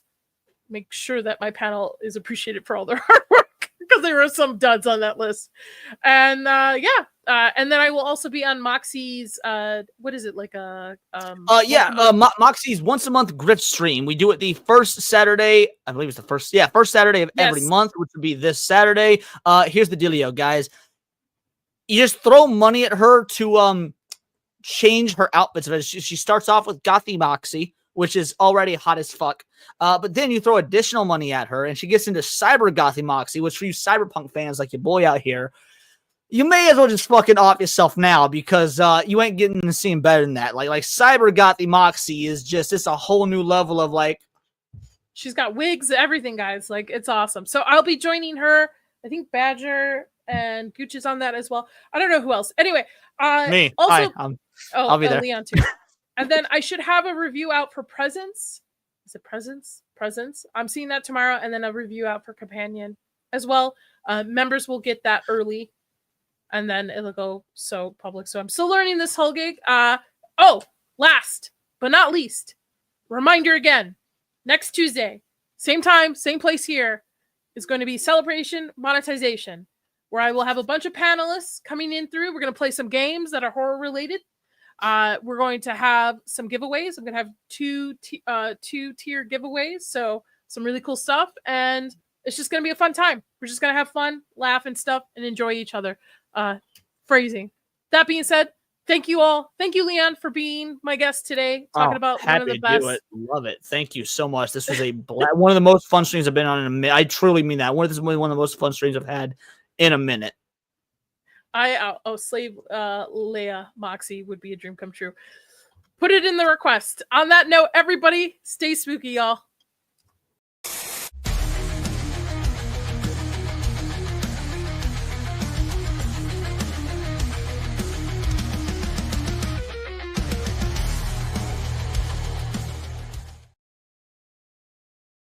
Make sure that my panel is appreciated for all their hard work, because there were some duds on that list. And and then I will also be on Moxie's what is it, like a Moxie's once a month Grift stream. We do it the first Saturday, I believe it's the first Saturday of every Yes. month, which would be this Saturday. Here's the dealio, guys. You just throw money at her to change her outfits. She starts off with Gothy Moxie, which is already hot as fuck. But then you throw additional money at her, and she gets into Cyber Gothy Moxie, which for you cyberpunk fans like your boy out here, you may as well just fucking off yourself now, because you ain't getting to see better than that. Like Cyber Gothy Moxie is just, it's a whole new level of like. She's got wigs, everything, guys. Like, it's awesome. So I'll be joining her. I think Badger and Gooch is on that as well. I don't know who else. Anyway, Me. Also, Hi, I'll be there. Leon too. And then I should have a review out for Presence. Is it Presence? Presence. I'm seeing that tomorrow, and then a review out for Companion as well. Members will get that early, and then it'll go so public. So I'm still learning this whole gig. Last but not least, reminder again, next Tuesday, same time, same place here, is going to be Celebration Monetization, where I will have a bunch of panelists coming in through. We're going to play some games that are horror related. We're going to have some giveaways. I'm going to have two tier giveaways. So some really cool stuff. And it's just going to be a fun time. We're just going to have fun, laugh and stuff, and enjoy each other. Phrasing. That being said, thank you all. Thank you, Leon, for being my guest today, talking about one of the best. Do it. Love it. Thank you so much. This was one of the most fun streams I've been on in a minute. I truly mean that. This is one of the most fun streams I've had in a minute. Slave Leia Moxie would be a dream come true. Put it in the request. On that note, everybody, stay spooky, y'all.